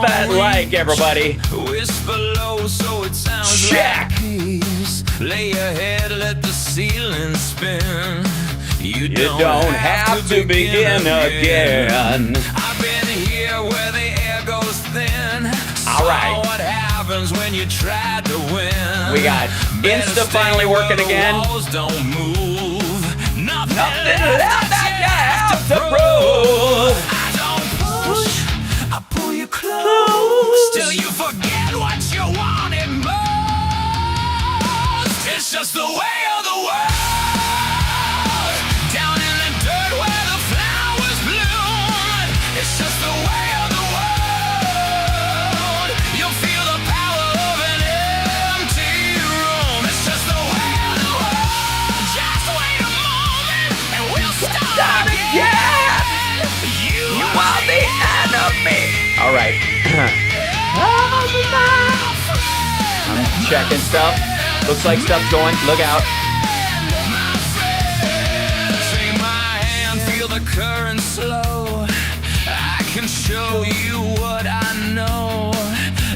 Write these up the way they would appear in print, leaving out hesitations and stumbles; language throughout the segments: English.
that like, everybody. Whisper low so it sounds Check. like peace. Lay your head, let the ceiling spin. You don't have to begin again. I've been here where the air goes thin. All right. Saw what happens when you try to win. We got Insta finally working again. Walls don't move. Nothing left that you have to prove. I don't push, I pull you close till you forget what you wanted most. It's just the way of the world. Down in the dirt where the flowers bloom. It's just the way of the world. You'll feel the power of an empty room. It's just the way of the world. Just wait a moment and we'll start again. You are the enemy. All right. I'm checking stuff. Looks like stuff's going. Look out. Take my hand, feel the current slow. I can show you what I know.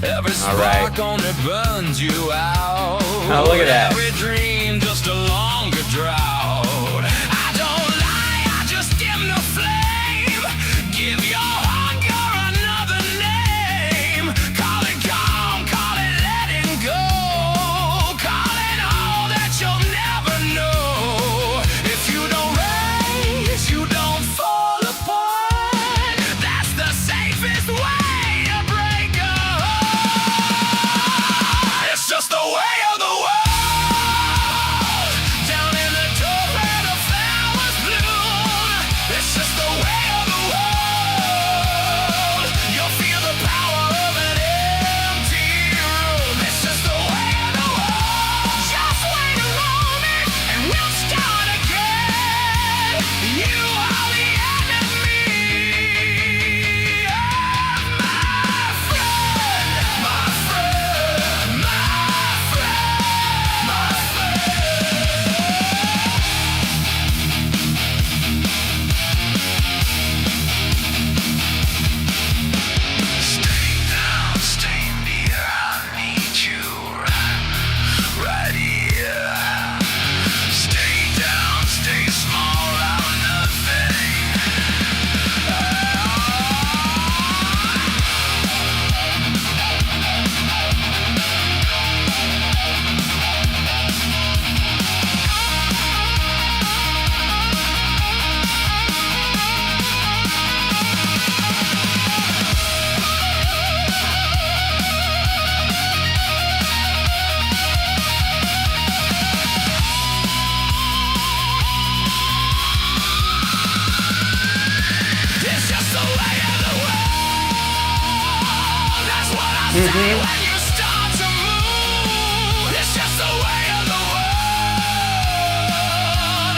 Every spark only burns you out. Oh, look at that. Every dream just a longer drought. I don't lie, I just dim the flame. Give your hunger another name. Call it calm, call it letting go. Call it all that you'll never know. If you don't raise, you don't fall apart. That's the safest way to break a heart. It's just the way of the world. Down in the dirt where the flowers bloom. It's just the way of the world. You'll feel the power of an empty room. It's just the way of the world. Just wait a moment and we'll start again. You are the enemy of my friend, my friend, my friend, my Stay down, stay near. I need you right here. Stay down, stay small. I'm nothing. It's just the way of the world. That's what I say when you start to move. It's just the way of the world.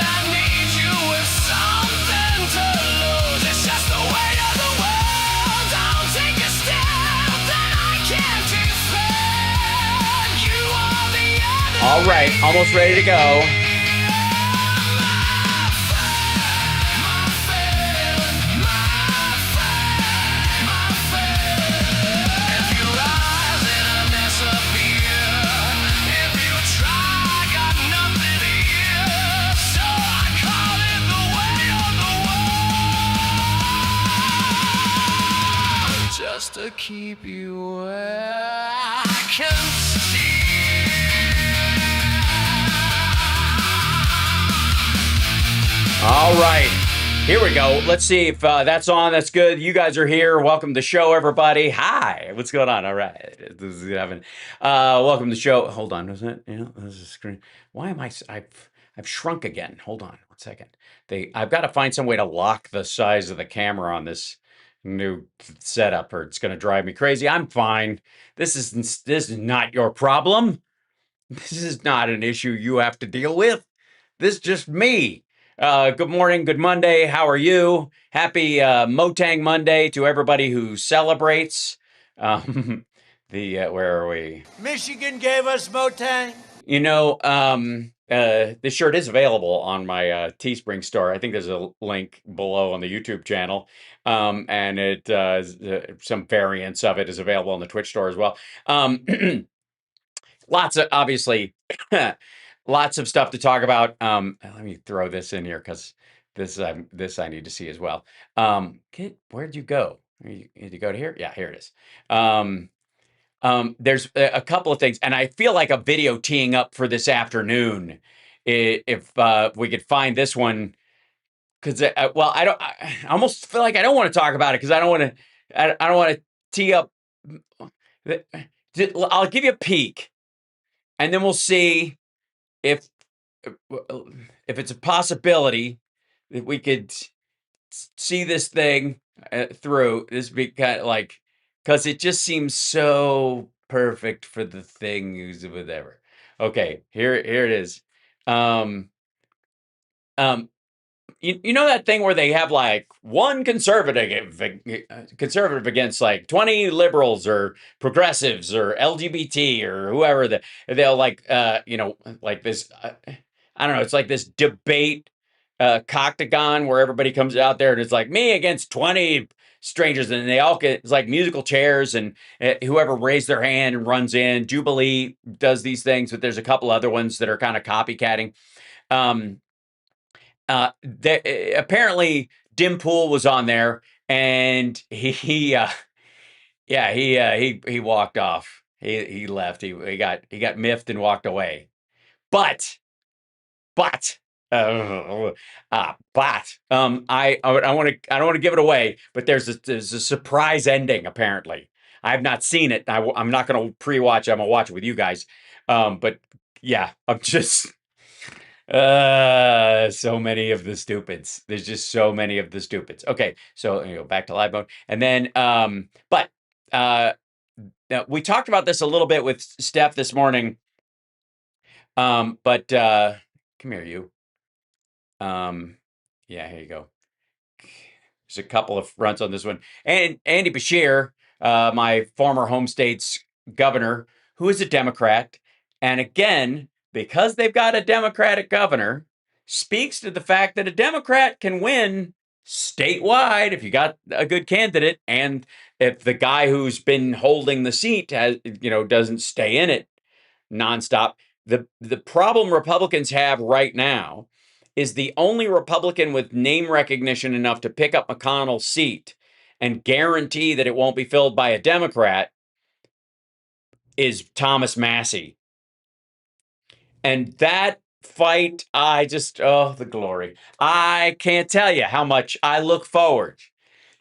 I need you with something to lose. It's just the way of the world. Don't take a step that I can't defend. You are the enemy. All right. Almost ready to go. Just to keep you where I can see. All right. Here we go. Let's see if that's on. That's good. You guys are here. Welcome to the show, everybody. Hi. What's going on? All right. This is Evan. Welcome to the show. Hold on. Isn't it? You know, this is a screen. Why am I've shrunk again. Hold on 1 second. I've got to find some way to lock the size of the camera on this new setup or it's going to drive me crazy. I'm fine. This is not your problem. This is not an issue you have to deal with. This is just me. Good morning, good Monday. How are you? Happy Motang Monday to everybody who celebrates. Where are we? Michigan gave us Motang. This shirt is available on my Teespring store. I think there's a link below on the YouTube channel. And some variants of it is available on the Twitch store as well. Lots of obviously lots of stuff to talk about. Let me throw this in here because this I need to see as well. Where'd you go? Did you go to here? Yeah, here it is. There's a couple of things, and I feel like a video teeing up for this afternoon. If we could find this one, because well, I almost feel like I don't want to talk about it because I don't want to. I don't want to tee up. I'll give you a peek, and then we'll see if if it's a possibility that we could see this thing through. This be kind of like because it just seems so perfect for the thing, whatever. Okay, here it is. Um, um, you know that thing where they have like one conservative against like 20 liberals or progressives or LGBT or whoever they'll like like this I don't know, it's like this debate coctagon where everybody comes out there and it's like me against 20 strangers and they all get it's like musical chairs and whoever raised their hand and runs in. Jubilee does these things, but there's a couple other ones that are kind of copycatting. um Apparently Dim Pool was on there, and he walked off. He left. He got miffed and walked away. But but I don't want to give it away, but there's a surprise ending apparently. I have not seen it. I'm not going to pre-watch it. I'm gonna watch it with you guys. But yeah, I'm just so many of the stupids. There's just so many of the stupids. Okay, so back to live mode, and then but we talked about this a little bit with Steph this morning. But come here, you. Yeah, here you go. There's a couple of fronts on this one. And Andy Bashir, my former home state's governor, who is a Democrat, and again, because they've got a Democratic governor, speaks to the fact that a Democrat can win statewide if you got a good candidate, and if the guy who's been holding the seat doesn't stay in it nonstop. The problem Republicans have right now is the only Republican with name recognition enough to pick up McConnell's seat and guarantee that it won't be filled by a Democrat is Thomas Massie. And that fight, the glory. I can't tell you how much I look forward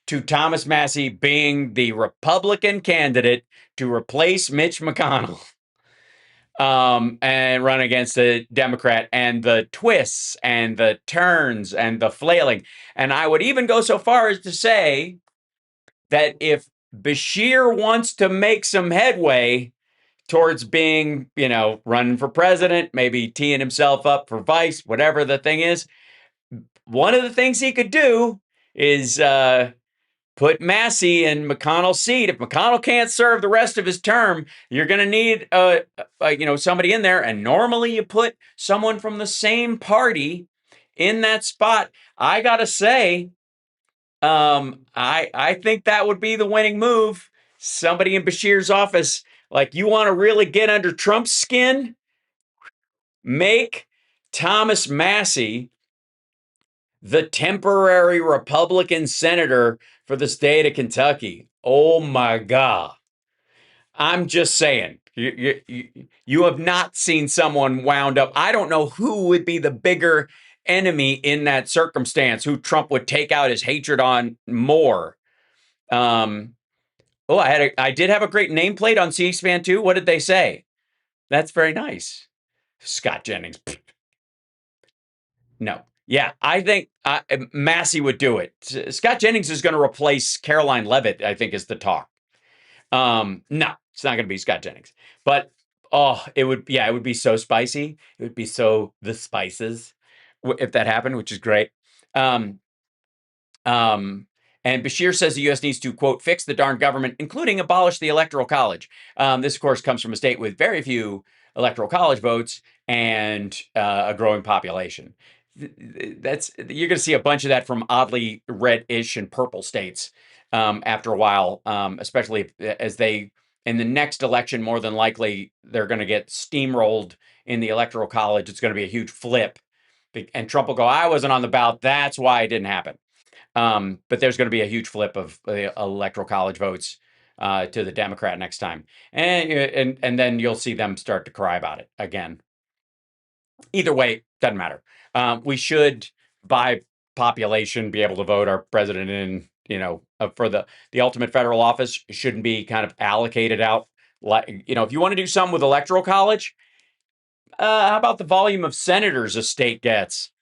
to Thomas Massie being the Republican candidate to replace Mitch McConnell. And run against the Democrat, and the twists and the turns and the flailing. And I would even go so far as to say that if Bashir wants to make some headway towards being, running for president, maybe teeing himself up for vice, whatever the thing is, one of the things he could do is put Massie in McConnell's seat. If McConnell can't serve the rest of his term, you're going to need, somebody in there. And normally you put someone from the same party in that spot. I gotta say, I think that would be the winning move. Somebody in Bashir's office, like you want to really get under Trump's skin, make Thomas Massie the temporary Republican senator for the state of Kentucky. Oh my God. I'm just saying, you have not seen someone wound up. I don't know who would be the bigger enemy in that circumstance, who Trump would take out his hatred on more. I did have a great nameplate on C-SPAN too. What did they say? That's very nice. Scott Jennings. No. Yeah, I think Massie would do it. Scott Jennings is going to replace Caroline Levitt, I think, is the talk. No, it's not going to be Scott Jennings. But it would be so spicy. It would be so the spices if that happened, which is great. And Bashir says the U.S. needs to, quote, fix the darn government, including abolish the Electoral College. This, of course, comes from a state with very few electoral college votes and a growing population. That's you're going to see a bunch of that from oddly reddish and purple states after a while, especially as they in the next election, more than likely they're going to get steamrolled in the electoral college. It's going to be a huge flip, and Trump will go, "I wasn't on the ballot. That's why it didn't happen." But there's going to be a huge flip of electoral college votes to the Democrat next time, and then you'll see them start to cry about it again. Either way, doesn't matter. We should, by population, be able to vote our president in. For the ultimate federal office, shouldn't be kind of allocated out. Like, if you want to do something with electoral college, how about the volume of senators a state gets?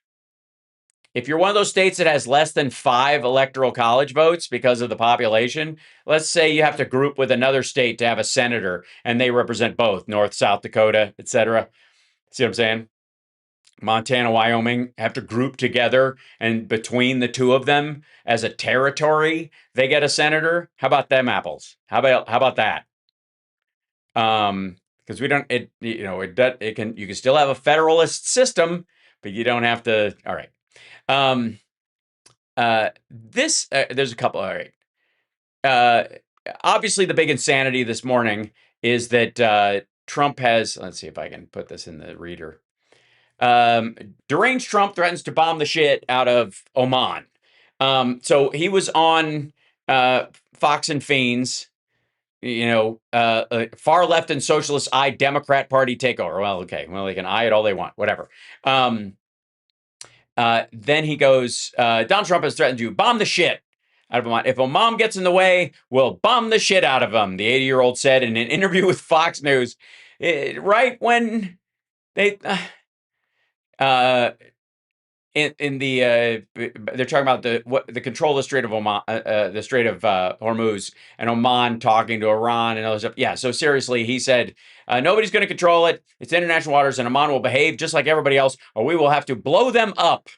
If you're one of those states that has less than 5 electoral college votes because of the population, let's say you have to group with another state to have a senator and they represent both North, South Dakota, etc. See what I'm saying? Montana, Wyoming have to group together, and between the two of them as a territory, they get a senator. How about them apples? How about that? Because we don't it can you can still have a federalist system, but you don't have to. All right. There's a couple. All right. Obviously, the big insanity this morning is that Trump has. Let's see if I can put this in the reader. Deranged Trump threatens to bomb the shit out of Oman. So he was on Fox and Fiends. Far left and socialist eye Democrat Party takeover. Well, okay. Well, they can eye it all they want. Whatever. Then he goes, Donald Trump has threatened to bomb the shit out of Oman. If Oman gets in the way, we'll bomb the shit out of him, the 80-year-old said in an interview with Fox News. Right when they... in the they're talking about the control of the Strait of Oman, the Strait of Hormuz, and Oman talking to Iran and other stuff. Yeah, so seriously, he said nobody's going to control it. It's international waters, and Oman will behave just like everybody else, or we will have to blow them up.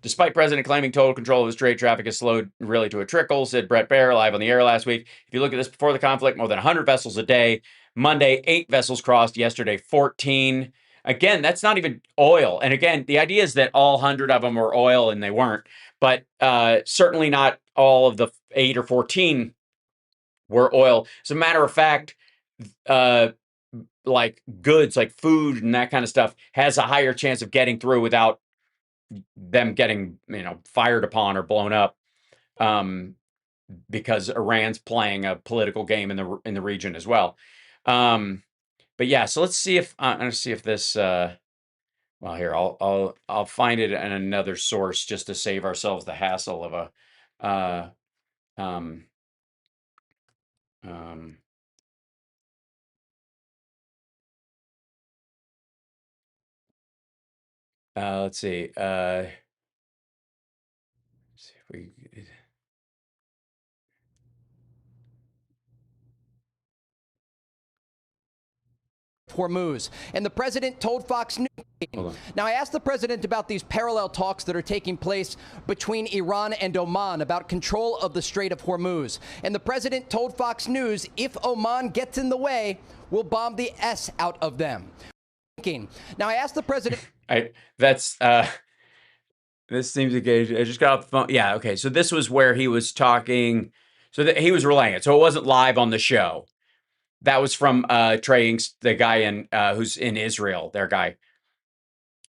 Despite President claiming total control of the strait, traffic has slowed really to a trickle, said Brett Baer live on the air last week. If you look at this before the conflict, more than 100 vessels a day. Monday, 8 vessels crossed. Yesterday, 14. Again, that's not even oil. And again, the idea is that all 100 of them were oil, and they weren't. But certainly not all of the 8 or 14 were oil. As a matter of fact, like goods, like food and that kind of stuff, has a higher chance of getting through without them getting, fired upon or blown up, because Iran's playing a political game in the region as well. But yeah, so let's see if I'm gonna see if this. Well, here I'll find it in another source just to save ourselves the hassle of a. Let's see. See if we. Hormuz. And the president told Fox News. Now, I asked the president about these parallel talks that are taking place between Iran and Oman about control of the Strait of Hormuz. And the president told Fox News, if Oman gets in the way, we'll bomb the S out of them. Now, I asked the president. This seems engaged. I just got off the phone. Yeah, okay. So this was where he was talking. So he was relaying it. So it wasn't live on the show. That was from Trey Inks, the guy who's in Israel, their guy.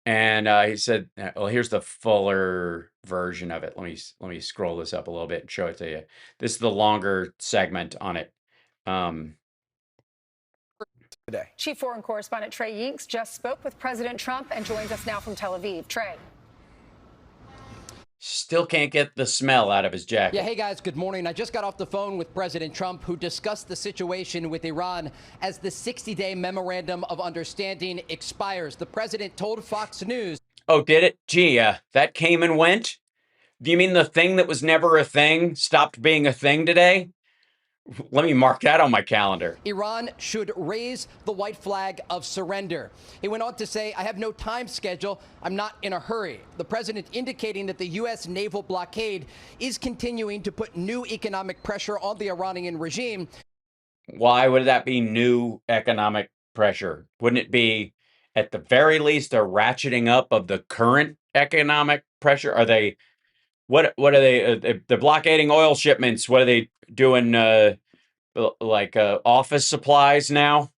And he said, well, here's the fuller version of it. Let me scroll this up a little bit and show it to you. This is the longer segment on it. Today. Chief Foreign Correspondent Trey Yinks just spoke with President Trump and joins us now from Tel Aviv. Trey. Still can't get the smell out of his jacket. Yeah, hey guys, good morning. I just got off the phone with President Trump, who discussed the situation with Iran as the 60-day memorandum of understanding expires. The president told Fox News. Oh, did it? Gee, that came and went? Do you mean the thing that was never a thing stopped being a thing today? Let me mark that on my calendar. Iran should raise the white flag of surrender. He went on to say, I have no time schedule. I'm not in a hurry. The president indicating that the U.S. naval blockade is continuing to put new economic pressure on the Iranian regime. Why would that be new economic pressure? Wouldn't it be, at the very least, a ratcheting up of the current economic pressure? Are they what are they? They're blockading oil shipments. What are they doing? Like office supplies now?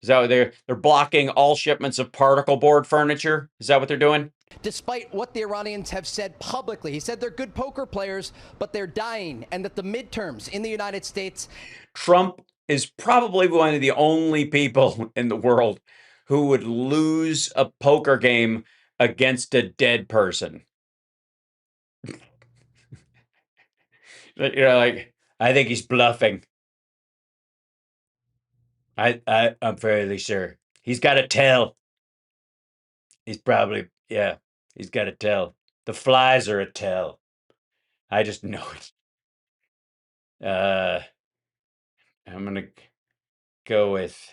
Is that what they're blocking all shipments of particle board furniture? Is that what they're doing? Despite what the Iranians have said publicly, he said they're good poker players, but they're dying, and that the midterms in the United States. Trump is probably one of the only people in the world who would lose a poker game against a dead person. Like, I think he's bluffing. I'm fairly sure he's got to tell. He's probably, yeah, he's got to tell. The flies are a tell. I just know it. Uh, I'm gonna go with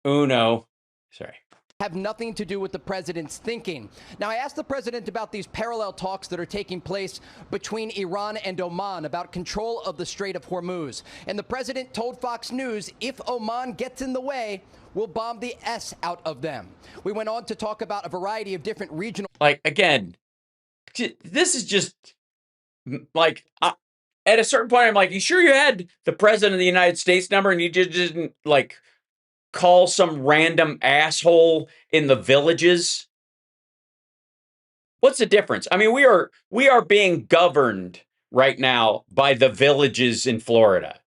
Uno. Sorry. Have nothing to do with the president's thinking. Now, I asked the president about these parallel talks that are taking place between Iran and Oman about control of the Strait of Hormuz. And the president told Fox News, if Oman gets in the way, we'll bomb the S out of them. We went on to talk about a variety of different regional. Like, again, this is just like, at a certain point, I'm like, you sure you had the president of the United States number and you just didn't, like, call some random asshole in the Villages? What's the difference? I mean, we are being governed right now by the Villages in Florida.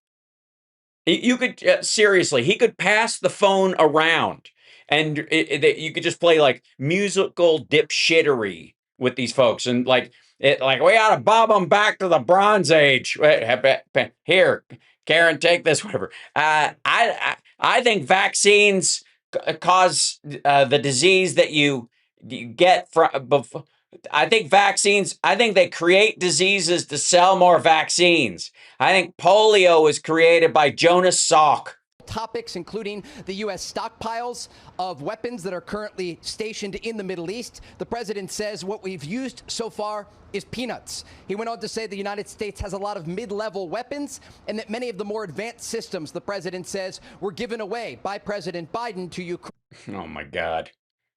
You could seriously, he could pass the phone around, and you could just play like musical dipshittery with these folks, and like we ought to bob them back to the Bronze Age. Here, Karen, take this. Whatever. I think vaccines cause the disease that you get from before. I think vaccines, I think they create diseases to sell more vaccines. I think polio was created by Jonas Salk. Topics, including the U.S. stockpiles of weapons that are currently stationed in the Middle East. The president says what we've used so far is peanuts. He went on to say the United States has a lot of mid-level weapons and that many of the more advanced systems, the president says, were given away by President Biden to Ukraine. Oh, my God.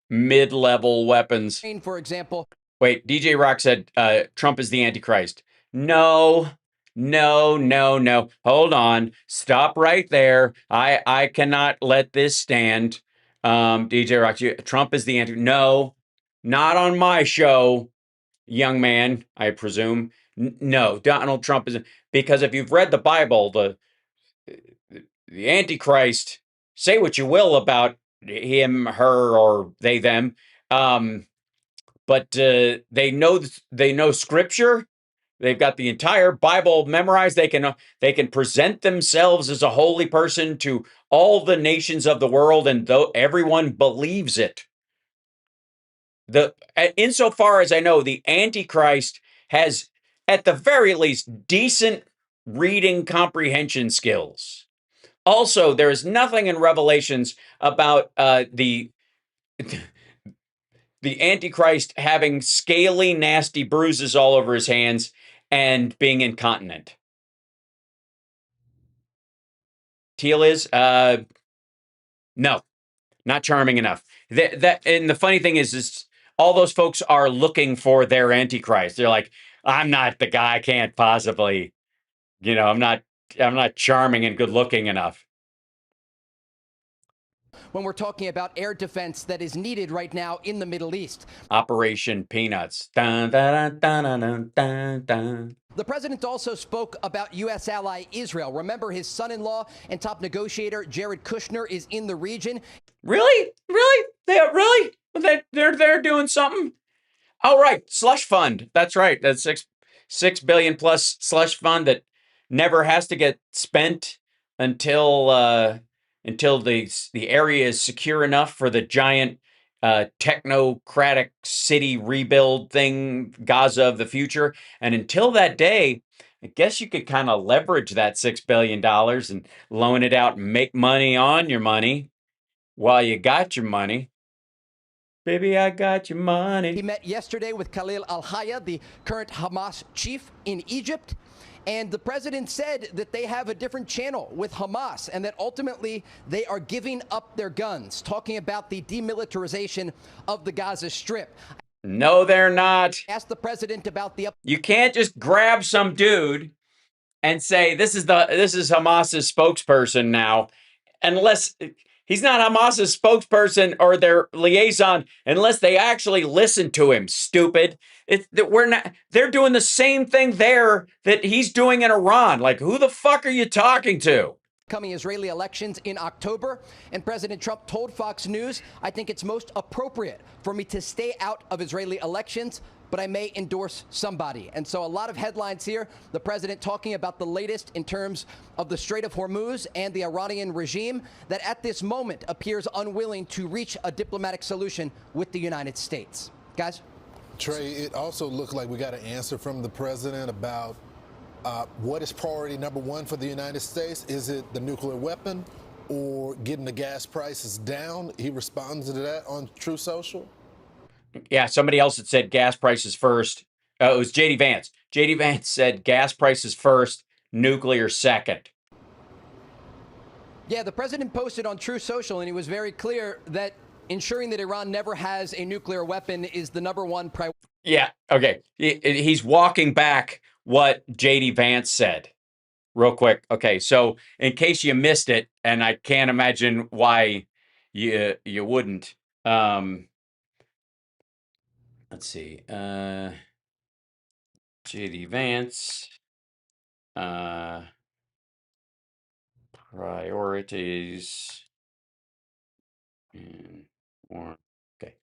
Mid-level weapons. For example. Wait, DJ Rock said Trump is the Antichrist. No. Hold on. Stop right there. I cannot let this stand. DJ Rock, Trump is the No, not on my show, young man, I presume. No, Donald Trump is, because if you've read the Bible, the Antichrist, say what you will about him, her, or they, them, but they know Scripture. They've got the entire Bible memorized. They can present themselves as a holy person to all the nations of the world, and though everyone believes it. Insofar as I know, the Antichrist has, at the very least, decent reading comprehension skills. Also, there is nothing in Revelations about the Antichrist having scaly, nasty bruises all over his hands and being incontinent. Teal is no, not charming enough. And the funny thing is all those folks are looking for their Antichrist. They're like, I'm not the guy. I can't possibly, I'm not charming and good looking enough. When we're talking about air defense that is needed right now in the Middle East. Operation Peanuts. Dun, dun, dun, dun, dun, dun, dun. The president also spoke about U.S. ally Israel. Remember, his son-in-law and top negotiator Jared Kushner is in the region. Really? They're doing something. Oh, right, slush fund. That's right. That's $6 billion plus slush fund that never has to get spent until the area is secure enough for the giant technocratic city rebuild thing, Gaza of the future. And until that day, I guess you could kind of leverage that $6 billion and loan it out and make money on your money while you got your money. Baby, I got your money. He met yesterday with Khalil al-Hayya, the current Hamas chief in Egypt. And the president said that they have a different channel with Hamas and that ultimately they are giving up their guns, talking about the demilitarization of the Gaza Strip. No, they're not. Asked the president about the You can't just grab some dude and say this is Hamas's spokesperson now, unless he's not Hamas's spokesperson or their liaison, unless they actually listen to him. Stupid. We're not. They're doing the same thing there that he's doing in Iran. Like, who the fuck are you talking to? Coming Israeli elections in October, and President Trump told Fox News, I think it's most appropriate for me to stay out of Israeli elections, but I may endorse somebody. And so a lot of headlines here. The president talking about the latest in terms of the Strait of Hormuz and the Iranian regime that at this moment appears unwilling to reach a diplomatic solution with the United States. Guys? Trey, it also looked like we got an answer from the president about what is priority number one for the United States? Is it the nuclear weapon or getting the gas prices down? He responded to that on True Social. Yeah, somebody else had said gas prices first. It was JD Vance. JD Vance said gas prices first, nuclear second. Yeah, the president posted on True Social, and he was very clear that ensuring that Iran never has a nuclear weapon is the number one priority. Yeah, okay. He's walking back what JD Vance said real quick. Okay, so in case you missed it, and I can't imagine why you wouldn't. Let's see. JD Vance. Priorities. And war. Okay.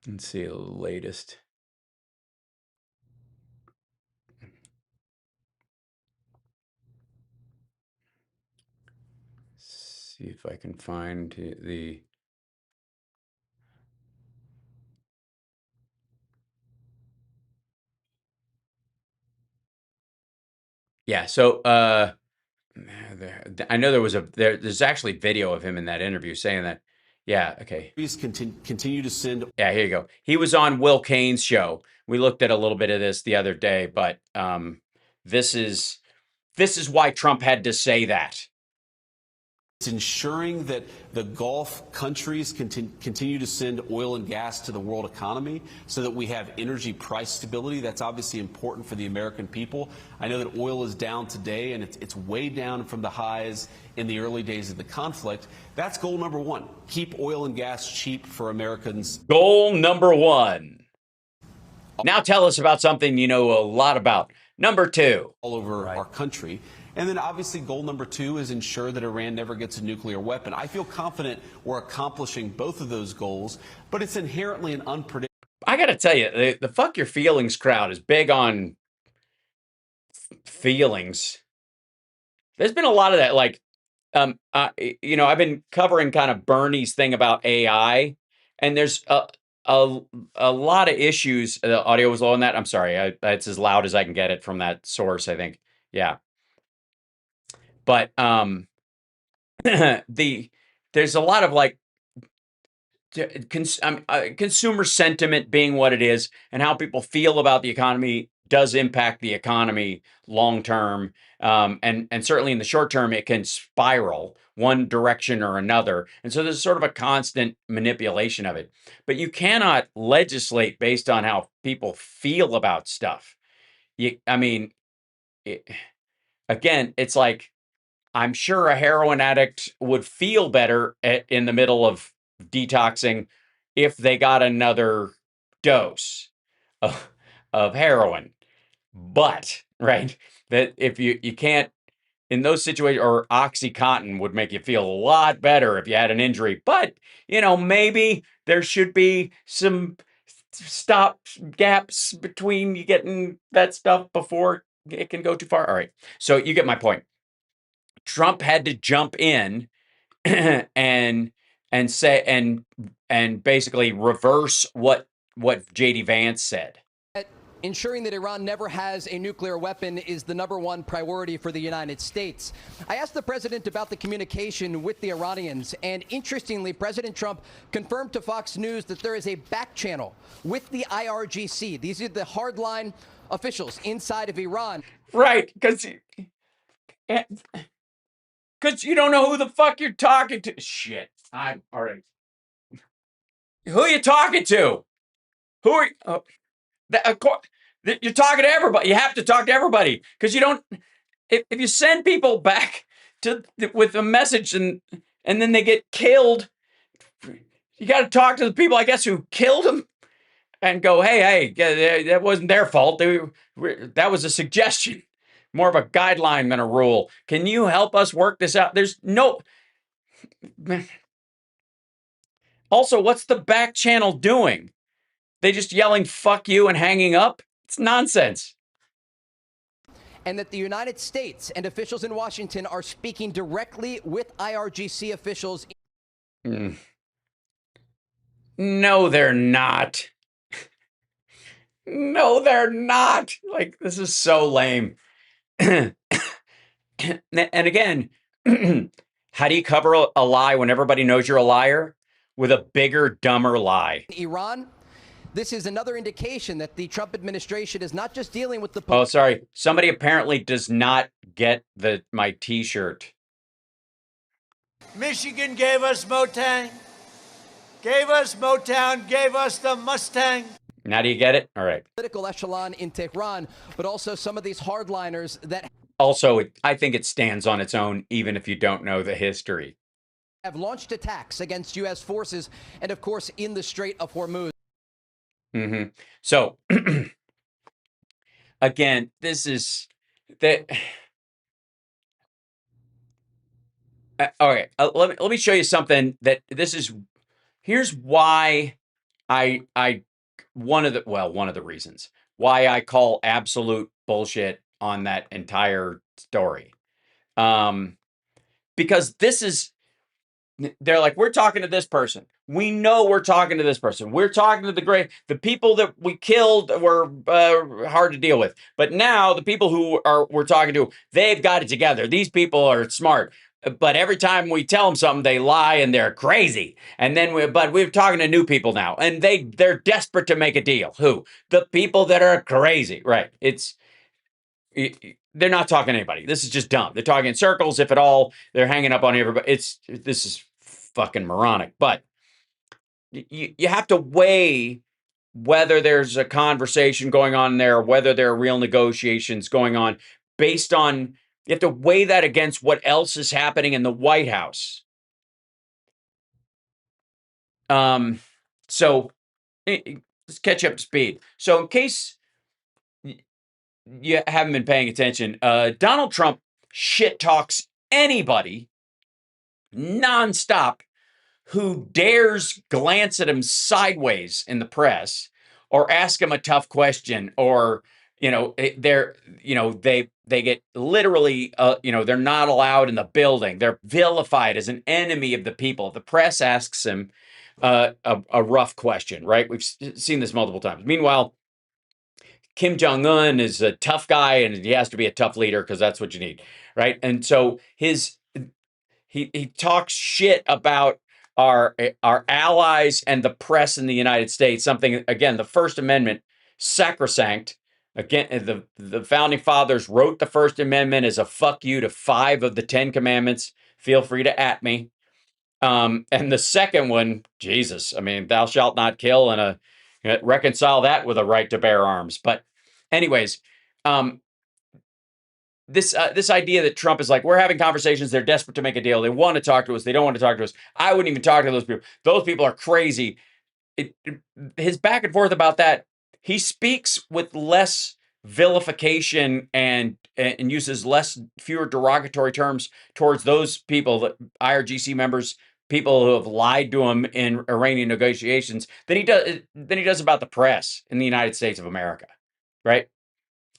Let's see the latest. See if I can find the. Yeah, so I know there's actually video of him in that interview saying that. Yeah, okay. Please continue to send. Yeah, here you go. He was on Will Kane's show. We looked at a little bit of this the other day, but this is why Trump had to say that. It's ensuring that the Gulf countries continue to send oil and gas to the world economy so that we have energy price stability. That's obviously important for the American people. I know that oil is down today, and it's way down from the highs in the early days of the conflict. That's goal number one. Keep oil and gas cheap for Americans. Goal number one. Now tell us about something you know a lot about. Number two. All over our country. And then obviously goal number two is ensure that Iran never gets a nuclear weapon. I feel confident we're accomplishing both of those goals, but it's inherently an unpredictable. I got to tell you, the fuck your feelings crowd is big on feelings. There's been a lot of that. Like, I've been covering kind of Bernie's thing about AI, and there's a lot of issues. The audio was low on that. I'm sorry. It's as loud as I can get it from that source, I think. Yeah. But there's a lot of like consumer sentiment being what it is, and how people feel about the economy does impact the economy long term, and certainly in the short term it can spiral one direction or another, and so there's sort of a constant manipulation of it. But you cannot legislate based on how people feel about stuff. Again, it's like, I'm sure a heroin addict would feel better in the middle of detoxing if they got another dose of heroin. But, right, that if you can't, in those situations, or OxyContin would make you feel a lot better if you had an injury. But, maybe there should be some stop gaps between you getting that stuff before it can go too far. All right. So you get my point. Trump had to jump in and say and basically reverse what JD Vance said. Ensuring that Iran never has a nuclear weapon is the #1 priority for the United States. I asked the president about the communication with the Iranians, and interestingly, President Trump confirmed to Fox News that there is a back channel with the IRGC. These are the hardline officials inside of Iran. Right, because you don't know who the fuck you're talking to. Shit. I'm all right. Who are you talking to? Who are you? Of course, you're talking to everybody. You have to talk to everybody because you don't. If you send people back to with a message and then they get killed, you got to talk to the people, I guess, who killed them and go, hey, that wasn't their fault. That was a suggestion, more of a guideline than a rule. Can you help us work this out? There's no. Also, what's the back channel doing? They just yelling "fuck you" and hanging up? It's nonsense. And that the United States and officials in Washington are speaking directly with IRGC officials. No, they're not. No, they're not. Like, this is so lame. And again, how do you cover a lie when everybody knows you're a liar? With a bigger, dumber lie. Iran. This is another indication that the Trump administration is not just dealing with the. Oh, sorry. Somebody apparently does not get my T-shirt. Michigan gave us Motown, gave us Motown, gave us the Mustang. Now do you get it? All right. Political echelon in Tehran, but also some of these hardliners that. Also, I think it stands on its own, even if you don't know the history. Have launched attacks against U.S. forces and, of course, in the Strait of Hormuz. Mm-hmm. So, again, this is that. Okay, let me show you something that this is. Here's why one of the reasons why I call absolute bullshit on that entire story. Because they're like, we're talking to this person. We know we're talking to this person. We're talking to the people that we killed were hard to deal with. But now the people who we're talking to, they've got it together. These people are smart. But every time we tell them something, they lie and they're crazy. And then we're talking to new people now, and they're desperate to make a deal. Who? The people that are crazy, right? They're not talking to anybody. This is just dumb. They're talking in circles, if at all. They're hanging up on everybody. This is fucking moronic. But you have to weigh whether there's a conversation going on there, whether there are real negotiations going on based on. You have to weigh that against what else is happening in the White House. So let's catch up to speed. So in case you haven't been paying attention, Donald Trump shit talks anybody nonstop who dares glance at him sideways in the press or ask him a tough question, or they get literally they're not allowed in the building. They're vilified as an enemy of the people. The press asks him a rough question, right? We've seen this multiple times. Meanwhile, Kim Jong-un is a tough guy, and he has to be a tough leader because that's what you need, right? And so he talks shit about our allies and the press in the United States. Something, again, the First Amendment, sacrosanct. Again, the founding fathers wrote the First Amendment as a fuck you to 5 of the 10 commandments. Feel free to at me. And the second one, Jesus, I mean, thou shalt not kill, and reconcile that with a right to bear arms. But anyways, this idea that Trump is like, we're having conversations, they're desperate to make a deal, they want to talk to us, they don't want to talk to us. I wouldn't even talk to those people. Those people are crazy. His back and forth about that, he speaks with less vilification and uses fewer derogatory terms towards those people, that IRGC members, people who have lied to him in Iranian negotiations, than he does about the press in the United States of America, right?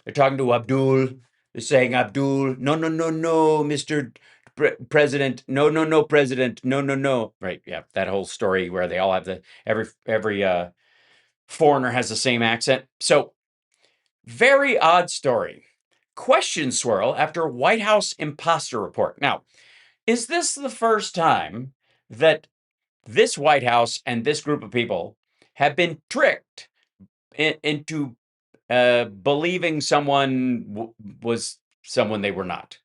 They're talking to Abdul. They're saying, Abdul, no, Mr. President, no, President, no. Right, yeah, that whole story where they all have every foreigner has the same accent. So Very odd story. Questions swirl after White House imposter report. Now, is this the first time that this White House and this group of people have been tricked into believing someone was someone they were not?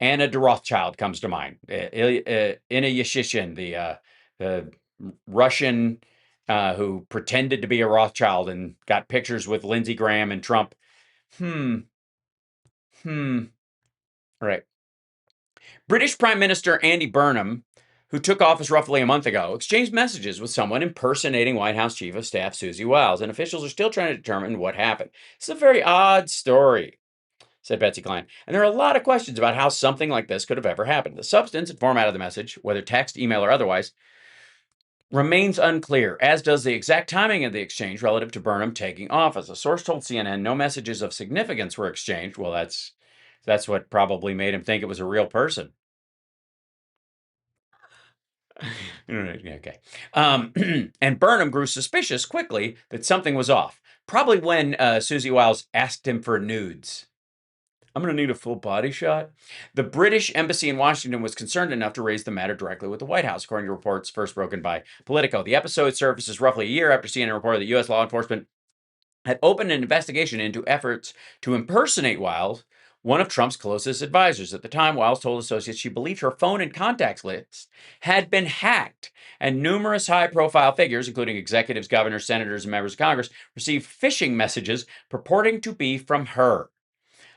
Anna de Rothschild comes to mind. Inna Yashishin, the Russian who pretended to be a Rothschild and got pictures with Lindsey Graham and Trump. Right. British Prime Minister Andy Burnham, who took office roughly a month ago, exchanged messages with someone impersonating White House Chief of Staff Susie Wiles, and officials are still trying to determine what happened. It's a very odd story, said Betsy Klein. And there are a lot of questions about how something like this could have ever happened. The substance and format of the message, whether text, email, or otherwise, remains unclear, as does the exact timing of the exchange relative to Burnham taking office. A source told CNN no messages of significance were exchanged. Well, that's what probably made him think it was a real person. Okay. And Burnham grew suspicious quickly that something was off. Probably when Susie Wiles asked him for nudes. I'm going to need a full body shot. The British embassy in Washington was concerned enough to raise the matter directly with the White House, according to reports first broken by Politico. The episode surfaces roughly a year after CNN reported that U.S. law enforcement had opened an investigation into efforts to impersonate Wiles, one of Trump's closest advisors. At the time, Wiles told associates she believed her phone and contacts list had been hacked, and numerous high-profile figures, including executives, governors, senators, and members of Congress, received phishing messages purporting to be from her.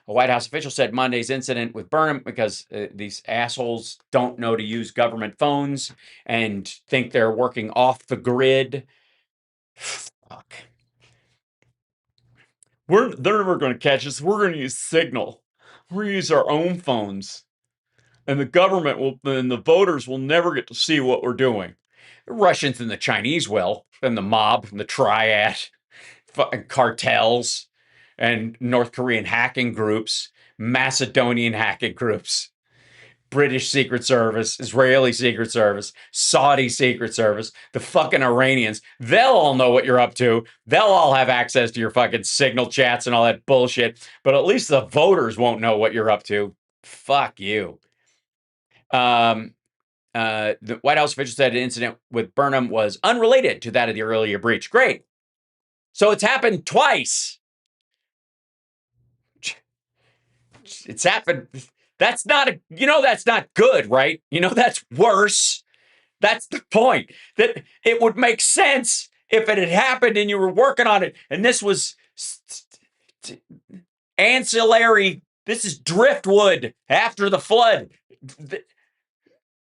A White House official said Monday's incident with Burnham, because these assholes don't know to use government phones and think they're working off the grid. Fuck. They're never going to catch us. We're going to use Signal. We're going to use our own phones. And the government and the voters will never get to see what we're doing. The Russians and the Chinese will, and the mob, and the triad, cartels, and North Korean hacking groups, Macedonian hacking groups, British Secret Service, Israeli Secret Service, Saudi Secret Service, the fucking Iranians. They'll all know what you're up to. They'll all have access to your fucking signal chats and all that bullshit. But at least the voters won't know what you're up to. Fuck you. The White House official said an incident with Burnham was unrelated to that of the earlier breach. Great. So it's happened twice. It's happened. That's not that's not good, right? That's worse. That's the point. That it would make sense if it had happened and you were working on it, and this was ancillary. This is driftwood after the flood.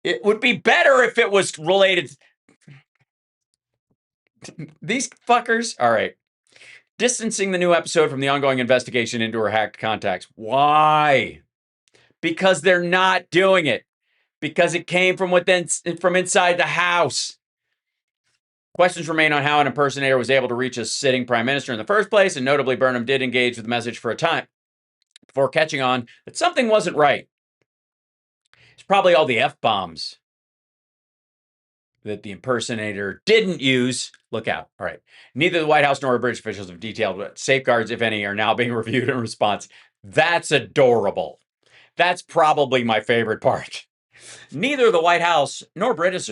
It would be better if it was related. These fuckers. All right. Distancing the new episode from the ongoing investigation into her hacked contacts. Why? Because they're not doing it. Because it came from inside the house. Questions remain on how an impersonator was able to reach a sitting prime minister in the first place, and notably, Burnham did engage with the message for a time before catching on that something wasn't right. It's probably all the F-bombs that the impersonator didn't use. Look out. All right. Neither the White House nor British officials have detailed what safeguards, if any, are now being reviewed in response. That's adorable. That's probably my favorite part. Neither the White House nor British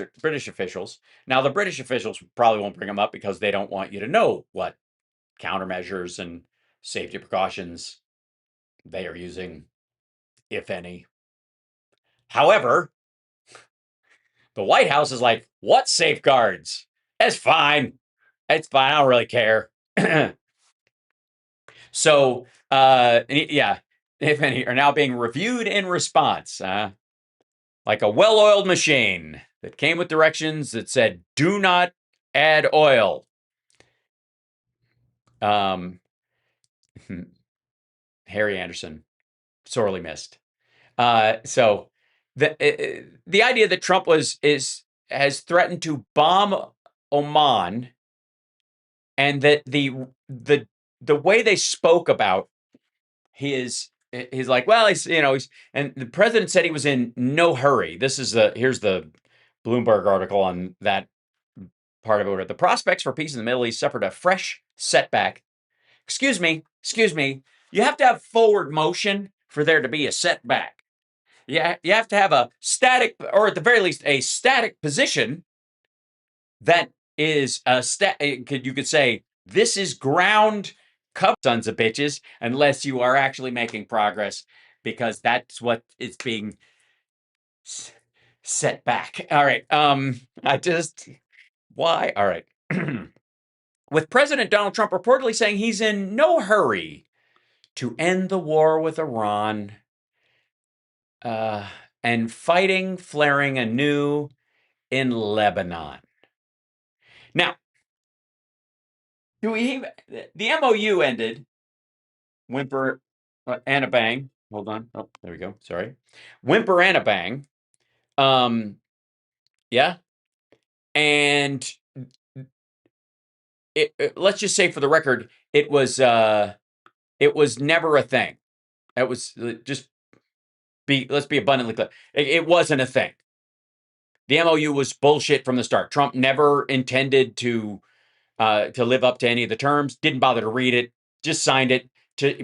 officials. Now, the British officials probably won't bring them up because they don't want you to know what countermeasures and safety precautions they are using, if any. However, the White House is like, what safeguards? It's fine. It's fine. I don't really care. So, yeah, if any, are now being reviewed in response. Like a well-oiled machine that came with directions that said, do not add oil. Harry Anderson, sorely missed. So the idea that Trump has threatened to bomb Oman, and that the way they spoke about he's like, well, and the president said he was in no hurry. Here's the Bloomberg article on that part of it. The prospects for peace in the Middle East suffered a fresh setback, excuse me, you have to have forward motion for there to be a setback. Yeah, you have to have a static, or at the very least, a static position that is a you could say this is ground cover, sons of bitches, unless you are actually making progress, because that's what is being set back. All right. I just why? All right. With President Donald Trump reportedly saying he's in no hurry to end the war with Iran, and fighting flaring anew in Lebanon. Now, the MOU ended, whimper and a bang. Hold on. Oh, there we go. Sorry. Whimper and a bang. Yeah. And let's just say, for the record, it was never a thing. It was let's be abundantly clear. It wasn't a thing. The MOU was bullshit from the start. Trump never intended to live up to any of the terms. Didn't bother to read it. Just signed it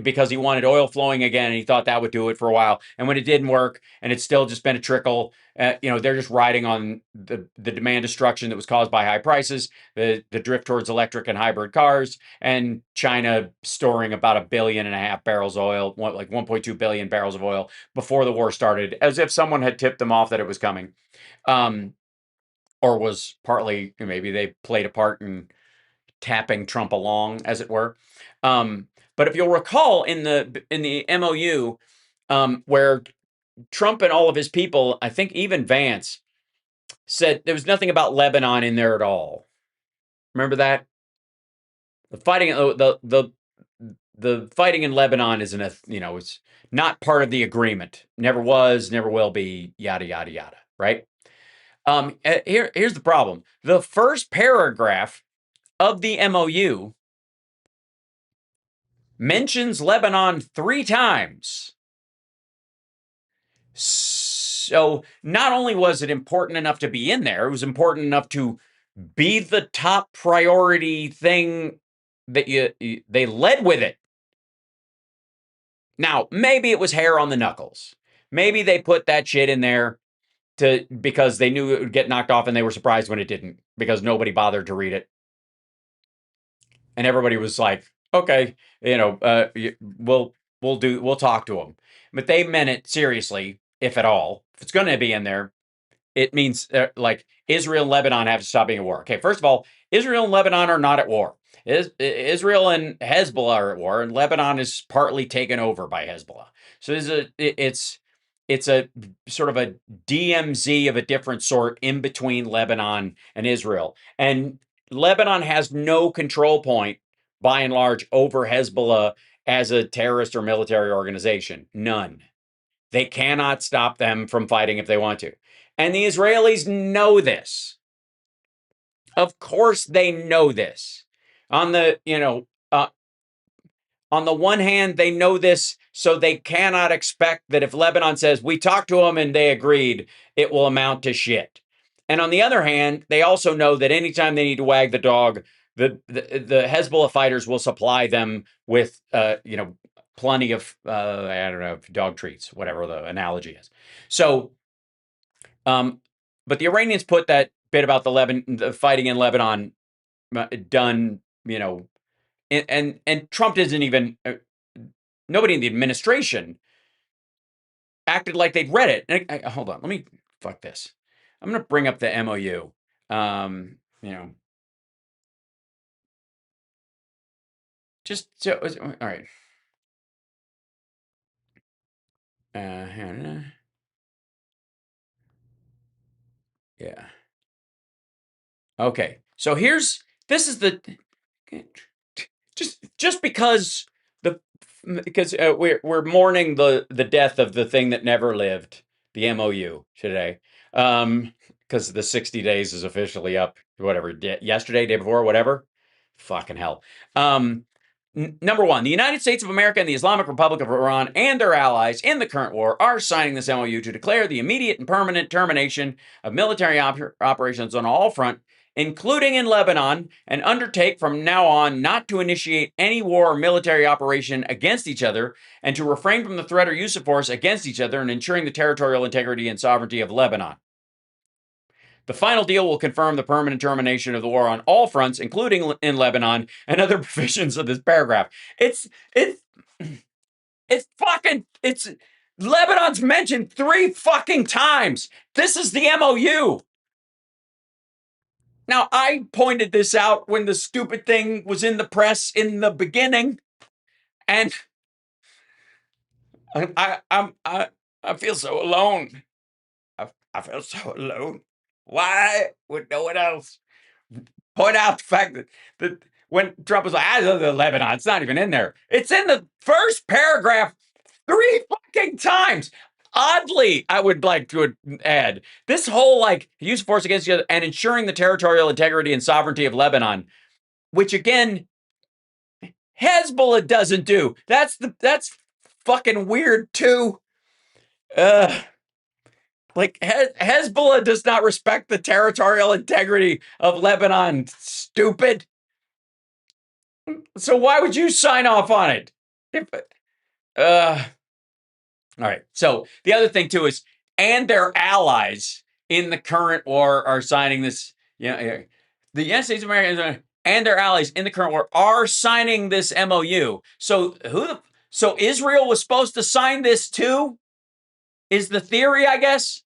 because he wanted oil flowing again, and he thought that would do it for a while. And when it didn't work, and it's still just been a trickle, they're just riding on the demand destruction that was caused by high prices, the drift towards electric and hybrid cars, and China storing about 1.5 billion barrels of oil, like 1.2 billion barrels of oil before the war started, as if someone had tipped them off that it was coming. Or was partly, maybe they played a part in tapping Trump along, as it were. But if you'll recall, in the MOU, where Trump and all of his people, I think even Vance, said there was nothing about Lebanon in there at all. Remember that? The fighting, the fighting in Lebanon isn't it's not part of the agreement. Never was, never will be. Yada yada yada. Right? Here's the problem. The first paragraph of the MOU mentions Lebanon 3 times. So not only was it important enough to be in there, it was important enough to be the top priority thing that they led with it. Now, maybe it was hair on the knuckles. Maybe they put that shit in there because they knew it would get knocked off, and they were surprised when it didn't, because nobody bothered to read it. And everybody was like, okay, we'll talk to them. But they meant it seriously, if at all. If it's going to be in there, it means like Israel and Lebanon have to stop being at war. Okay, first of all, Israel and Lebanon are not at war. Israel and Hezbollah are at war, and Lebanon is partly taken over by Hezbollah. So it's a sort of a DMZ of a different sort in between Lebanon and Israel. And Lebanon has no control point, by and large, over Hezbollah as a terrorist or military organization. None. They cannot stop them from fighting if they want to. And the Israelis know this. Of course they know this. On the one hand, they know this, so they cannot expect that if Lebanon says, we talked to them and they agreed, it will amount to shit. And on the other hand, they also know that anytime they need to wag the dog, the Hezbollah fighters will supply them with, plenty of, I don't know, dog treats, whatever the analogy is. So, but the Iranians put that bit about the fighting in Lebanon done, and Trump isn't even, nobody in the administration acted like they'd read it. And hold on, let me, fuck this. I'm going to bring up the MOU. Just so, all right. Yeah. Okay. So this is the, just because we're mourning the death of the thing that never lived, the MOU today, because the 60 days is officially up, whatever, yesterday, day before, whatever. Fucking hell. Number one, the United States of America and the Islamic Republic of Iran and their allies in the current war are signing this MOU to declare the immediate and permanent termination of military operations on all fronts including in Lebanon, and undertake from now on not to initiate any war or military operation against each other, and to refrain from the threat or use of force against each other, and ensuring the territorial integrity and sovereignty of Lebanon. The final deal will confirm the permanent termination of the war on all fronts, including in Lebanon, and other provisions of this paragraph. It's Lebanon's mentioned 3 fucking times. This is the MOU. Now, I pointed this out when the stupid thing was in the press in the beginning, and I feel so alone. I feel so alone. Why would no one else point out the fact that when Trump was like, Lebanon, it's not even in there. It's in the first paragraph 3 fucking times. Oddly, I would like to add this whole use of force against each other and ensuring the territorial integrity and sovereignty of Lebanon, which again, Hezbollah doesn't do. That's fucking weird too. Hezbollah does not respect the territorial integrity of Lebanon. Stupid. So why would you sign off on it? All right. So the other thing too is, and their allies in the current war are signing this. The United States of America and their allies in the current war are signing this MOU. So so Israel was supposed to sign this too? Is the theory, I guess.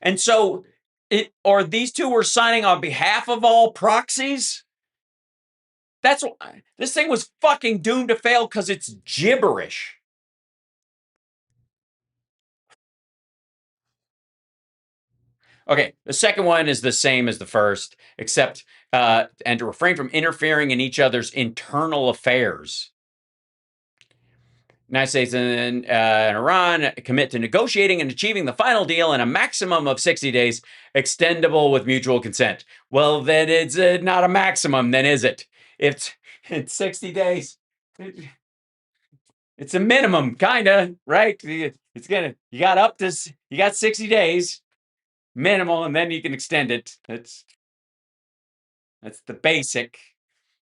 And so these two were signing on behalf of all proxies. That's what this thing was fucking doomed to fail because it's gibberish. Okay, the second one is the same as the first, except and to refrain from interfering in each other's internal affairs. United States and Iran commit to negotiating and achieving the final deal in a maximum of 60 days, extendable with mutual consent. Well, then it's not a maximum, then is it? It's 60 days. It's a minimum, kind of, right? You got 60 days minimal, and then you can extend it. That's the basic.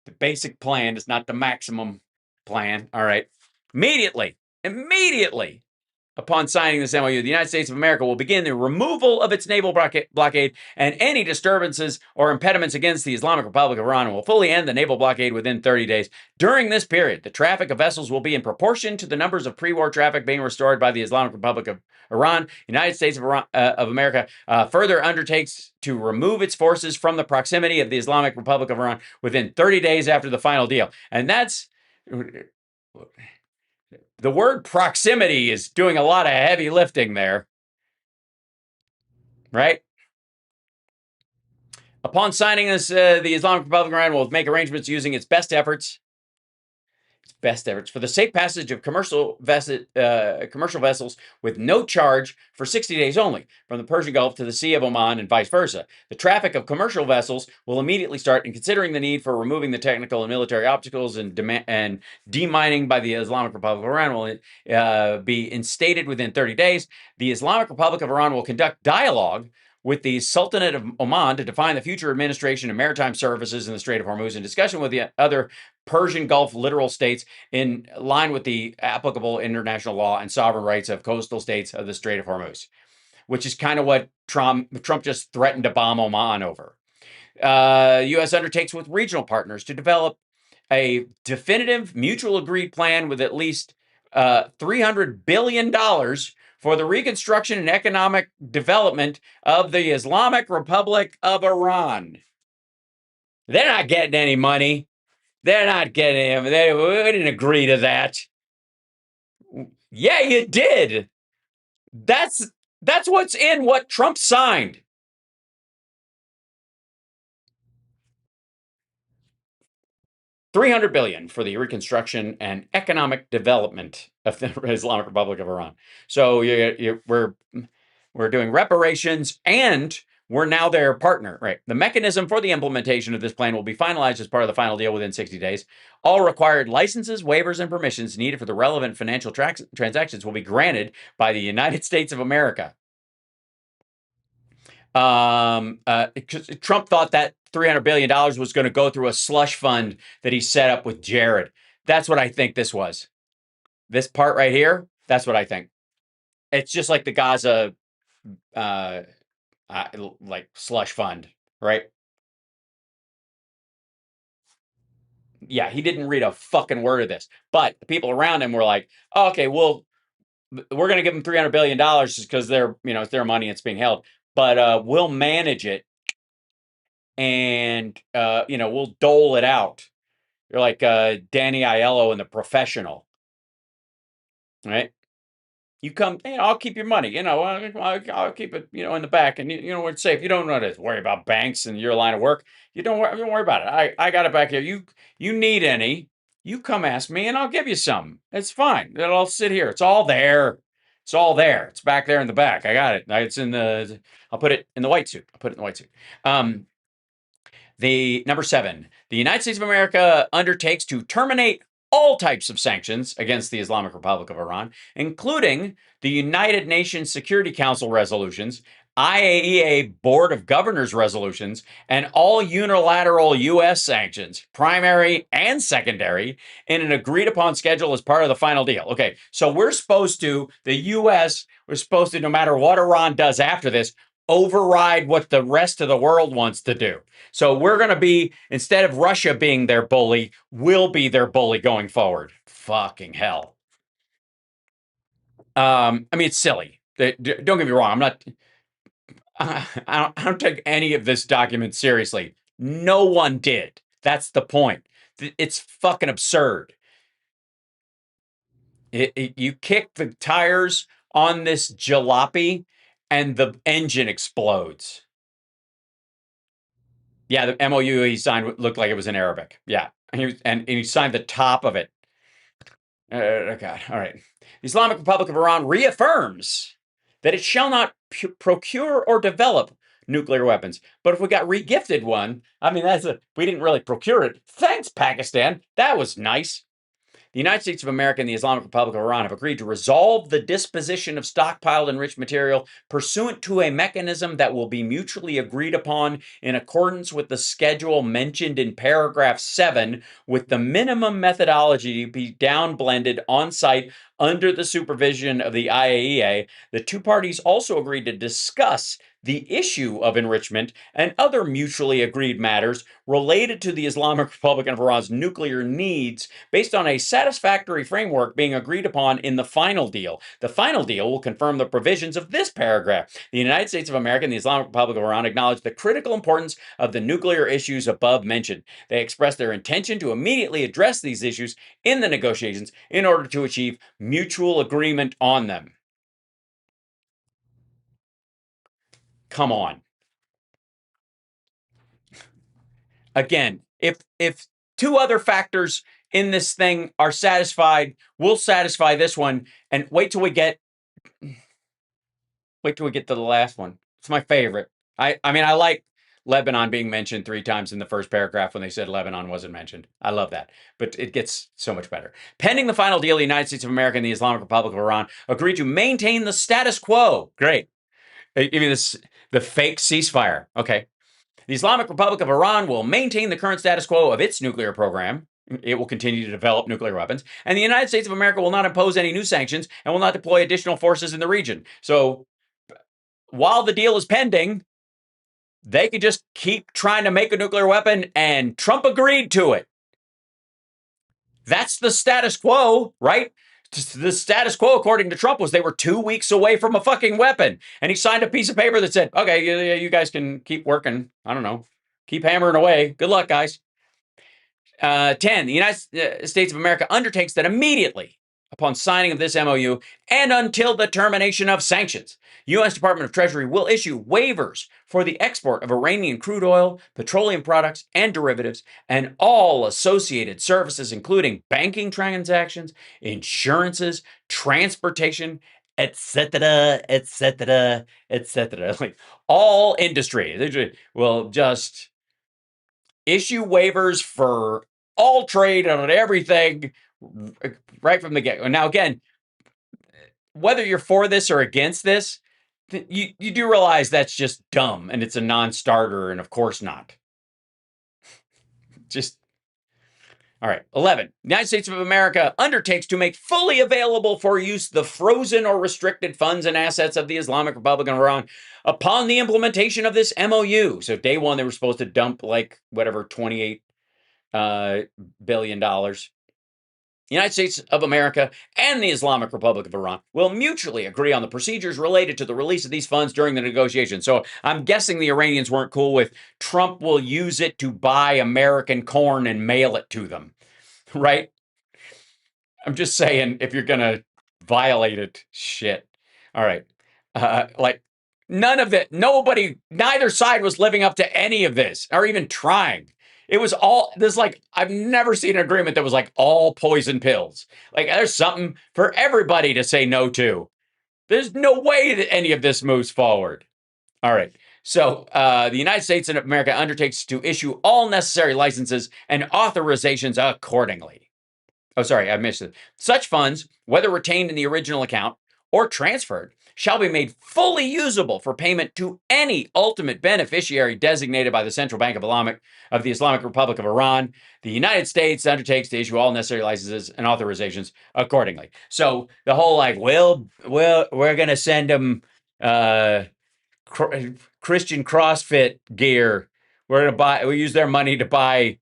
The basic plan is not the maximum plan. All right. Immediately upon signing this MOU, the United States of America will begin the removal of its naval blockade and any disturbances or impediments against the Islamic Republic of Iran, and will fully end the naval blockade within 30 days. During this period, the traffic of vessels will be in proportion to the numbers of pre-war traffic being restored by the Islamic Republic of Iran. United States of America further undertakes to remove its forces from the proximity of the Islamic Republic of Iran within 30 days after the final deal. And that's... The word proximity is doing a lot of heavy lifting there, right? Upon signing this, the Islamic Republic of Iran will make arrangements using its best efforts for the safe passage of commercial vessels with no charge for 60 days only from the Persian Gulf to the Sea of Oman and vice versa. The traffic of commercial vessels will immediately start, and considering the need for removing the technical and military obstacles and demining by the Islamic Republic of Iran will be instated within 30 days. The Islamic Republic of Iran will conduct dialogue with the Sultanate of Oman to define the future administration and maritime services in the Strait of Hormuz, in discussion with the other Persian Gulf littoral states in line with the applicable international law and sovereign rights of coastal states of the Strait of Hormuz, which is kind of what Trump just threatened to bomb Oman over. U.S. undertakes with regional partners to develop a definitive, mutual agreed plan with at least $300 billion for the reconstruction and economic development of the Islamic Republic of Iran. They're not getting any money. They're not getting we didn't agree to that. Yeah, you did. That's what's in what Trump signed. $300 billion for the reconstruction and economic development of the Islamic Republic of Iran. So we're doing reparations, and we're now their partner, right? The mechanism for the implementation of this plan will be finalized as part of the final deal within 60 days. All required licenses, waivers, and permissions needed for the relevant financial transactions will be granted by the United States of America. Trump thought that $300 billion was going to go through a slush fund that he set up with Jared. That's what I think this was. This part right here, that's what I think. It's just like the Gaza like slush fund, right? Yeah, he didn't read a fucking word of this. But the people around him were like, oh, okay, well, we're going to give them $300 billion just because it's their money, it's being held. But we'll manage it and, we'll dole it out. You're like Danny Aiello in The Professional, right? You come, I'll keep your money. I'll keep it, in the back, and it's safe. You don't want to worry about banks and your line of work. You don't worry about it. I got it back here. You need any? You come ask me, and I'll give you some. It's fine. It'll sit here. It's all there. It's all there. It's back there in the back. I got it. It's in the. I'll put it in the white suit. I'll put it in the white suit. The number 7, the United States of America undertakes to terminate all types of sanctions against the Islamic Republic of Iran, including the United Nations Security Council resolutions, IAEA Board of Governors resolutions, and all unilateral U.S. sanctions, primary and secondary, in an agreed upon schedule as part of the final deal. Okay, so the U.S., we're supposed to, no matter what Iran does after this, override what the rest of the world wants to do. So we're going to be, instead of Russia being their bully, we'll be their bully going forward. Fucking hell. It's silly. Don't get me wrong. I'm not. I don't take any of this document seriously. No one did. That's the point. It's fucking absurd. You kick the tires on this jalopy, and the engine explodes. Yeah, the MOU he signed looked like it was in Arabic. Yeah, and he signed the top of it. God, all right. The Islamic Republic of Iran reaffirms that it shall not procure or develop nuclear weapons. But if we got regifted one, we didn't really procure it. Thanks, Pakistan. That was nice. The United States of America and the Islamic Republic of Iran have agreed to resolve the disposition of stockpiled enriched material pursuant to a mechanism that will be mutually agreed upon in accordance with the schedule mentioned in paragraph 7, with the minimum methodology to be downblended on site under the supervision of the IAEA. The two parties also agreed to discuss the issue of enrichment and other mutually agreed matters related to the Islamic Republic of Iran's nuclear needs based on a satisfactory framework being agreed upon in the final deal. The final deal will confirm the provisions of this paragraph. The United States of America and the Islamic Republic of Iran acknowledge the critical importance of the nuclear issues above mentioned. They expressed their intention to immediately address these issues in the negotiations in order to achieve mutual agreement on them. Come on. Again, if two other factors in this thing are satisfied, we'll satisfy this one, and wait till we get to the last one. It's my favorite. I like Lebanon being mentioned 3 times in the first paragraph when they said Lebanon wasn't mentioned. I love that. But it gets so much better. Pending the final deal, the United States of America and the Islamic Republic of Iran agreed to maintain the status quo. Great. Give me the fake ceasefire. Okay. The Islamic Republic of Iran will maintain the current status quo of its nuclear program. It will continue to develop nuclear weapons. And the United States of America will not impose any new sanctions and will not deploy additional forces in the region. So while the deal is pending, they could just keep trying to make a nuclear weapon, and Trump agreed to it. That's the status quo, right? The status quo, according to Trump, was they were 2 weeks away from a fucking weapon. And he signed a piece of paper that said, okay, you guys can keep working. I don't know. Keep hammering away. Good luck, guys. 10, the United States of America undertakes that immediately upon signing of this MOU and until the termination of sanctions, U.S. Department of Treasury will issue waivers for the export of Iranian crude oil, petroleum products, and derivatives, and all associated services, including banking transactions, insurances, transportation, etc., etc., etc. Like all industry. They will just issue waivers for all trade on everything right from the get-go. Now, again, whether you're for this or against this, you do realize that's just dumb and it's a non-starter, and of course not. Just all right. 11. The United States of America undertakes to make fully available for use the frozen or restricted funds and assets of the Islamic Republic of Iran upon the implementation of this MOU. So day one, they were supposed to dump like whatever, $28 billion. The United States of America and the Islamic Republic of Iran will mutually agree on the procedures related to the release of these funds during the negotiations. So I'm guessing the Iranians weren't cool with Trump will use it to buy American corn and mail it to them, right? I'm just saying, if you're going to violate it, shit. All right. Like, none of it, nobody, neither side was living up to any of this or even trying. It was all this, like, I've never seen an agreement that was like all poison pills. Like, there's something for everybody to say no to. There's no way that any of this moves forward. All right. So the United States of America undertakes to issue all necessary licenses and authorizations accordingly. Oh, sorry, I missed it. Such funds, whether retained in the original account or transferred, shall be made fully usable for payment to any ultimate beneficiary designated by the Central Bank of the Islamic Republic of Iran. The United States undertakes to issue all necessary licenses and authorizations accordingly. So the whole like, we're going to send them Christian CrossFit gear. We use their money to buy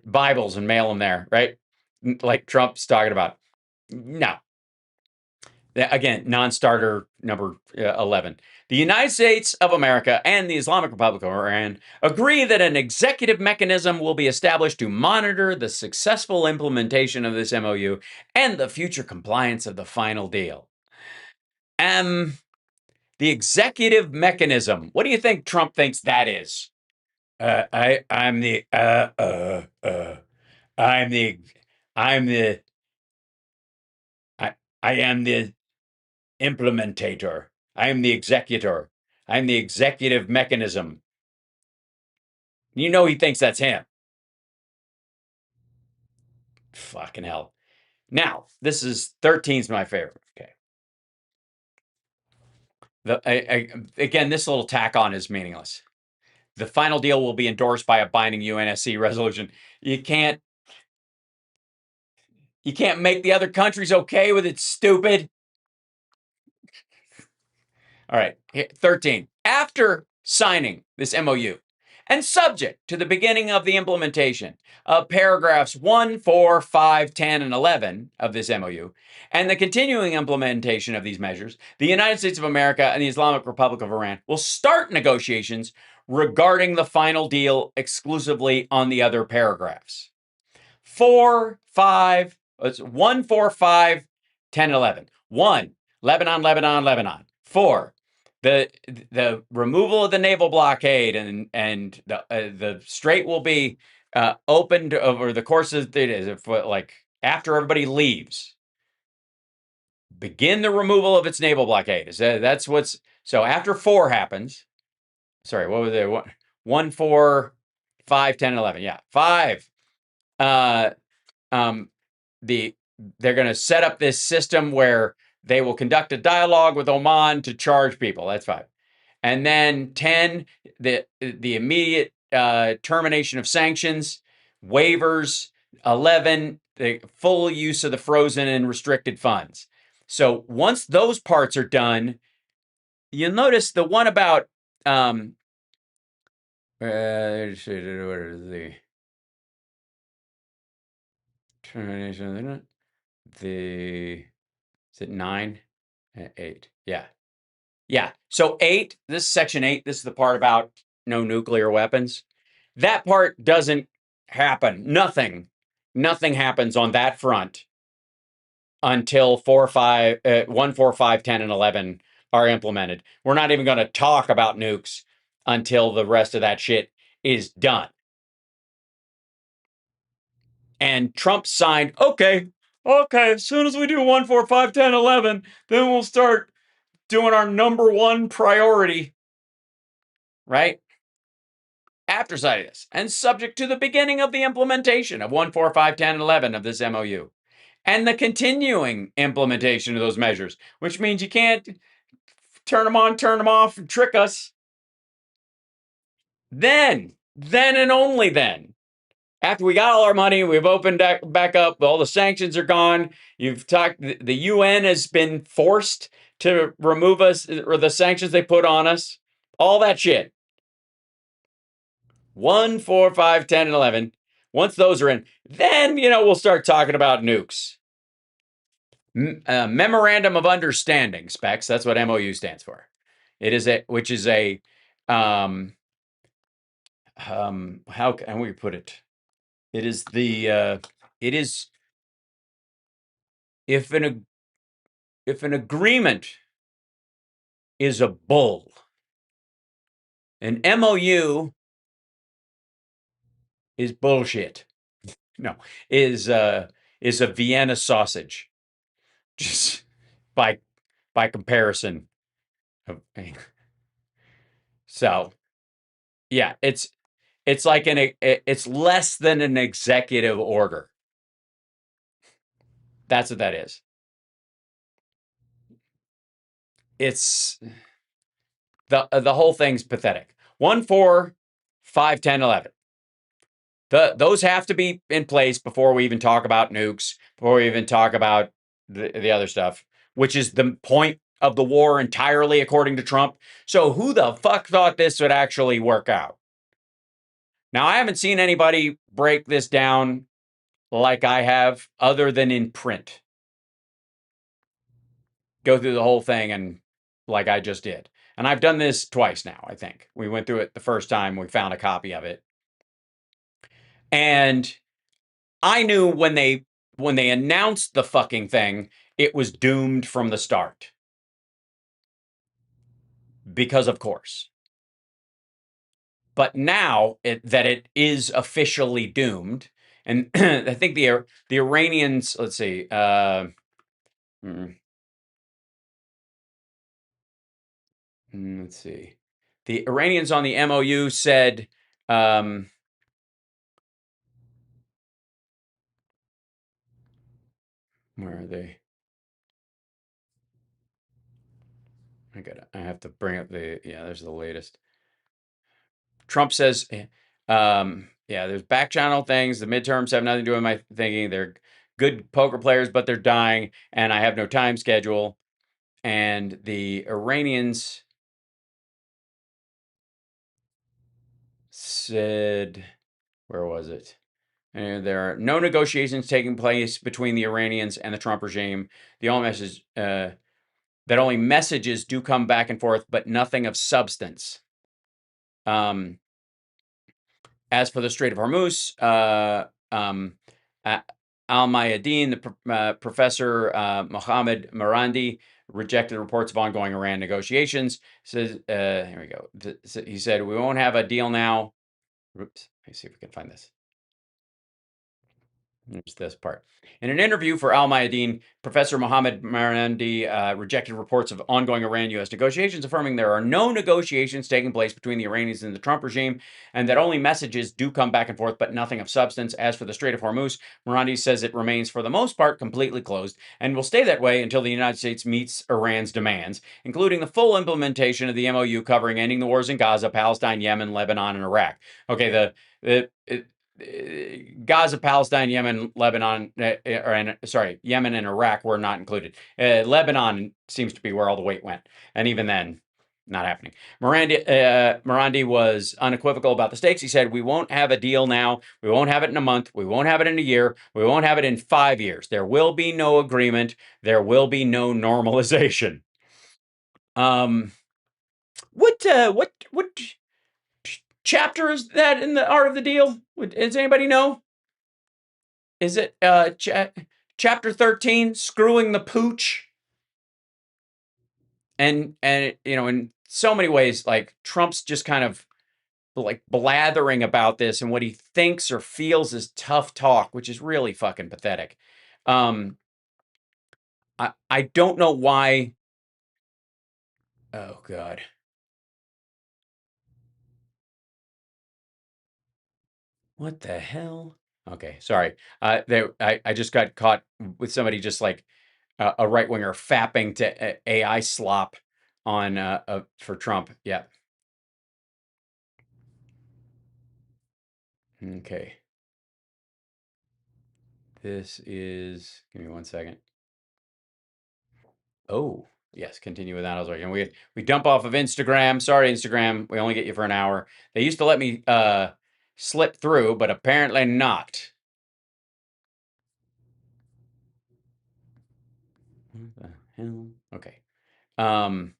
Bibles and mail them there, right? Like Trump's talking about. No. Again, non-starter number 11. The United States of America and the Islamic Republic of Iran agree that an executive mechanism will be established to monitor the successful implementation of this MOU and the future compliance of the final deal. The executive mechanism. What do you think Trump thinks that is? I'm the I am the implementator. I am the executor. I'm the executive mechanism. You know he thinks that's him. Fucking hell. Now, this is 13's my favorite. Okay. Again, this little tack on is meaningless. The final deal will be endorsed by a binding UNSC resolution. You can't make the other countries okay with it, stupid. All right, 13. After signing this MOU and subject to the beginning of the implementation of paragraphs 1, 4, 5, 10, and 11 of this MOU, and the continuing implementation of these measures, the United States of America and the Islamic Republic of Iran will start negotiations regarding the final deal exclusively on the other paragraphs. 4, 5, 1, 4, 5, 10, 11. 1, Lebanon, Lebanon, Lebanon. 4, the removal of the naval blockade and the strait will be opened over the course of like after everybody leaves. Begin the removal of its naval blockade. That's what's so after 4 happens. Sorry, what was it? 1, 4, 5, 10, 11. Yeah, 5. They're going to set up this system where they will conduct a dialogue with Oman to charge people. That's 5. And then 10, the immediate termination of sanctions, waivers. 11, the full use of the frozen and restricted funds. So once those parts are done, you'll notice the one about what is the termination? Is it 9? 8. Yeah. Yeah. So 8, this is section 8. This is the part about no nuclear weapons. That part doesn't happen. Nothing happens on that front until 1, 4, 5, 10, and 11 are implemented. We're not even going to talk about nukes until the rest of that shit is done. And Trump signed, okay, as soon as we do 1, 4, 5, 10, 11, then we'll start doing our number one priority, right? After signing this, and subject to the beginning of the implementation of 1, 4, 5, 10, and 11 of this MOU, and the continuing implementation of those measures, which means you can't turn them on, turn them off, and trick us. Then and only then, After we got all our money, we've opened back up, all the sanctions are gone. You've talked, the UN has been forced to remove us, or the sanctions they put on us, all that shit. 1, 4, 5, 10, and 11. Once those are in, then, we'll start talking about nukes. Memorandum of Understanding, Specs. That's what MOU stands for. It is which is a, how can we put it? It is it is, if an agreement is a bull, an MOU is bullshit. No, is a Vienna sausage, just by comparison. So, yeah, it's like it's less than an executive order. That's what that is. It's the whole thing's pathetic. 1, 4, 5, 10, 11. Those have to be in place before we even talk about nukes, before we even talk about the other stuff, which is the point of the war entirely, according to Trump. So who the fuck thought this would actually work out? Now, I haven't seen anybody break this down like I have, other than in print. Go through the whole thing and like I just did. And I've done this twice now, I think. We went through it the first time, we found a copy of it. And I knew when they announced the fucking thing, it was doomed from the start. Because of course. But now that it is officially doomed, and I think the Iranians, let's see, let's see. The Iranians on the MOU said, where are they? I have to bring up there's the latest. Trump says, there's back channel things. The midterms have nothing to do with my thinking. They're good poker players, but they're dying, and I have no time schedule. And the Iranians said, where was it? And there are no negotiations taking place between the Iranians and the Trump regime. The only message that only messages do come back and forth, but nothing of substance. As for the Strait of Hormuz, Al Mayadeen, the professor Mohammed Marandi, rejected reports of ongoing Iran negotiations. Says, here we go. He said, we won't have a deal now. Oops. Let me see if we can find this. There's this part. In an interview for Al Mayadeen, Professor Mohammed Marandi rejected reports of ongoing Iran-U.S. negotiations, affirming there are no negotiations taking place between the Iranians and the Trump regime, and that only messages do come back and forth, but nothing of substance. As for the Strait of Hormuz, Marandi says it remains, for the most part, completely closed, and will stay that way until the United States meets Iran's demands, including the full implementation of the MOU covering ending the wars in Gaza, Palestine, Yemen, Lebanon, and Iraq. Okay, Gaza, Palestine, Yemen, Lebanon, Yemen and Iraq were not included. Lebanon seems to be where all the weight went, and even then, not happening. Marandi was unequivocal about the stakes. He said, we won't have a deal now. We won't have it in a month. We won't have it in a year. We won't have it in 5 years. There will be no agreement. There will be no normalization. What chapter is that in the Art of the Deal? Does anybody know? Is it chapter 13, Screwing the Pooch? And in so many ways, like, Trump's just kind of like blathering about this, and what he thinks or feels is tough talk, which is really fucking pathetic. I don't know why. Oh God. What the hell? Okay, sorry. I just got caught with somebody just like a right winger fapping to AI slop on for Trump. Yeah. Okay. this is, give me one second. Oh, yes, continue with that. I was like, and we dump off of Instagram. Sorry, Instagram, we only get you for an hour. They used to let me slip through, but apparently not. What the hell? Okay. Um,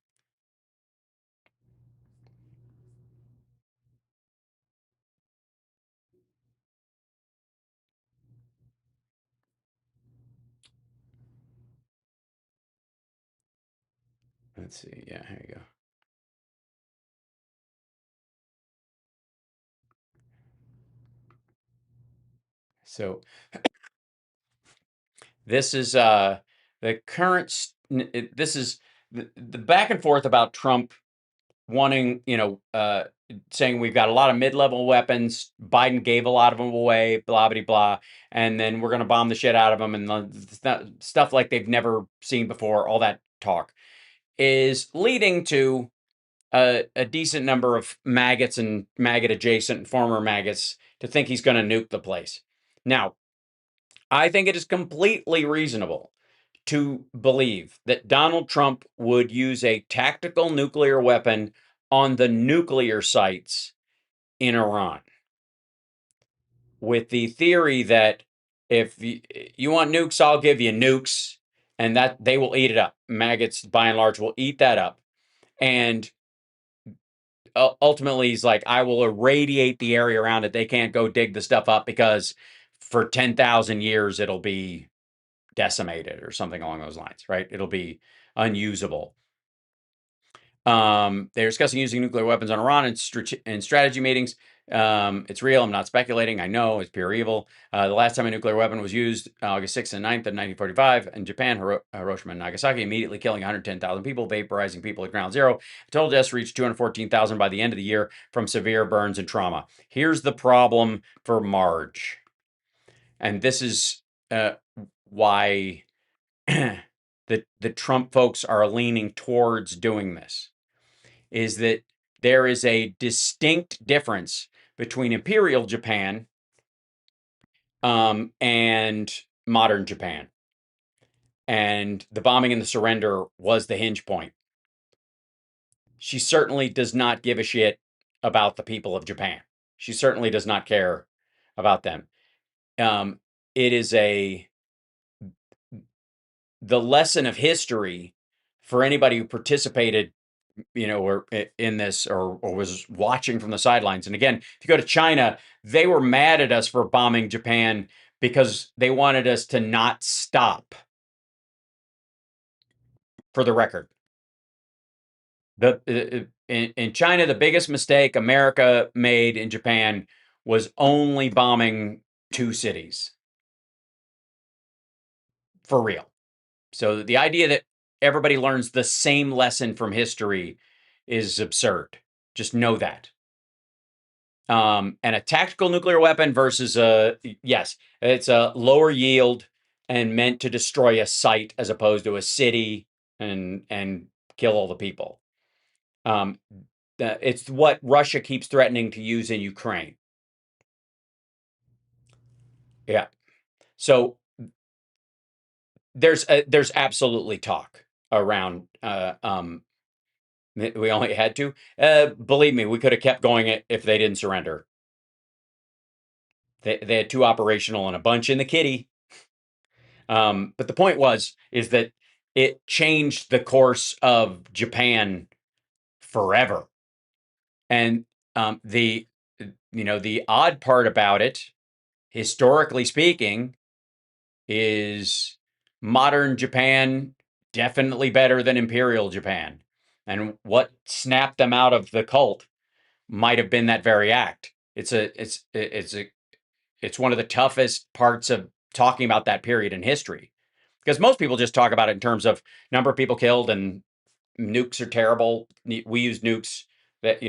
let's see. Yeah, here you go. So this is the current. This is the back and forth about Trump wanting, saying we've got a lot of mid-level weapons. Biden gave a lot of them away, blah blah blah, and then we're going to bomb the shit out of them, and stuff like they've never seen before. All that talk is leading to a decent number of maggots and maggot adjacent and former maggots to think he's going to nuke the place. Now, I think it is completely reasonable to believe that Donald Trump would use a tactical nuclear weapon on the nuclear sites in Iran, with the theory that if you want nukes, I'll give you nukes, and that they will eat it up. Maggots, by and large, will eat that up. And ultimately, he's like, I will irradiate the area around it. They can't go dig the stuff up because for 10,000 years, it'll be decimated or something along those lines, right? It'll be unusable. They're discussing using nuclear weapons on Iran in strategy meetings. It's real. I'm not speculating. I know it's pure evil. The last time a nuclear weapon was used, August 6th and 9th of 1945 in Japan, Hiroshima and Nagasaki, immediately killing 110,000 people, vaporizing people at ground zero. Total deaths reached 214,000 by the end of the year from severe burns and trauma. Here's the problem for Marge. And this is why the Trump folks are leaning towards doing this, is that there is a distinct difference between Imperial Japan and modern Japan. And the bombing and the surrender was the hinge point. She certainly does not give a shit about the people of Japan. She certainly does not care about them. It is the lesson of history for anybody who participated, or in this, or was watching from the sidelines. And again, if you go to China, they were mad at us for bombing Japan because they wanted us to not stop. For the record, in China, the biggest mistake America made in Japan was only bombing 2 cities. For real. So the idea that everybody learns the same lesson from history is absurd. Just know that. And a tactical nuclear weapon versus yes, it's a lower yield and meant to destroy a site as opposed to a city and kill all the people. It's what Russia keeps threatening to use in Ukraine. Yeah. So there's absolutely talk around. We only had to. Believe me, we could have kept going if they didn't surrender. They had 2 operational and a bunch in the kitty. But the point is that it changed the course of Japan forever. And the odd part about it, historically speaking, is modern Japan definitely better than Imperial Japan. And what snapped them out of the cult might have been that very act. It's one of the toughest parts of talking about that period in history, because most people just talk about it in terms of number of people killed and nukes are terrible. We use nukes that,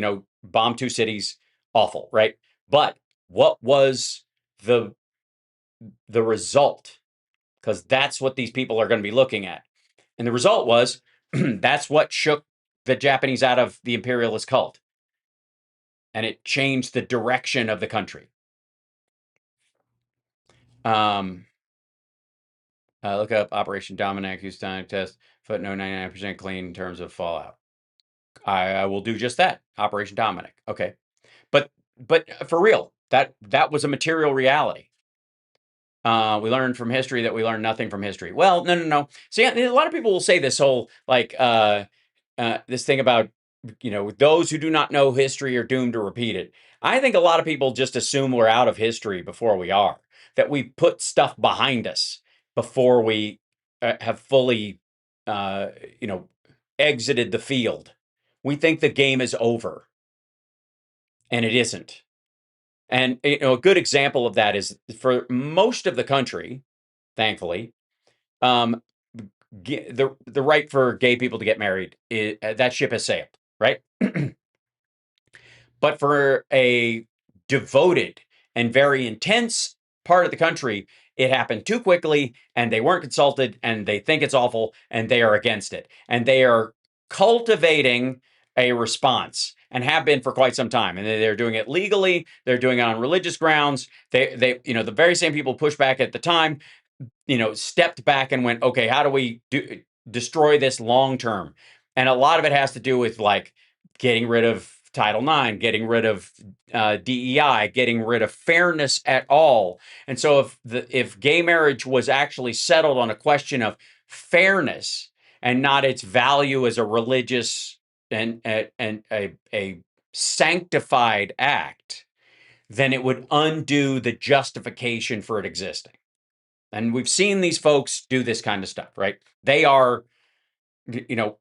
bomb 2 cities, awful, right? But what was the result? Because that's what these people are going to be looking at. And the result was that's what shook the Japanese out of the imperialist cult. And it changed the direction of the country. Look up Operation Dominic, Houston test, footnote 99% clean in terms of fallout. I will do just that. Operation Dominic. Okay. But for real, that was a material reality. We learned from history that we learned nothing from history. Well, no. See, a lot of people will say this whole like this thing about those who do not know history are doomed to repeat it. I think a lot of people just assume we're out of history before we are. That we put stuff behind us before we have fully, uh, you know, exited the field. We think the game is over, and it isn't. And a good example of that is for most of the country, thankfully, um, the right for gay people to get married, that ship has sailed, right? But for a devoted and very intense part of the country, it happened too quickly and they weren't consulted and they think it's awful and they are against it. And they are cultivating a response and have been for quite some time. And they're doing it legally, they're doing it on religious grounds. They the very same people pushed back at the time, stepped back and went, okay, how do we destroy this long term? And a lot of it has to do with like getting rid of Title IX, getting rid of DEI, getting rid of fairness at all. And so if gay marriage was actually settled on a question of fairness and not its value as a religious and a sanctified act, then it would undo the justification for it existing. And we've seen these folks do this kind of stuff, right? They are, you know,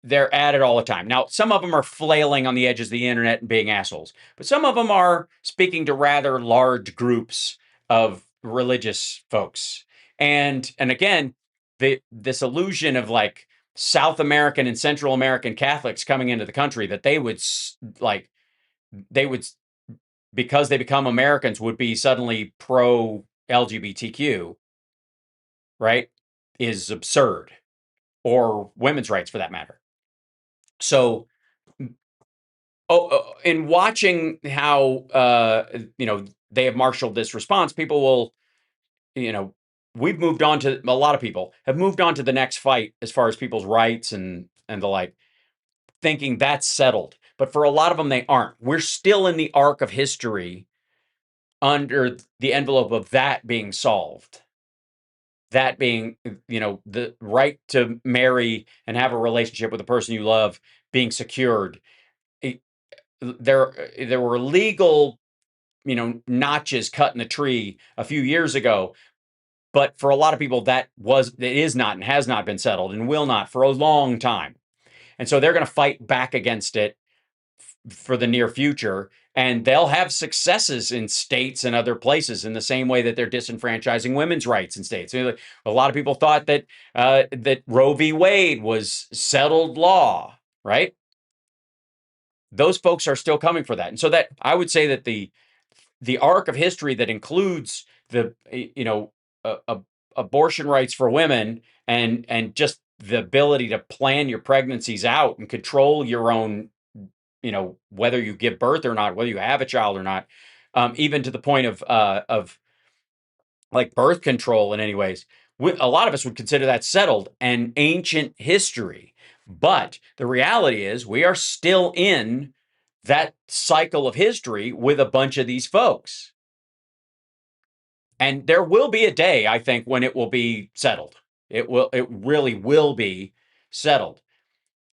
they're at it all the time. Now, some of them are flailing on the edges of the internet and being assholes, but some of them are speaking to rather large groups of religious folks. And again, this illusion of like South American and Central American Catholics coming into the country that they would they would because they become Americans would be suddenly pro LGBTQ, right, is absurd, or women's rights for that matter. So, in watching how they have marshaled this response, people will, you know, we've moved on to a lot of people have moved on to the next fight as far as people's rights and the like, thinking that's settled. But for a lot of them, they aren't. We're still in the arc of history under the envelope of that being solved. That being, the right to marry and have a relationship with the person you love being secured. It- there were legal, notches cut in the tree a few years ago, but for a lot of people it is not and has not been settled and will not for a long time. And so they're going to fight back against it for the near future, and they'll have successes in states and other places in the same way that they're disenfranchising women's rights in states. A lot of people thought that that Roe v. Wade was settled law, right? Those folks are still coming for that, and so that I would say that the arc of history that includes the abortion rights for women and just the ability to plan your pregnancies out and control your own, whether you give birth or not, whether you have a child or not, even to the point of like birth control in any ways. A lot of us would consider that settled and ancient history. But the reality is we are still in that cycle of history with a bunch of these folks. And there will be a day, I think, when it will be settled. It really will be settled.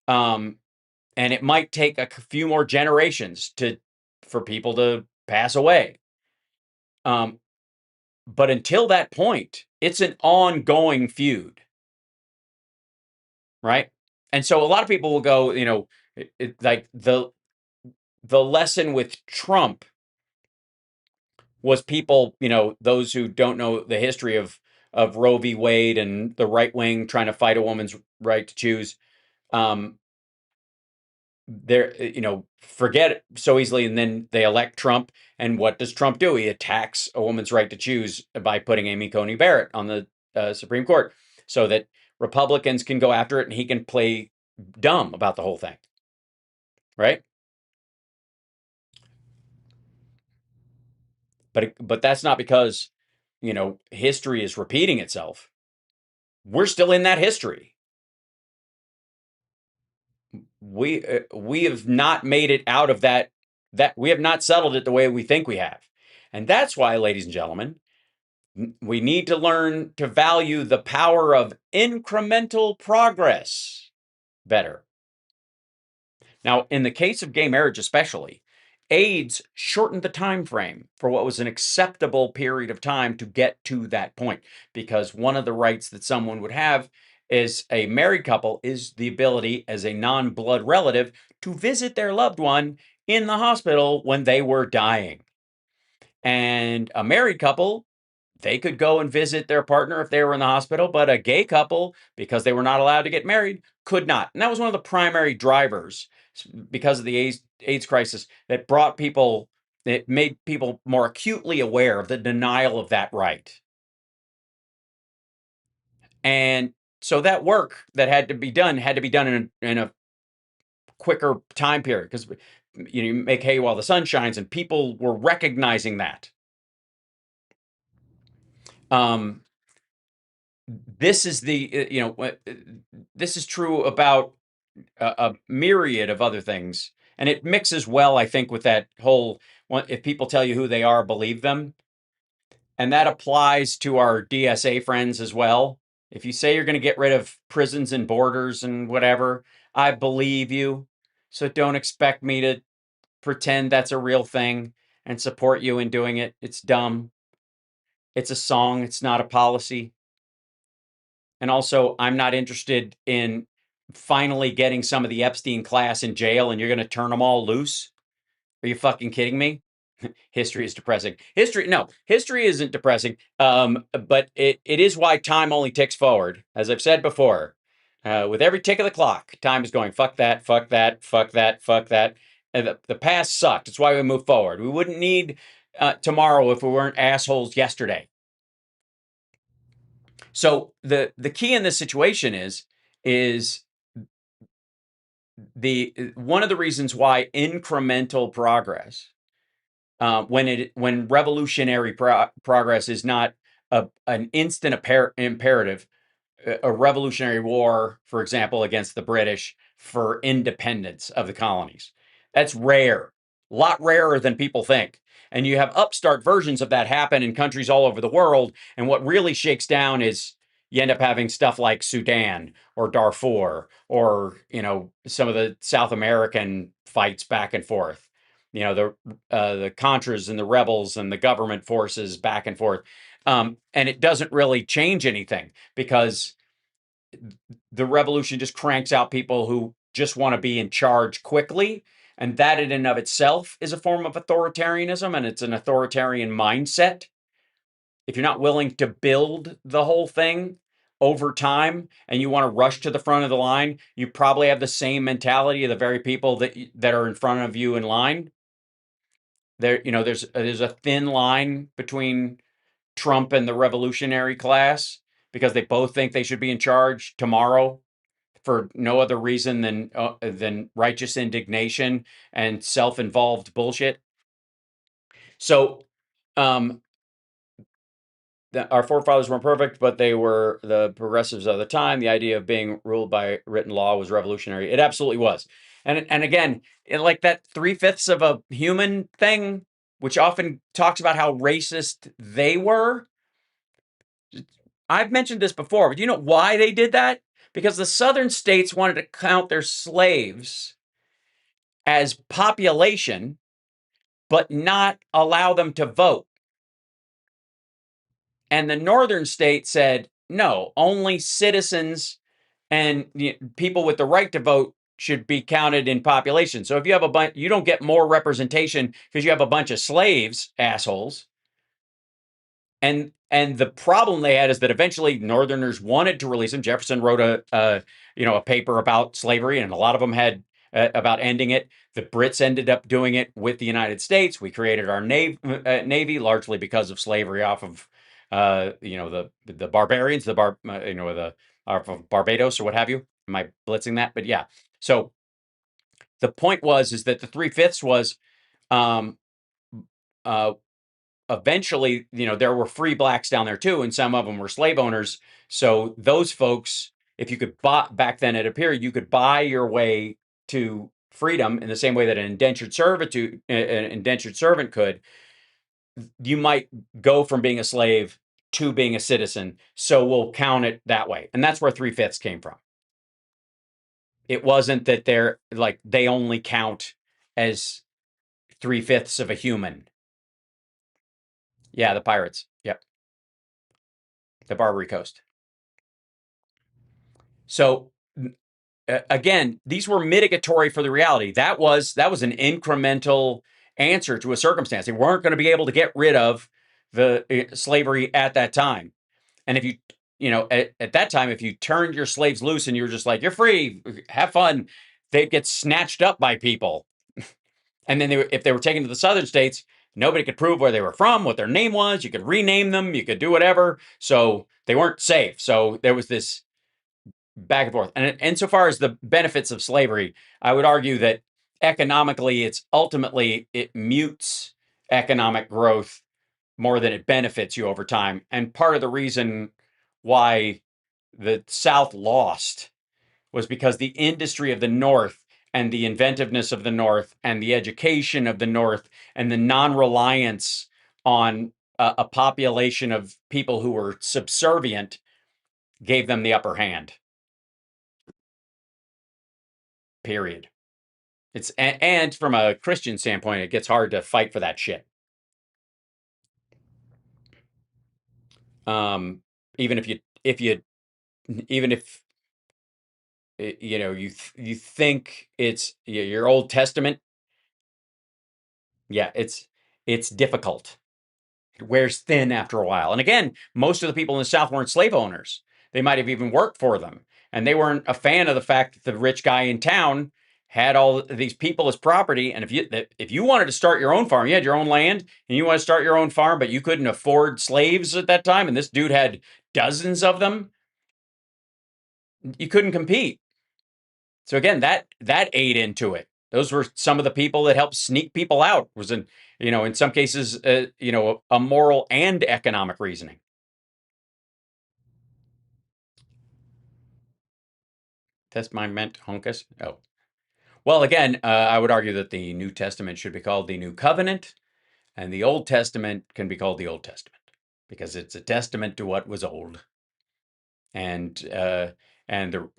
And it might take a few more generations for people to pass away. But until that point, it's an ongoing feud, right? And so a lot of people will go, like the lesson with Trump was people, those who don't know the history of Roe v. Wade and the right wing trying to fight a woman's right to choose. Forget it so easily, and then they elect Trump. And what does Trump do? He attacks a woman's right to choose by putting Amy Coney Barrett on the Supreme Court so that Republicans can go after it and he can play dumb about the whole thing, right? But that's not because history is repeating itself. we're still in that history. We have not made it out of that we have not settled it the way we think we have. And that's why, ladies and gentlemen, we need to learn to value the power of incremental progress better. Now, in the case of gay marriage especially, AIDS shortened the time frame for what was an acceptable period of time to get to that point, because one of the rights that someone would have as a married couple is the ability as a non-blood relative to visit their loved one in the hospital when they were dying. And a married couple, they could go and visit their partner if they were in the hospital, but a gay couple, because they were not allowed to get married, could not. And that was one of the primary drivers because of the AIDS crisis that brought people, it made people more acutely aware of the denial of that right. And so that work that had to be done in a quicker time period, because you make hay while the sun shines, and people were recognizing that. This is this is true about a myriad of other things, and it mixes well, I think, with that whole if people tell you who they are, believe them, and that applies to our DSA friends as well. If you say you're going to get rid of prisons and borders and whatever, I believe you. So don't expect me to pretend that's a real thing and support you in doing it. It's dumb. It's a song. It's not a policy. And also, I'm not interested in finally getting some of the Epstein class in jail and you're going to turn them all loose. Are you fucking kidding me? History is depressing. History isn't depressing. But it is why time only ticks forward. As I've said before, with every tick of the clock, time is going, fuck that, fuck that, fuck that, fuck that. And the past sucked. It's why we move forward. We wouldn't need tomorrow if we weren't assholes yesterday. So the key in this situation is the one of the reasons why incremental progress, when revolutionary progress is not an instant imperative, a revolutionary war, for example, against the British for independence of the colonies. That's rare, a lot rarer than people think. And you have upstart versions of that happen in countries all over the world. And what really shakes down is you end up having stuff like Sudan or Darfur or, some of the South American fights back and forth. The Contras and the rebels and the government forces back and forth. And it doesn't really change anything because the revolution just cranks out people who just want to be in charge quickly. And that in and of itself is a form of authoritarianism, and it's an authoritarian mindset. If you're not willing to build the whole thing over time and you want to rush to the front of the line, you probably have the same mentality of the very people that are in front of you in line. There's a thin line between Trump and the revolutionary class because they both think they should be in charge tomorrow for no other reason than righteous indignation and self-involved bullshit. So, our forefathers weren't perfect, but they were the progressives of the time. The idea of being ruled by written law was revolutionary. It absolutely was. And again, like that 3/5 of a human thing, which often talks about how racist they were. I've mentioned this before, but do you know why they did that? Because the southern states wanted to count their slaves as population, but not allow them to vote. And the northern state said, no, only citizens and people with the right to vote should be counted in population. So if you have a bunch, you don't get more representation because you have a bunch of slaves, assholes. And the problem they had is that eventually Northerners wanted to release them. Jefferson wrote a paper about slavery, and a lot of them had about ending it. The Brits ended up doing it with the United States. We created our navy largely because of slavery off of the barbarians, off of Barbados or what have you. Am I blitzing that? But yeah. So the point is that the 3/5 was um, uh, eventually, there were free blacks down there too, and some of them were slave owners. So those folks, if you could buy back then, it appeared you could buy your way to freedom in the same way that an indentured servant could. You might go from being a slave to being a citizen. So we'll count it that way, and that's where 3/5 came from. It wasn't that they only count as 3/5 of a human. Yeah, the pirates. Yep. The Barbary Coast. So again, these were mitigatory for the reality. That was an incremental answer to a circumstance. They weren't going to be able to get rid of the slavery at that time. And if at that time, if you turned your slaves loose and you were just like, you're free, have fun, they'd get snatched up by people. And then if they were taken to the southern states, nobody could prove where they were from, what their name was. You could rename them. You could do whatever. So they weren't safe. So there was this back and forth. And insofar as the benefits of slavery, I would argue that economically, it mutes economic growth more than it benefits you over time. And part of the reason why the South lost was because the industry of the North and the inventiveness of the North and the education of the North and the non-reliance on a population of people who were subservient gave them the upper hand. Period. And from a Christian standpoint, it gets hard to fight for that shit. Even if you think it's your Old Testament, yeah, it's difficult. It wears thin after a while. And again, most of the people in the South weren't slave owners. They might have even worked for them, and they weren't a fan of the fact that the rich guy in town had all these people as property. And if you wanted to start your own farm, you had your own land, and you want to start your own farm, but you couldn't afford slaves at that time, and this dude had dozens of them, you couldn't compete. So again, that ate into it. Those were some of the people that helped sneak people out. Was in some cases, a moral and economic reasoning. That's my meant honkus. Oh, well, again, I would argue that the New Testament should be called the New Covenant, and the Old Testament can be called the Old Testament because it's a testament to what was old. And the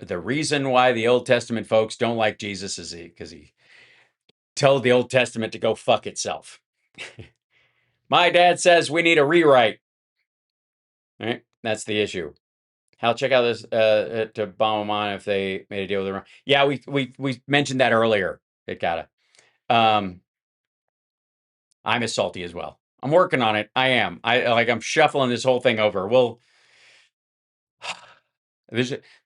reason why the Old Testament folks don't like Jesus is because he told the Old Testament to go fuck itself. My dad says we need a rewrite. All right, that's the issue. Hal, check out this to bomb them on if they made a deal with Iran. Yeah, we mentioned that earlier. It gotta. I'm as salty as well. I'm working on it. I am. I'm shuffling this whole thing over.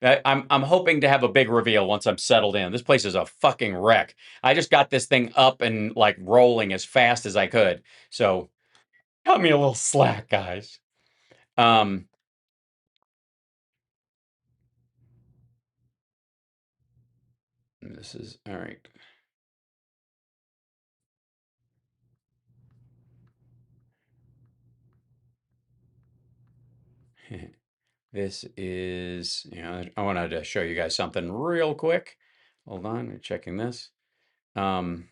I'm hoping to have a big reveal once I'm settled in. This place is a fucking wreck. I just got this thing up and rolling as fast as I could. So cut me a little slack, guys. This is all right. This is, I wanted to show you guys something real quick. Hold on, I'm checking this. Um,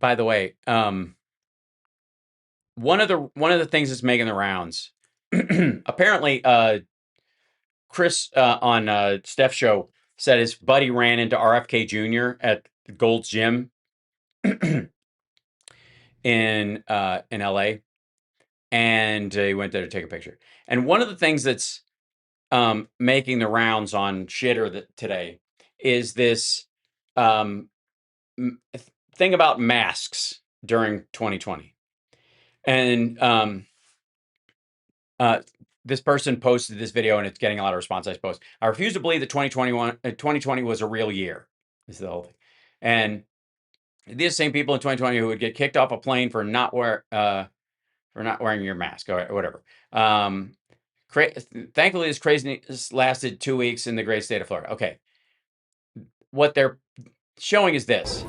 by the way, one of the things that's making the rounds, apparently, Chris on Steph's show said his buddy ran into RFK Jr. at Gold's Gym in LA, and he went there to take a picture. And one of the things that's making the rounds on Shitter today is this thing about masks during 2020. And this person posted this video, and it's getting a lot of response, I suppose. I refuse to believe that 2020 was a real year. This is the whole thing. And these same people in 2020 who would get kicked off a plane for not wearing your mask or whatever. Thankfully, this craziness lasted 2 weeks in the great state of Florida. Okay. What they're showing is this.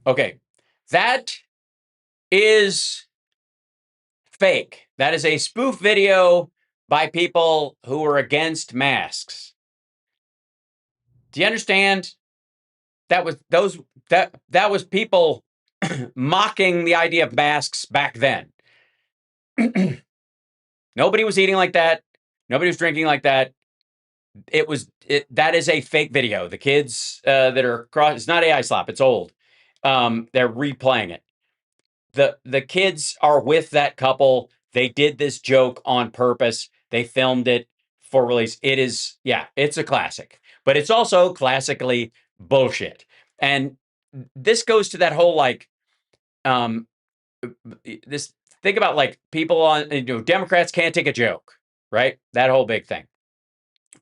Okay. That is fake. That is a spoof video by people who are against masks. Do you understand? That was people mocking the idea of masks back then. Nobody was eating like that. Nobody was drinking like that. That is a fake video. The kids that are across, it's not AI slap, it's old. They're replaying it. The kids are with that couple. They did this joke on purpose. They filmed it for release. It's a classic, but it's also classically bullshit. And this goes to that whole this think about like people on, Democrats can't take a joke, right? That whole big thing.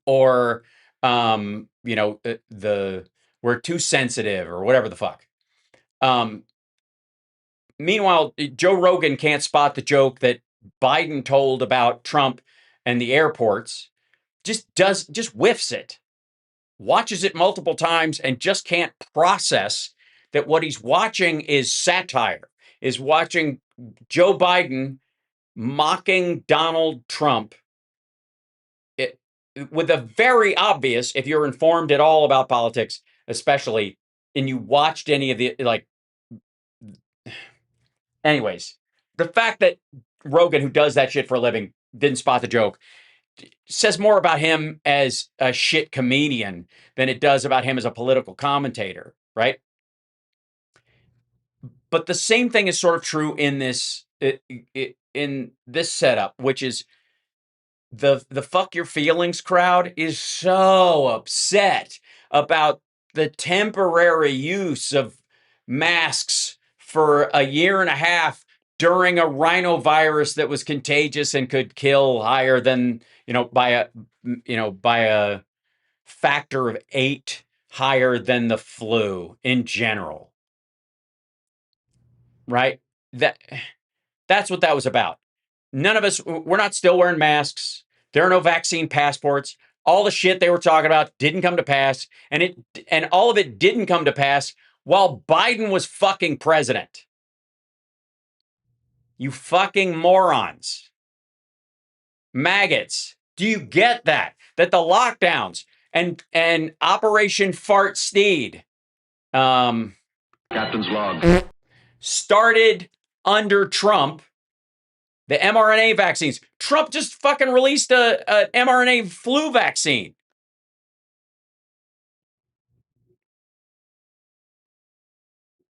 Or we're too sensitive or whatever the fuck. Meanwhile, Joe Rogan can't spot the joke that Biden told about Trump and the airports. Just whiffs it, watches it multiple times, and just can't process that what he's watching is satire, is watching Joe Biden mocking Donald Trump with a very obvious, if you're informed at all about politics, especially, and you watched any of the, anyways, the fact that Rogan, who does that shit for a living, didn't spot the joke says more about him as a shit comedian than it does about him as a political commentator, right? But the same thing is sort of true in this setup, which is the fuck your feelings crowd is so upset about the temporary use of masks for a year and a half during a rhinovirus that was contagious and could kill higher than, by a factor of 8 higher than the flu in general. Right? That's what that was about. None of us, we're not still wearing masks. There are no vaccine passports. All the shit they were talking about didn't come to pass. And all of it didn't come to pass while Biden was fucking president. You fucking morons. Maggots. Do you get that? That the lockdowns and Operation Fart Steed Captain's log started under Trump. The mRNA vaccines. Trump just fucking released a mRNA flu vaccine.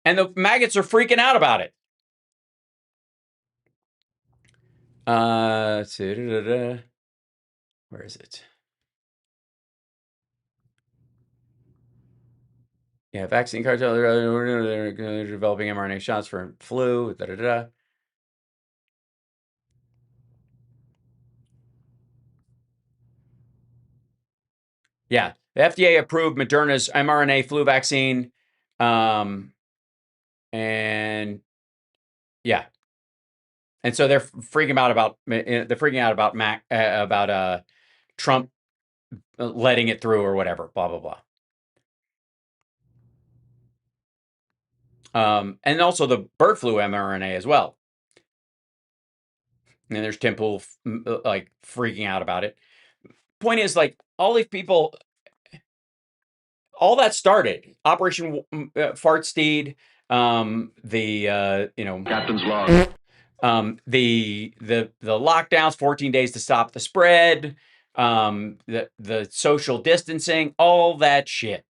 And the maggots are freaking out about it. Where is it? Yeah, vaccine cartel. They're developing mRNA shots for flu. Yeah, the FDA approved Moderna's mRNA flu vaccine, and yeah, and so they're freaking out about Trump letting it through or whatever. Blah blah blah. And also the bird flu mRNA as well. And there's Tim Pool like freaking out about it. Point is, like, all these people, all that started Operation Fart Steed, Captain's log the lockdowns, 14 days to stop the spread, the social distancing, all that shit.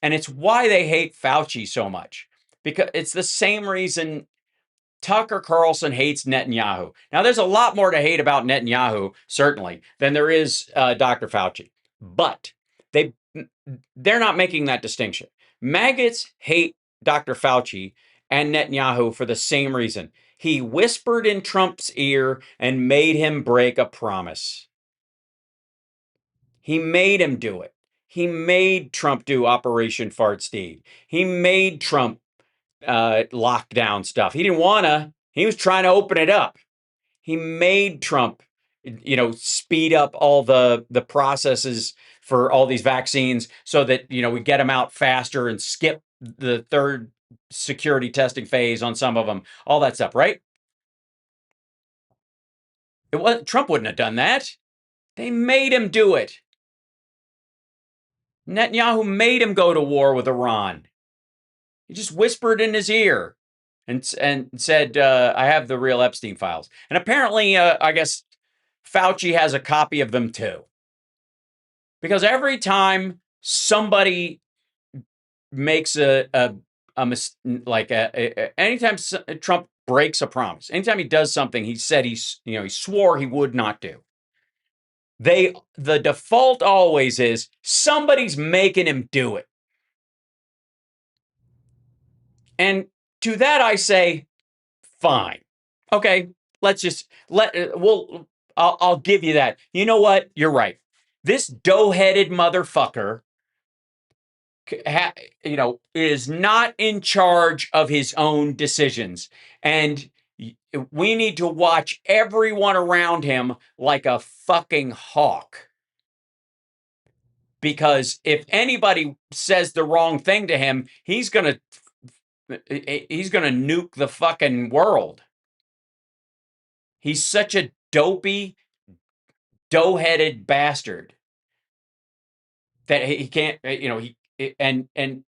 And it's why they hate Fauci so much, because it's the same reason Tucker Carlson hates Netanyahu. Now, there's a lot more to hate about Netanyahu, certainly, than there is Dr. Fauci. But they they're not making that distinction. Maggots hate Dr. Fauci and Netanyahu for the same reason. He whispered in Trump's ear and made him break a promise. He made him do it. He made Trump do Operation Fart Steed. He made Trump lockdown stuff. He didn't want to. He was trying to open it up. He made Trump, speed up all the processes for all these vaccines so that, we get them out faster and skip the third security testing phase on some of them, all that stuff, right? Trump wouldn't have done that. They made him do it. Netanyahu made him go to war with Iran. He just whispered in his ear and said, I have the real Epstein files. And apparently, I guess Fauci has a copy of them too. Because every time somebody makes anytime Trump breaks a promise, anytime he does something he said he swore he would not do, the default always is somebody's making him do it. And to that I say, fine. Okay, I'll give you that. You know what? You're right. This dough-headed motherfucker, is not in charge of his own decisions. And we need to watch everyone around him like a fucking hawk. Because if anybody says the wrong thing to him, he's gonna nuke the fucking world. He's such a dopey, dough-headed bastard that he can't, and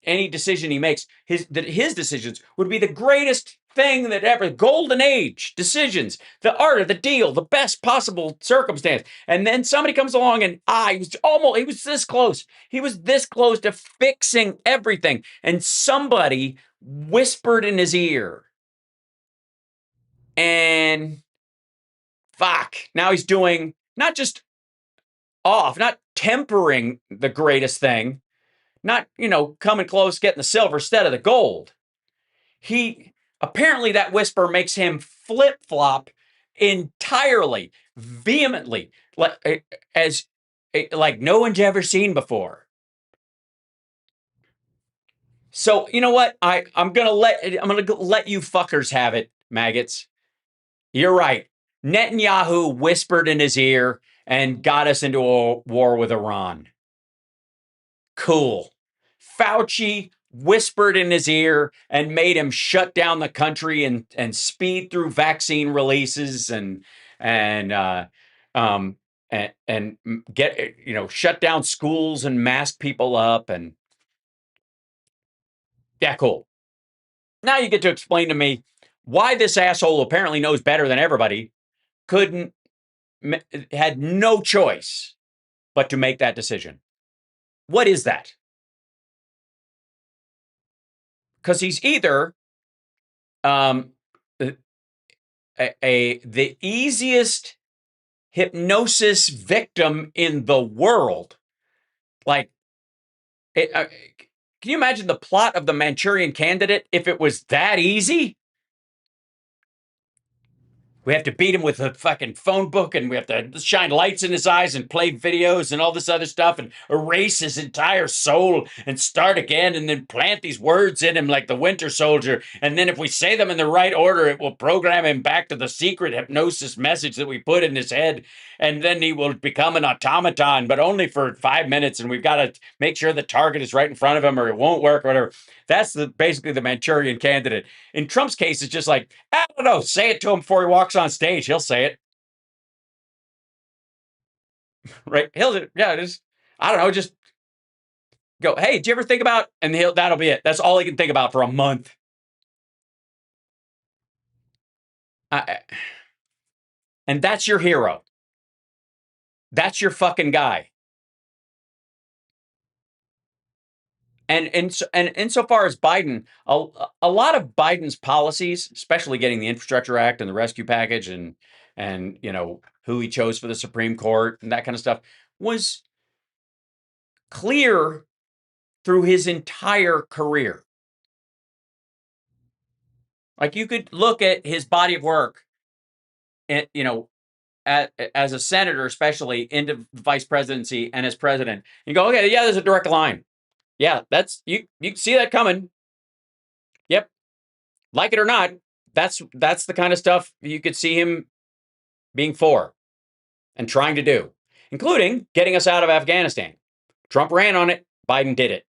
any decision he makes, his decisions would be the greatest thing that ever, golden age decisions, the art of the deal, the best possible circumstance. And then somebody comes along and he was this close. He was this close to fixing everything. And somebody whispered in his ear. And fuck, now he's doing not just not tempering the greatest thing, not, coming close, getting the silver instead of the gold. He apparently that whisper makes him flip flop entirely, vehemently, like no one's ever seen before. So you know what? I'm gonna let you fuckers have it, maggots. You're right. Netanyahu whispered in his ear and got us into a war with Iran. Cool. Fauci whispered in his ear and made him shut down the country and speed through vaccine releases and get shut down schools and mask people up. And yeah, cool. Now you get to explain to me why this asshole apparently knows better than everybody had no choice but to make that decision. What is that? Because he's either the easiest hypnosis victim in the world. Like, can you imagine the plot of the Manchurian Candidate if it was that easy? We have to beat him with a fucking phone book, and we have to shine lights in his eyes and play videos and all this other stuff and erase his entire soul and start again and then plant these words in him like the Winter Soldier. And then if we say them in the right order, it will program him back to the secret hypnosis message that we put in his head. And then he will become an automaton, but only for 5 minutes. And we've got to make sure the target is right in front of him or it won't work or whatever. That's basically the Manchurian Candidate. In Trump's case, it's just like, I don't know, say it to him before he walks on stage. He'll say it. Right? I don't know, just go, hey, did you ever think about, and that'll be it. That's all he can think about for a month. And that's your hero. That's your fucking guy. And insofar as Biden, a lot of Biden's policies, especially getting the Infrastructure Act and the rescue package, and who he chose for the Supreme Court and that kind of stuff, was clear through his entire career. Like, you could look at his body of work, and as a senator, especially into vice presidency and as president, and go, okay, yeah, there's a direct line. Yeah, that's you can see that coming. Yep. Like it or not, that's the kind of stuff you could see him being for and trying to do, including getting us out of Afghanistan. Trump ran on it, Biden did it.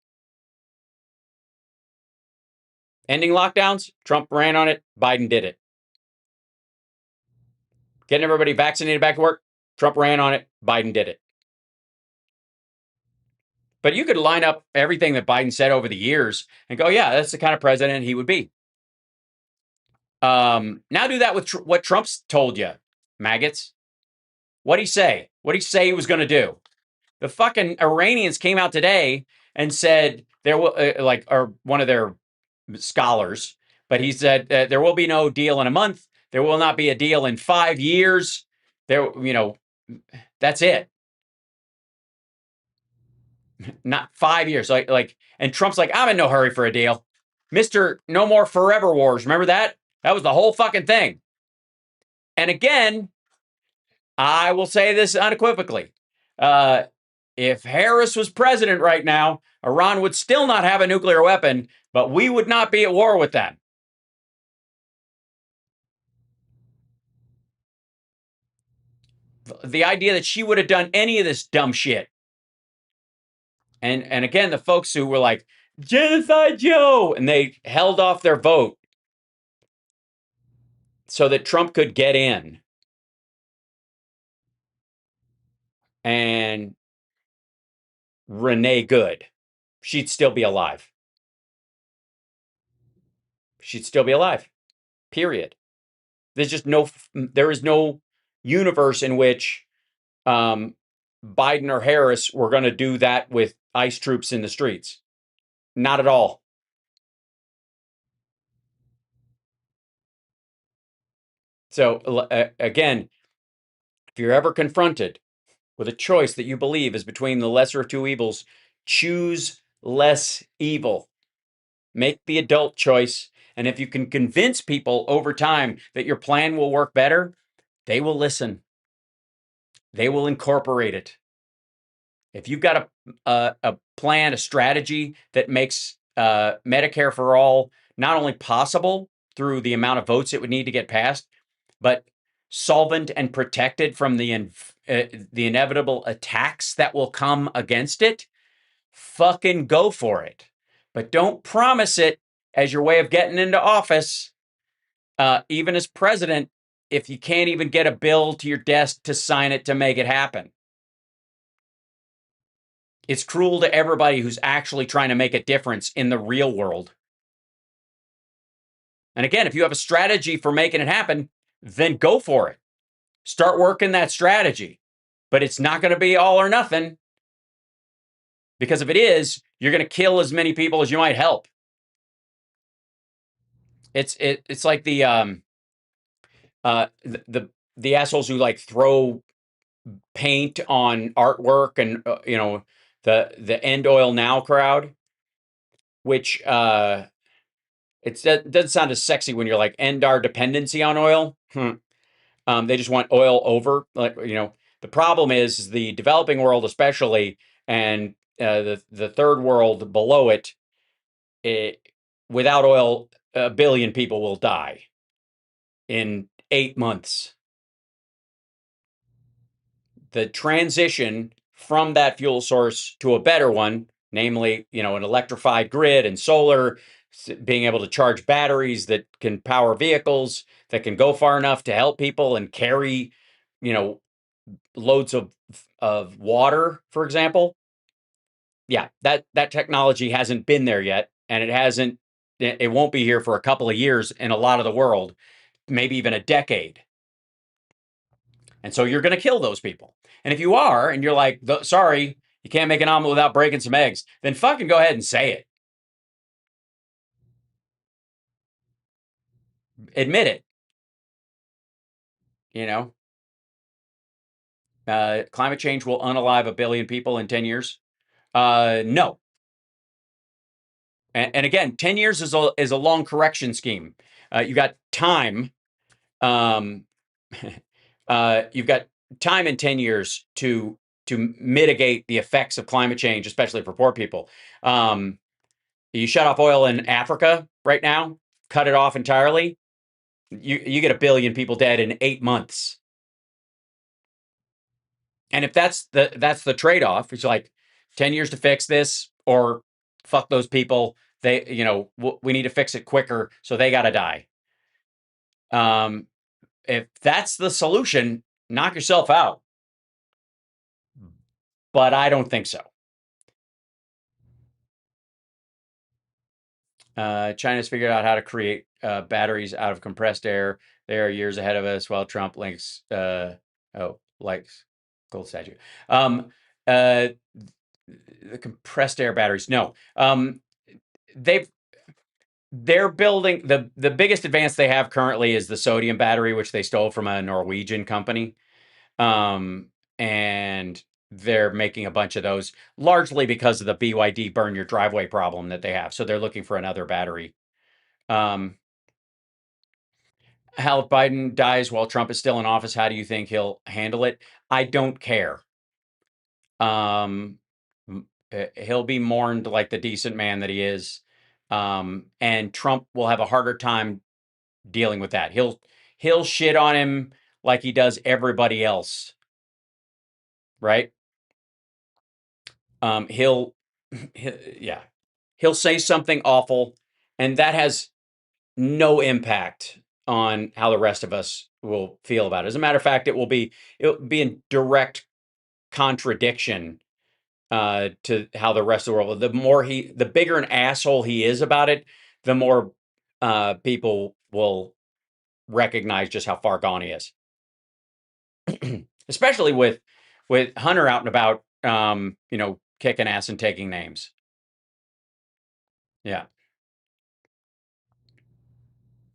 Ending lockdowns, Trump ran on it, Biden did it. Getting everybody vaccinated back to work, Trump ran on it, Biden did it. But you could line up everything that Biden said over the years and go, yeah, that's the kind of president he would be. Now do that with what Trump's told you, maggots. What'd he say? What'd he say he was going to do? The fucking Iranians came out today and said there will, or one of their scholars, but he said there will be no deal in a month. There will not be a deal in 5 years. That's it. Not 5 years. And Trump's like, I'm in no hurry for a deal. Mr. No More Forever Wars. Remember that? That was the whole fucking thing. And again, I will say this unequivocally. If Harris was president right now, Iran would still not have a nuclear weapon, but we would not be at war with them. The idea that she would have done any of this dumb shit. And again, the folks who were like, Genocide Joe, and they held off their vote so that Trump could get in. And Renee Good, she'd still be alive. She'd still be alive. Period. There is no universe in which Biden or Harris were going to do that with ICE troops in the streets. Not at all. So again, if you're ever confronted with a choice that you believe is between the lesser of two evils, choose less evil. Make the adult choice. And if you can convince people over time that your plan will work better, they will listen. They will incorporate it. If you've got a plan, a strategy that makes Medicare for all not only possible through the amount of votes it would need to get passed, but solvent and protected from the inevitable attacks that will come against it, fucking go for it. But don't promise it as your way of getting into office, even as president, if you can't even get a bill to your desk to sign it to make it happen. It's cruel to everybody who's actually trying to make a difference in the real world. And again, if you have a strategy for making it happen, then go for it. Start working that strategy. But it's not going to be all or nothing. Because if it is, you're going to kill as many people as you might help. It's like the assholes who like throw paint on artwork and the End Oil Now crowd, which it doesn't sound as sexy when you're like, end our dependency on oil. They just want oil over. The problem is the developing world, especially, and the third world below it, without oil, 1 billion people will die in 8 months. The transition from that fuel source to a better one, namely, an electrified grid and solar, being able to charge batteries that can power vehicles, that can go far enough to help people and carry, loads of water, for example. Yeah, that technology hasn't been there yet, and it won't be here for a couple of years in a lot of the world, maybe even a decade. And so you're going to kill those people. And if you are, and you're like, sorry, you can't make an omelet without breaking some eggs, then fucking go ahead and say it. admit it. You know, climate change will unalive a billion people in 10 years. No. And again, 10 years is a long correction scheme. You got time. Um, you've got time in 10 years to mitigate the effects of climate change, especially for poor people. You shut off oil in Africa right now, cut it off entirely. You get a billion people dead in 8 months. And if that's the trade-off, it's like 10 years to fix this, or fuck those people. They, we need to fix it quicker, so they got to die. If that's the solution, knock yourself out. But I don't think so. China's figured out how to create batteries out of compressed air. They are years ahead of us, while Trump likes gold statue. The compressed air batteries. No. They're building the biggest advance they have currently is the sodium battery, which they stole from a Norwegian company. And they're making a bunch of those, largely because of the BYD burn your driveway problem that they have. So they're looking for another battery. Hal, if Biden dies while Trump is still in office, how do you think he'll handle it? I don't care. He'll be mourned like the decent man that he is. And Trump will have a harder time dealing with that. He'll shit on him like he does everybody else. Right? He'll say something awful, and that has no impact on how the rest of us will feel about it. As a matter of fact, it'll be in direct contradiction to how the rest of the world. The bigger an asshole he is about it, the more people will recognize just how far gone he is. Especially with Hunter out and about, kicking ass and taking names. Yeah.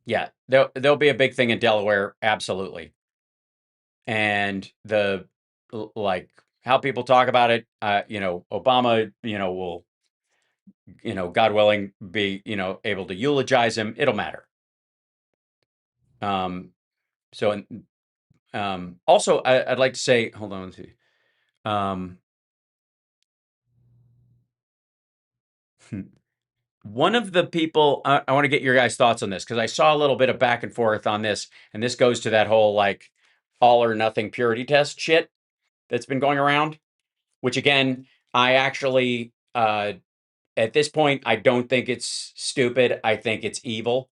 Yeah, there'll be a big thing in Delaware, absolutely. And like how people talk about it, Obama, will, God willing, be, able to eulogize him. It'll matter. So, also, I'd like to say, hold on, let's see. One of the people, I want to get your guys' thoughts on this, because I saw a little bit of back and forth on this, and this goes to that whole like all or nothing purity test shit that's been going around, which again, I actually, at this point, I don't think it's stupid. I think it's evil.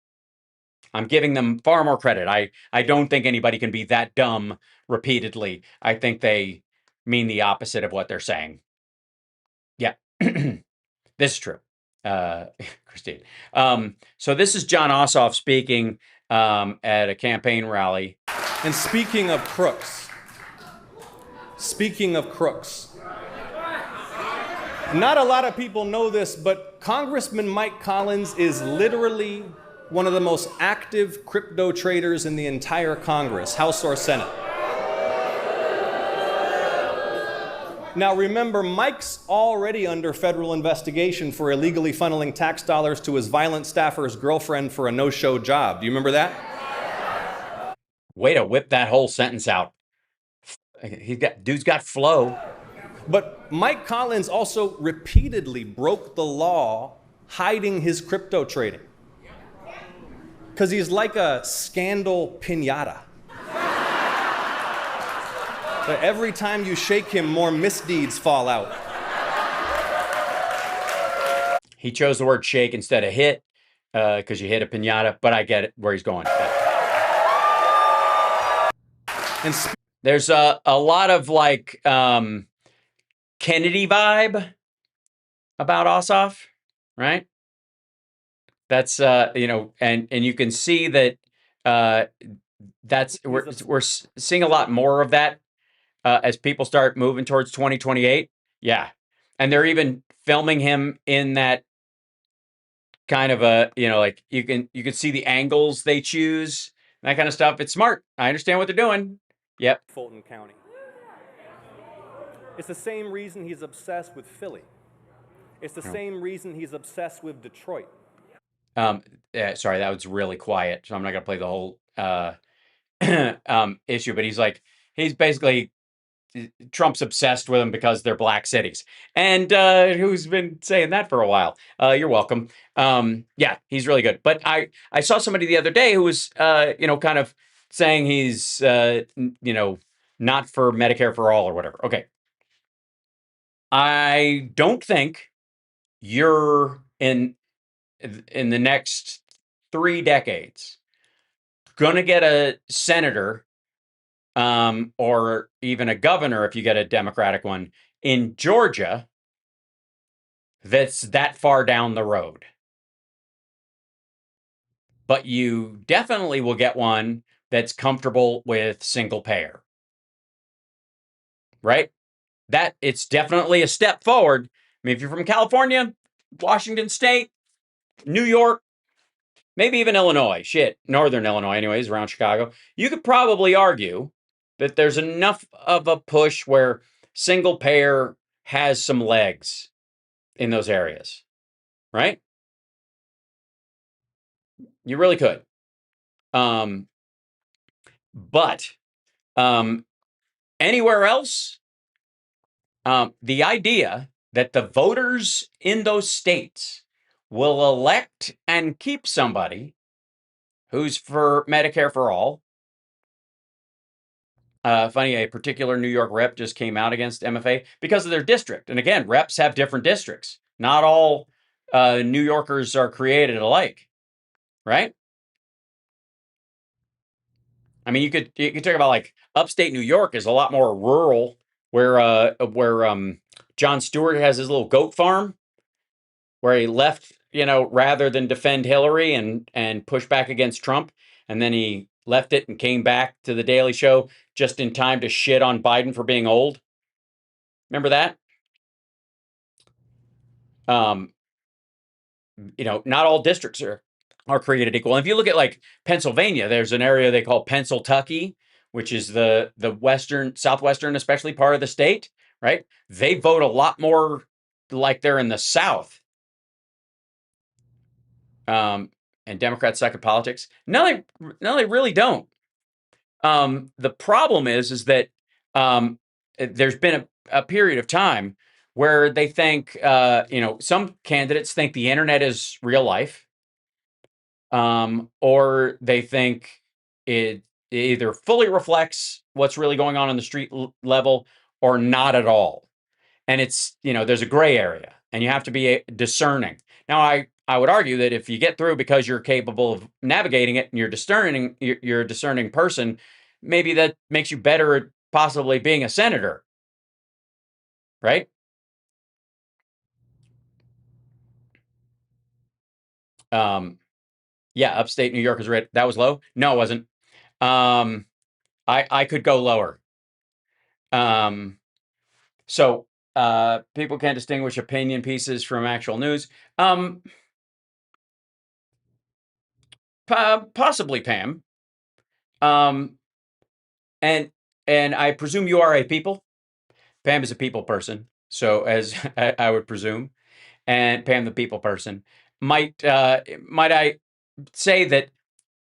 I'm giving them far more credit. I don't think anybody can be that dumb repeatedly. I think they mean the opposite of what they're saying. Yeah, this is true. Christine. So this is John Ossoff speaking at a campaign rally. And speaking of crooks, not a lot of people know this, but Congressman Mike Collins is literally one of the most active crypto traders in the entire Congress, House or Senate. Now remember, Mike's already under federal investigation for illegally funneling tax dollars to his violent staffer's girlfriend for a no-show job. Do you remember that? Way to whip that whole sentence out. Dude's got flow. But Mike Collins also repeatedly broke the law hiding his crypto trading. Because he's like a scandal piñata. But every time you shake him, more misdeeds fall out. He chose the word shake instead of hit, because you hit a piñata, but I get it where he's going. And there's a lot of like Kennedy vibe about Ossoff, right? That's and you can see that we're seeing a lot more of that as people start moving towards 2028. Yeah, and they're even filming him in that kind of a, like you can see the angles they choose, that kind of stuff. It's smart. I understand what they're doing. Yep. Fulton County. It's the same reason he's obsessed with Philly. It's the same reason he's obsessed with Detroit. Sorry, that was really quiet, so I'm not gonna play the whole issue. But he's basically Trump's obsessed with them because they're black cities. And who's been saying that for a while? You're welcome. Yeah, he's really good. But I saw somebody the other day who was kind of saying he's not for Medicare for all or whatever. Okay. I don't think you're in the next 3 decades gonna get a senator or even a governor, if you get a Democratic one in Georgia, that's that far down the road. But you definitely will get one that's comfortable with single payer, right? That it's definitely a step forward. I mean, if you're from California, Washington State, New York, maybe even Illinois, Northern Illinois, anyways, around Chicago, you could probably argue that there's enough of a push where single payer has some legs in those areas, right? You really could. But anywhere else, the idea that the voters in those states will elect and keep somebody who's for Medicare for all. Funny, a particular New York rep just came out against MFA because of their district. And again, reps have different districts. Not all New Yorkers are created alike, right? I mean, you could talk about like upstate New York is a lot more rural, where Jon Stewart has his little goat farm, where he left, rather than defend Hillary and push back against Trump, and then he left it and came back to the Daily Show just in time to shit on Biden for being old. Remember that? Not all districts are created equal. And if you look at like Pennsylvania, there's an area they call Pennsyltucky, which is the southwestern, especially part of the state, right? They vote a lot more like they're in the South. And Democrats suck at politics. No, they really don't. The problem is that there's been a period of time where they think, some candidates think the internet is real life, or they think it either fully reflects what's really going on the street level or not at all. And it's, there's a gray area and you have to be discerning. Now, I would argue that if you get through because you're capable of navigating it and you're a discerning person, maybe that makes you better at possibly being a senator, right? Yeah, upstate New York is red. That was low. No, it wasn't. I could go lower. So people can't distinguish opinion pieces from actual news. Possibly, Pam. And I presume you are a people. Pam is a people person, so as I would presume, and Pam the people person. Might I say that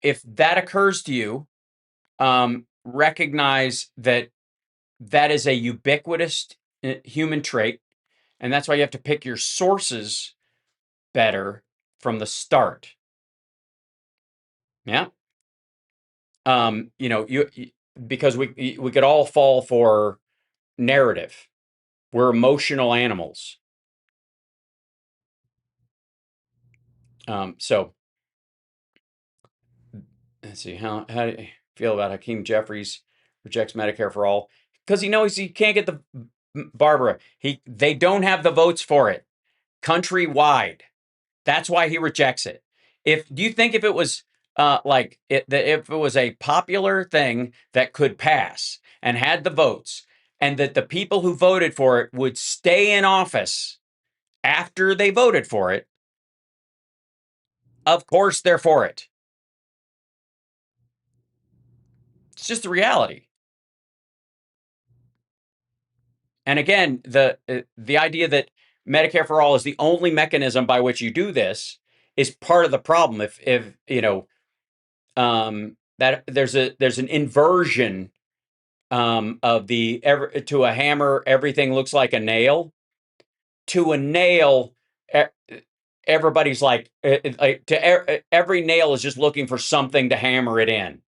if that occurs to you, recognize that is a ubiquitous human trait, and that's why you have to pick your sources better from the start. Yeah. Because we could all fall for narrative. We're emotional animals. So let's see, how do you feel about Hakeem Jeffries rejects Medicare for all? Because he knows he can't get the Barbara. They don't have the votes for it countrywide. That's why he rejects it. Do you think if it was if it was a popular thing that could pass and had the votes, and that the people who voted for it would stay in office after they voted for it, Of course they're for it. It's just the reality. And again, the idea that Medicare for all is the only mechanism by which you do this is part of the problem. If you know that there's an inversion of to a hammer, everything looks like a nail. To a nail, everybody's like every nail is just looking for something to hammer it in.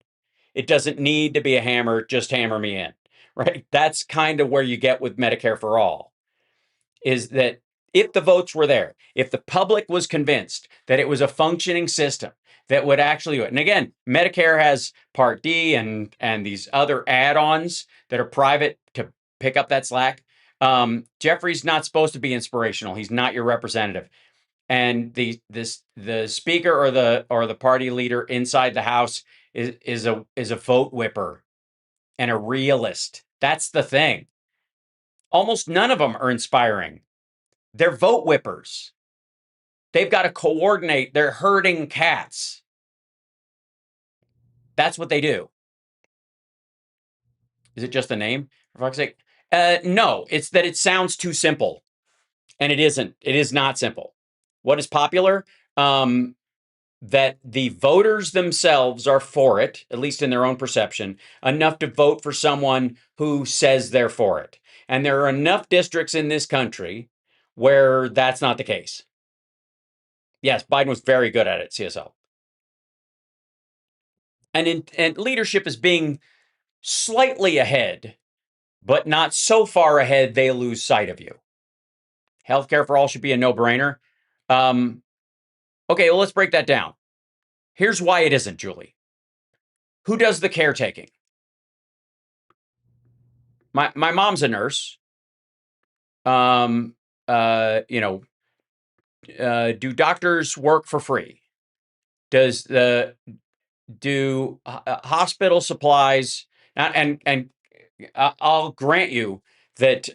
It doesn't need to be a hammer, just hammer me in, right? That's kind of where you get with Medicare for all, is that if the votes were there, if the public was convinced that it was a functioning system that would actually do it. And again, Medicare has Part D and these other add-ons that are private to pick up that slack. Jeffrey's not supposed to be inspirational. He's not your representative. And the speaker or the party leader inside the House is a vote whipper and a realist. That's the thing. Almost none of them are inspiring. They're vote whippers. They've got to coordinate. They're herding cats. That's what they do. Is it just a name, for fuck's sake? No, it's that it sounds too simple. And it isn't. It is not simple. What is popular? That the voters themselves are for it, at least in their own perception, enough to vote for someone who says they're for it. And there are enough districts in this country where that's not the case. Yes, Biden was very good at it, CSL. And leadership is being slightly ahead, but not so far ahead they lose sight of you. Healthcare for all should be a no-brainer. Okay, well, let's break that down. Here's why it isn't, Julie. Who does the caretaking? My mom's a nurse. Do doctors work for free? Do hospital supplies and I'll grant you that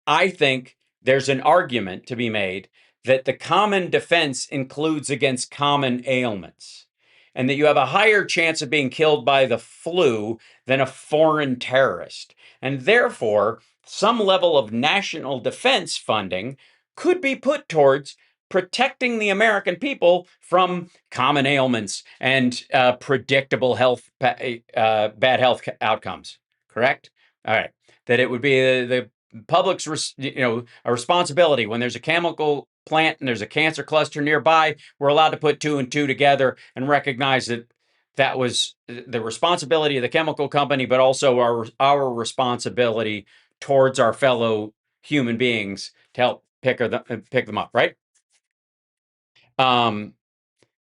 I think there's an argument to be made that the common defense includes against common ailments, and that you have a higher chance of being killed by the flu than a foreign terrorist. And therefore, some level of national defense funding could be put towards protecting the American people from common ailments and predictable bad health outcomes. Correct? All right. That it would be the public's, a responsibility when there's a chemical plant and there's a cancer cluster nearby. We're allowed to put two and two together and recognize that was the responsibility of the chemical company, but also our responsibility towards our fellow human beings to help pick them up. Right.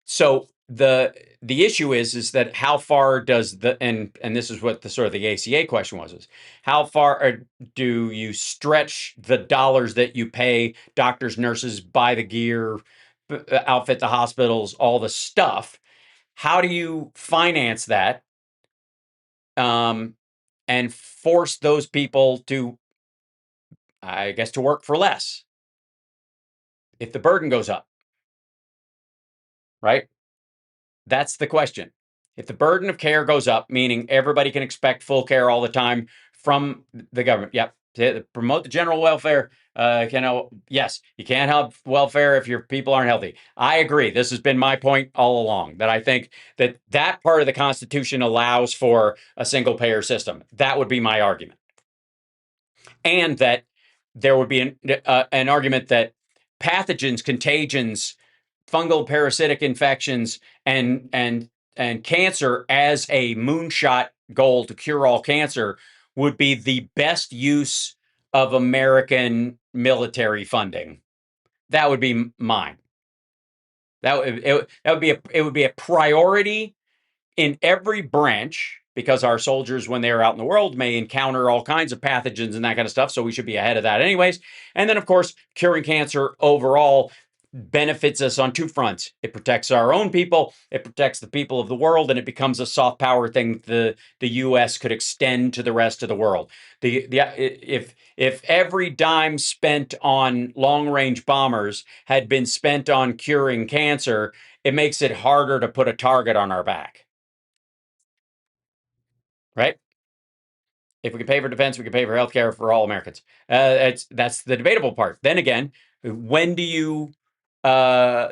So the issue is that how far does and this is what the sort of the ACA question was, is how far do you stretch the dollars that you pay doctors, nurses, buy the gear, outfit the hospitals, all the stuff? How do you finance that and force those people to, I guess, to work for less if the burden goes up? Right? That's the question. If the burden of care goes up, meaning everybody can expect full care all the time from the government, yep, to promote the general welfare. Yes, you can't have welfare if your people aren't healthy. I agree. This has been my point all along, that I think that part of the Constitution allows for a single payer system. That would be my argument. And that there would be an argument that pathogens, contagions, fungal parasitic infections, and cancer as a moonshot goal to cure all cancer would be the best use of American military funding. That would be mine. It would be a priority in every branch, because our soldiers, when they're out in the world, may encounter all kinds of pathogens and that kind of stuff. So we should be ahead of that anyways. And then, of course, curing cancer overall benefits us on two fronts. It protects our own people, it protects the people of the world, and it becomes a soft power thing the U.S. could extend to the rest of the world. If every dime spent on long-range bombers had been spent on curing cancer, it makes it harder to put a target on our back. Right? If we can pay for defense, we can pay for healthcare for all Americans. That's the debatable part. Then again, when do you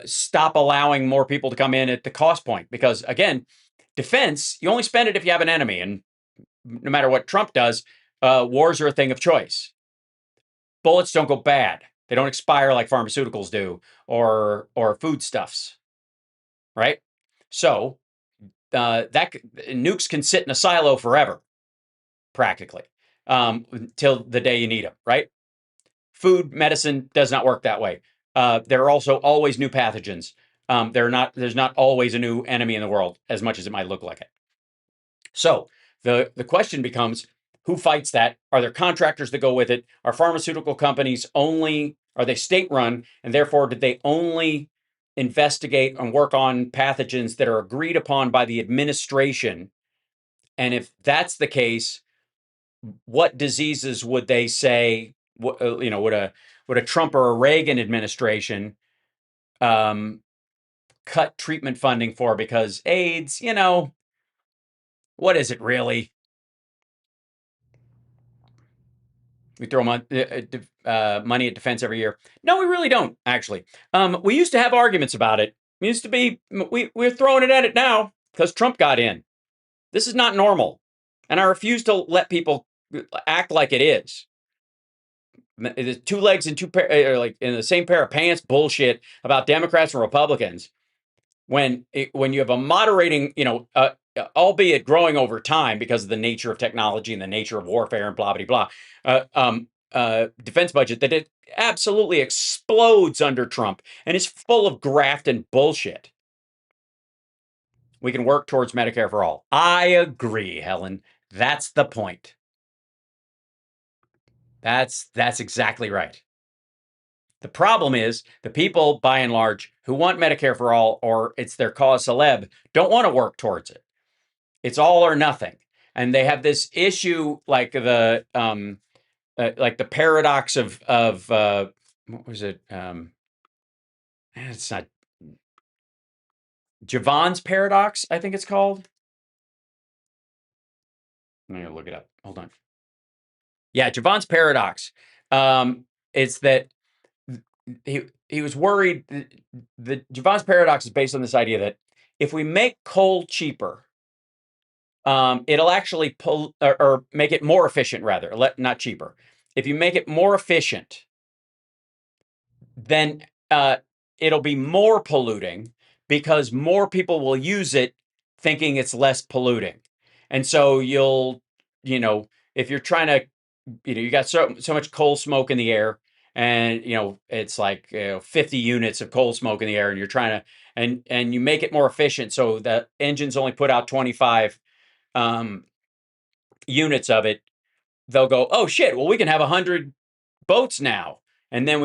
stop allowing more people to come in at the cost point? Because again, defense, you only spend it if you have an enemy, and no matter what Trump does, wars are a thing of choice. Bullets don't go bad; they don't expire like pharmaceuticals do, or foodstuffs, right? So that nukes can sit in a silo forever, practically, until the day you need them, right? Food, medicine does not work that way. There are also always new pathogens. There's not always a new enemy in the world, as much as it might look like it. So the question becomes, who fights that? Are there contractors that go with it? Are pharmaceutical companies are they state run, and therefore did they only investigate and work on pathogens that are agreed upon by the administration? And if that's the case, what diseases would they say? Would a Trump or a Reagan administration cut treatment funding for? Because AIDS, what is it really? We throw money at defense every year. No, we really don't, actually. We used to have arguments about it. We used to be, we're throwing it at it now because Trump got in. This is not normal. And I refuse to let people act like it is. Two legs and like in the same pair of pants bullshit about Democrats and Republicans. When you have a moderating, albeit growing over time because of the nature of technology and the nature of warfare and blah blah blah, defense budget that it absolutely explodes under Trump and is full of graft and bullshit. We can work towards Medicare for all. I agree, Helen. That's the point. That's exactly right. The problem is the people, by and large, who want Medicare for all, or it's their cause celeb, don't want to work towards it. It's all or nothing, and they have this issue like the paradox of what was it? It's not Javon's paradox, I think it's called. I'm gonna look it up. Hold on. Yeah, Javon's paradox. It's that he was worried. The Javon's paradox is based on this idea that if we make coal cheaper, it'll actually pull or make it more efficient, rather, not cheaper. If you make it more efficient, then it'll be more polluting because more people will use it thinking it's less polluting. And so if you're trying to, you got so much coal smoke in the air, and it's like 50 units of coal smoke in the air, and you're trying to and you make it more efficient so the engines only put out 25 units of it. They'll go, oh shit, well we can have 100 boats now, and then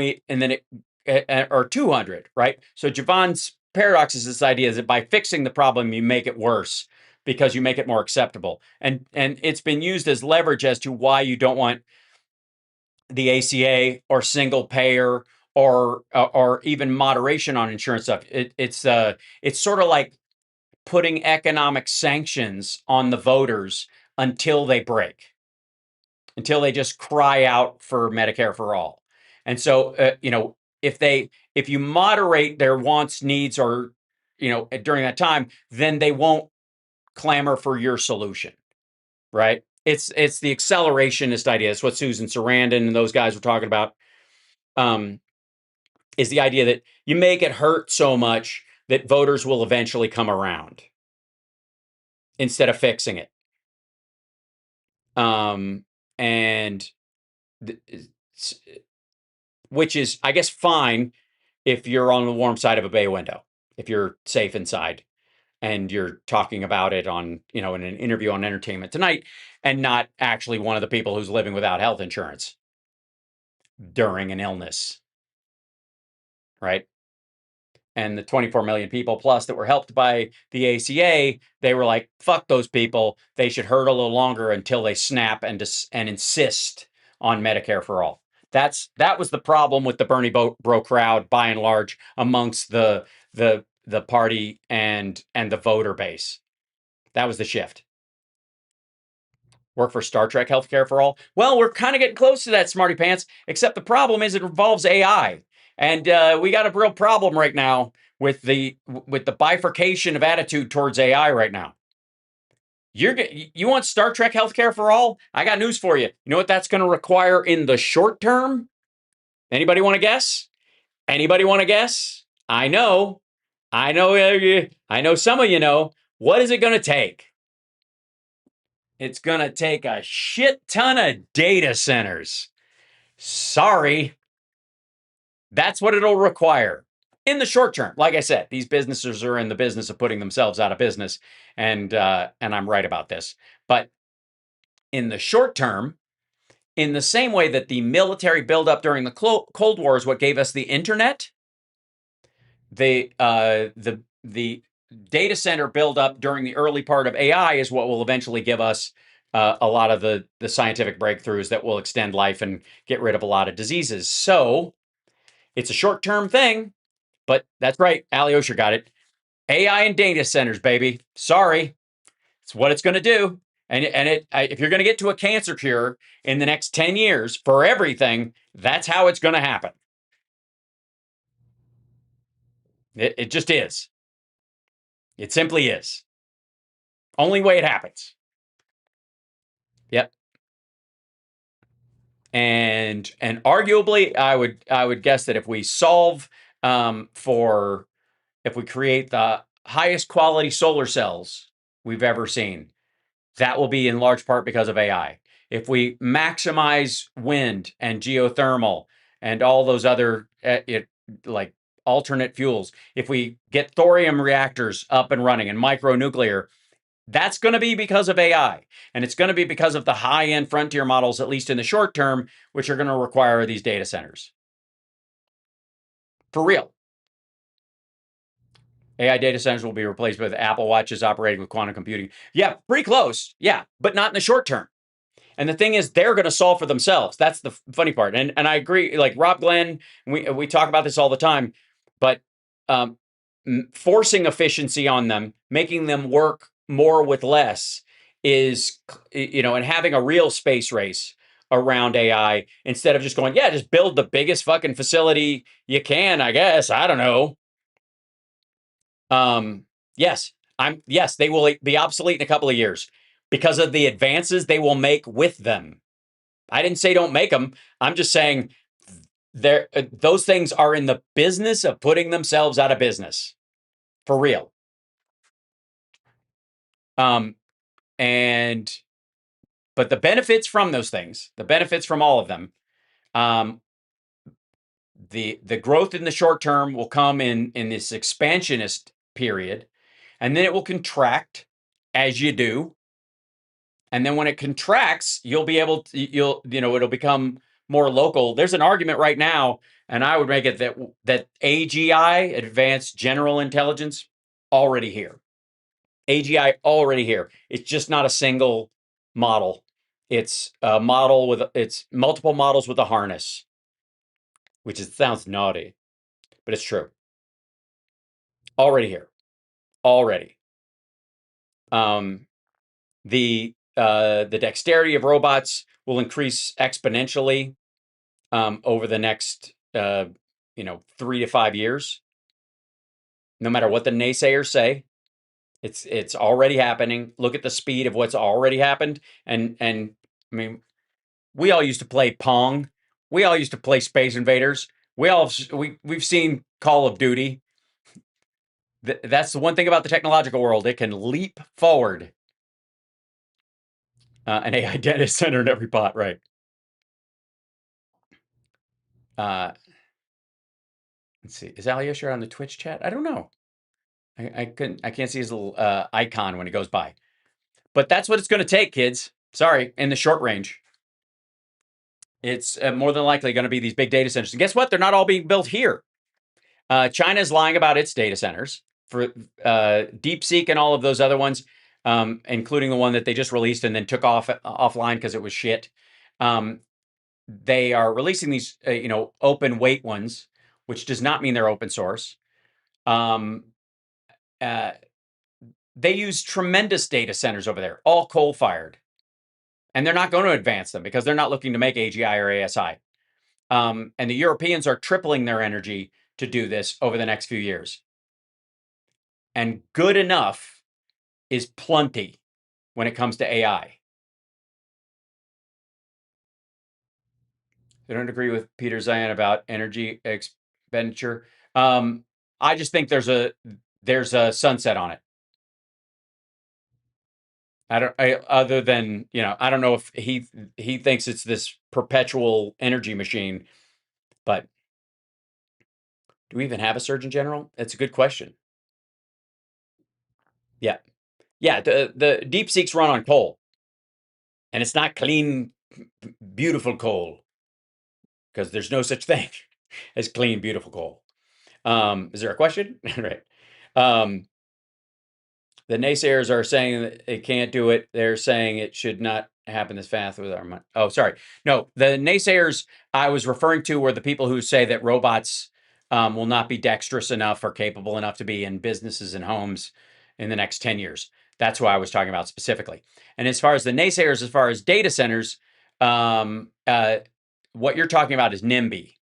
or 200, right? So Javon's paradox is this idea that by fixing the problem, you make it worse because you make it more acceptable. And it's been used as leverage as to why you don't want the ACA or single payer or even moderation on insurance stuff. It's sort of like putting economic sanctions on the voters until they break, until they just cry out for Medicare for all. And so, if you moderate their wants, needs, or, during that time, then they won't clamor for your solution, right? It's the accelerationist idea. It's what Susan Sarandon and those guys were talking about. Is the idea that you make it hurt so much that voters will eventually come around instead of fixing it. And which is, I guess, fine if you're on the warm side of a bay window, if you're safe inside and you're talking about it on, in an interview on Entertainment Tonight, and not actually one of the people who's living without health insurance during an illness, right? and the 24 million people plus that were helped by the ACA, they were like, fuck those people. They should hurt a little longer until they snap and insist on Medicare for all. That was the problem with the Bernie bro crowd, by and large, amongst the party and the voter base. That was the shift. Work for Star Trek healthcare for all? Well, we're kind of getting close to that, smarty pants, except the problem is it involves AI. And we got a real problem right now with the bifurcation of attitude towards AI right now. You want Star Trek healthcare for all? I got news for you. You know what that's going to require in the short term? Anybody want to guess? Anybody want to guess? I know some of you know. What is it going to take? It's going to take a shit ton of data centers. Sorry. That's what it'll require in the short term. Like I said, these businesses are in the business of putting themselves out of business. And I'm right about this. But in the short term, in the same way that the military buildup during the Cold War is what gave us the internet, the data center buildup during the early part of AI is what will eventually give us a lot of the scientific breakthroughs that will extend life and get rid of a lot of diseases. So it's a short-term thing, but that's right. Ali Osher got it. AI and data centers, baby. Sorry. It's what it's going to do. And if you're going to get to a cancer cure in the next 10 years for everything, that's how it's going to happen. It just is. It simply is. Only way it happens. Yep. And arguably, I would guess that if we solve if we create the highest quality solar cells we've ever seen, that will be in large part because of AI. If we maximize wind and geothermal and all those other like alternate fuels, if we get thorium reactors up and running and micronuclear, that's going to be because of AI. And it's going to be because of the high-end frontier models, at least in the short term, which are going to require these data centers. For real. AI data centers will be replaced with Apple Watches operating with quantum computing. Yeah, pretty close. Yeah, but not in the short term. And the thing is, they're going to solve for themselves. That's the funny part. And I agree, like Rob Glenn, we talk about this all the time, but forcing efficiency on them, making them work more with less is, and having a real space race around AI instead of just going, yeah, just build the biggest fucking facility you can, I guess. I don't know. Yes, they will be obsolete in a couple of years because of the advances they will make with them. I didn't say don't make them. I'm just saying those things are in the business of putting themselves out of business. For real. But the benefits from those things, the benefits from all of them, the growth in the short term will come in this expansionist period, and then it will contract as you do. And then when it contracts, you'll be able to, it'll become more local. There's an argument right now, and I would make it that AGI, Advanced General Intelligence, already here. AGI already here. It's just not a single model. It's a model it's multiple models with a harness, which sounds naughty, but it's true. Already here. Already. The dexterity of robots will increase exponentially over the next 3 to 5 years. No matter what the naysayers say, it's already happening. Look at the speed of what's already happened, and I mean, we all used to play Pong. We all used to play Space Invaders. We've seen Call of Duty. That's the one thing about the technological world; it can leap forward. An AI data center in every pot, right? Let's see. Is Ali Usher on the Twitch chat? I don't know. I can't see his little icon when he goes by. But that's what it's going to take, kids. Sorry, in the short range. It's more than likely going to be these big data centers. And guess what? They're not all being built here. China's lying about its data centers for DeepSeek and all of those other ones, including the one that they just released and then took offline because it was shit. They are releasing these, open weight ones, which does not mean they're open source. Um, uh, they use tremendous data centers over there, all coal fired, and they're not going to advance them because they're not looking to make AGI or ASI. And the Europeans are tripling their energy to do this over the next few years. And good enough is plenty when it comes to AI. I don't agree with Peter Zion about energy expenditure. I just think there's a sunset on it. Other than, I don't know if he thinks it's this perpetual energy machine, but do we even have a Surgeon General? That's a good question. Yeah. Yeah, the DeepSeek's run on coal. And it's not clean, beautiful coal, because there's no such thing as clean, beautiful coal. Is there a question? Right. The naysayers are saying that it can't do it. They're saying it should not happen this fast with our money. Oh, sorry. No, the naysayers I was referring to were the people who say that robots will not be dexterous enough or capable enough to be in businesses and homes in the next 10 years. That's what I was talking about specifically. And as far as the naysayers, as far as data centers, what you're talking about is NIMBY.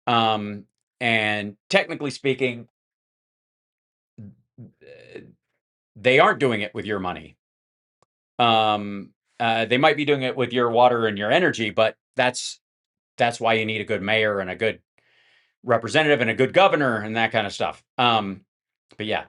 And technically speaking, they aren't doing it with your money. They might be doing it with your water and your energy, but that's why you need a good mayor and a good representative and a good governor and that kind of stuff. But yeah,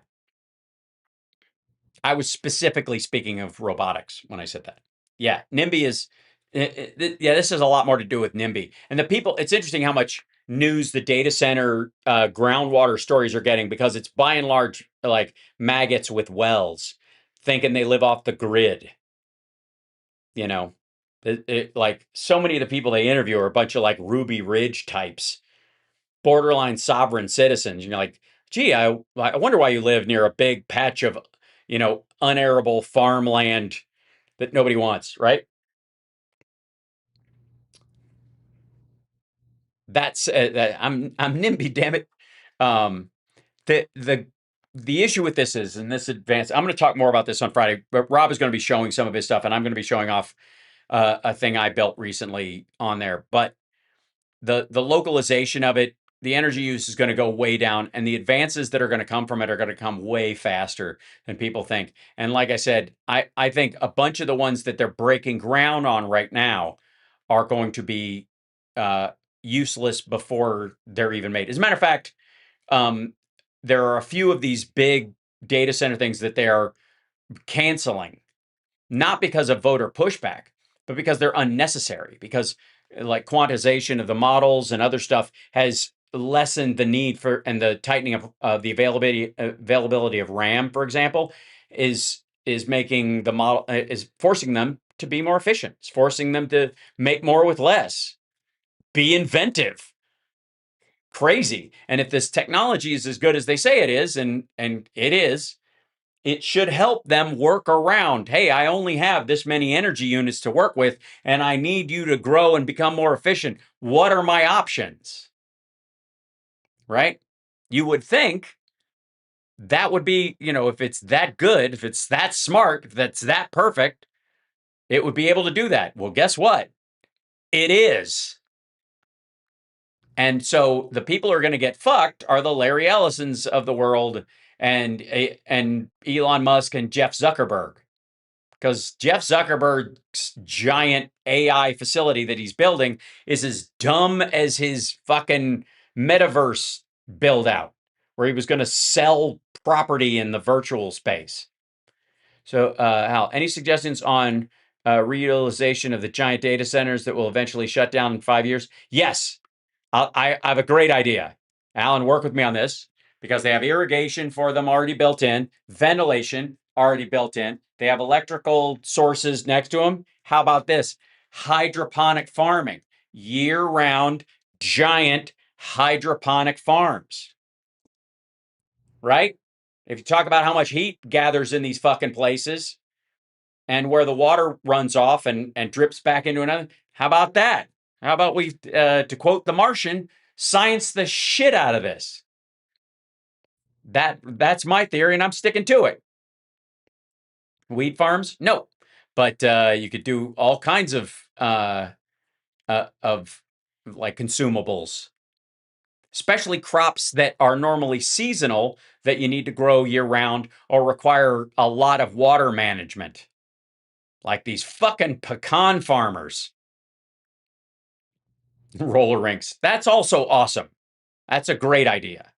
I was specifically speaking of robotics when I said that. Yeah, NIMBY is. This has a lot more to do with NIMBY and the people. It's interesting how much news the data center groundwater stories are getting, because it's by and large like maggots with wells thinking they live off the grid. Like so many of the people they interview are a bunch of like Ruby Ridge types, borderline sovereign citizens. You're like, gee, I wonder why you live near a big patch of, unarable farmland that nobody wants, right? That's I'm NIMBY, damn it. The issue with this is, in this advance, I'm going to talk more about this on Friday, but Rob is going to be showing some of his stuff, and I'm going to be showing off a thing I built recently on there. But the localization of it, the energy use is going to go way down, and the advances that are going to come from it are going to come way faster than people think. And like I said, I think a bunch of the ones that they're breaking ground on right now are going to be useless before they're even made. As a matter of fact, there are a few of these big data center things that they are canceling, not because of voter pushback, but because they're unnecessary, because like quantization of the models and other stuff has lessened the need for, and the tightening of the availability of RAM, for example, is making the model, is forcing them to be more efficient. It's forcing them to make more with less, be inventive. Crazy. And if this technology is as good as they say it is, and it is, it should help them work around, hey, I only have this many energy units to work with, and I need you to grow and become more efficient. What are my options? Right? You would think that would be, if it's that good, if it's that smart, if that's that perfect, it would be able to do that. Well, guess what? It is. And so the people who are going to get fucked are the Larry Ellisons of the world, and Elon Musk and Jeff Zuckerberg. Because Jeff Zuckerberg's giant AI facility that he's building is as dumb as his fucking metaverse build out, where he was going to sell property in the virtual space. So, Hal, any suggestions on reutilization of the giant data centers that will eventually shut down in 5 years? Yes, I have a great idea. Alan, work with me on this, because they have irrigation for them already built in, ventilation already built in. They have electrical sources next to them. How about this? Hydroponic farming, year-round, giant hydroponic farms. right? If you talk about how much heat gathers in these fucking places and where the water runs off and drips back into another, how about that? How about we, to quote The Martian, science the shit out of this? That's my theory, and I'm sticking to it. Weed farms? No, but you could do all kinds of like consumables, especially crops that are normally seasonal that you need to grow year round or require a lot of water management, like these fucking pecan farmers. Roller rinks. That's also awesome. That's a great idea.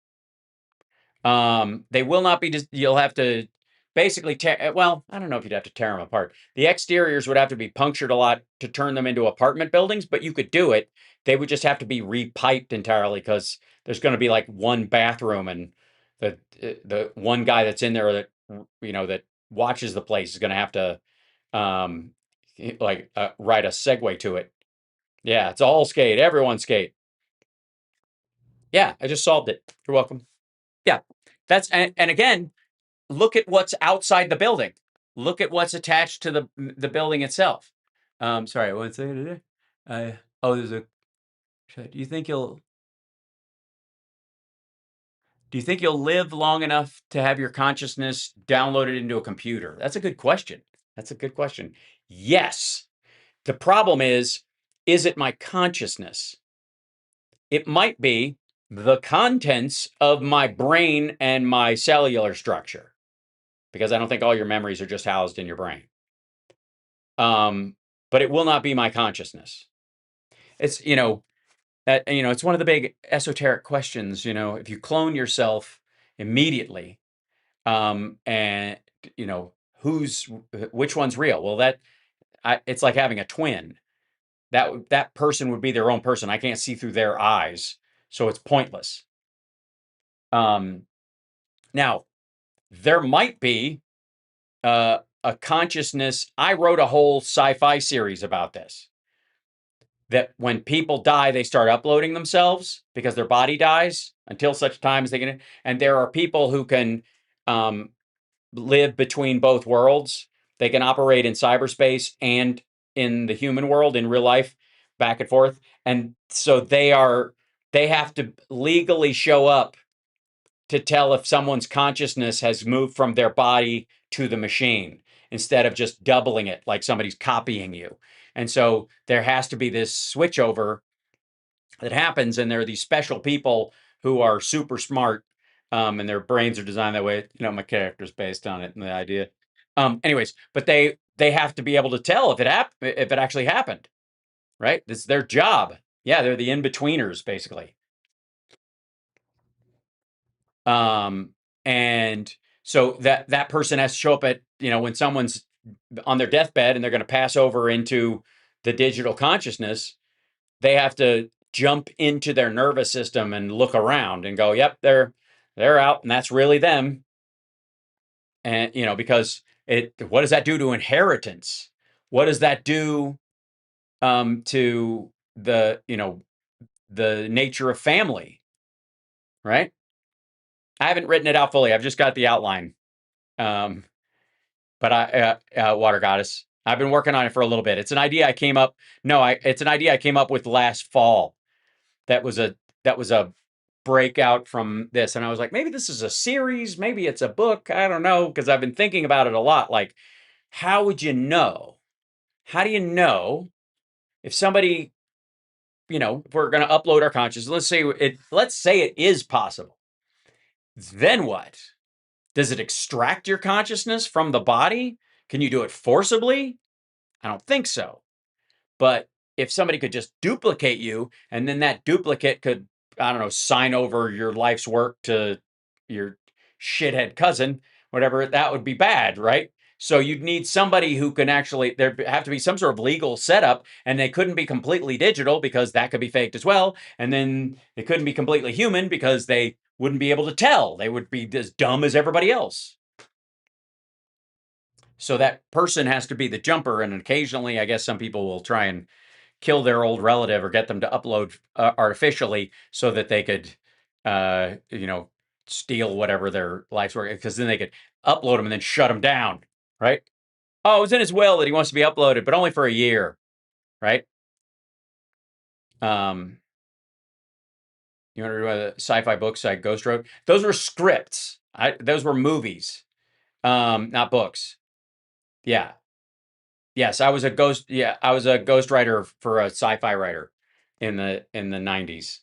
They will not be just, you'll have to basically tear, well, I don't know if you'd have to tear them apart. The exteriors would have to be punctured a lot to turn them into apartment buildings, but you could do it. They would just have to be repiped entirely because there's going to be like one bathroom, and the one guy that's in there that, you know, that watches the place is going to have to um write a segue to it. Yeah, it's all skate. Everyone skate. Yeah, I just solved it. You're welcome. Yeah, that's and again, look at what's outside the building. Look at what's attached to the building itself. Sorry, one second. Oh, there's a. Do you think you'll? Do you think you'll live long enough to have your consciousness downloaded into a computer? That's a good question. That's a good question. Yes. The problem is it my consciousness? It might be the contents of my brain and my cellular structure, because I don't think all your memories are just housed in your brain. But it will not be my consciousness. It's, it's one of the big esoteric questions, if you clone yourself immediately, and which one's real? Well, it's like having a twin. That person would be their own person. I can't see through their eyes, so it's pointless. Now, there might be a consciousness. I wrote a whole sci-fi series about this. That when people die, they start uploading themselves because their body dies until such time as they can. And there are people who can live between both worlds. They can operate in cyberspace and in the human world in real life, back and forth. And so they have to legally show up to tell if someone's consciousness has moved from their body to the machine instead of just doubling it like somebody's copying you. And so there has to be this switchover that happens, and there are these special people who are super smart, and their brains are designed that way. My character's based on it and the idea. Anyways, but they have to be able to tell if it actually happened, right? This is their job. Yeah, they're the in-betweeners, basically. And so that person has to show up at, when someone's on their deathbed and they're going to pass over into the digital consciousness, they have to jump into their nervous system and look around and go, yep, they're out, and that's really them. And, because what does that do to inheritance? What does that do to the nature of family, right? I haven't written it out fully. I've just got the outline. But Water Goddess, I've been working on it for a little bit. It's an idea I came up. No, it's an idea I came up with last fall. That was a breakout from this, and I was like, maybe this is a series, maybe it's a book. I don't know, because I've been thinking about it a lot. Like, how would you know? How do you know if somebody, if we're going to upload our consciousness? Let's say it is possible. Then what? Does it extract your consciousness from the body? Can you do it forcibly? I don't think so. But if somebody could just duplicate you, and then that duplicate could, I don't know, sign over your life's work to your shithead cousin, whatever, that would be bad, right? So you'd need somebody who can actually, there have to be some sort of legal setup, and they couldn't be completely digital because that could be faked as well. And then they couldn't be completely human because they wouldn't be able to tell. They would be as dumb as everybody else. So that person has to be the jumper, and occasionally, I guess some people will try and kill their old relative or get them to upload artificially so that they could, steal whatever their life's work, because then they could upload them and then shut them down, right? Oh, it was in his will that he wants to be uploaded, but only for a year, right? You want to read the sci-fi books I ghost wrote? Those were scripts. Those were movies, not books. Yeah. Yes, I was a ghost. Yeah, I was a ghostwriter for a sci-fi writer in the 90s.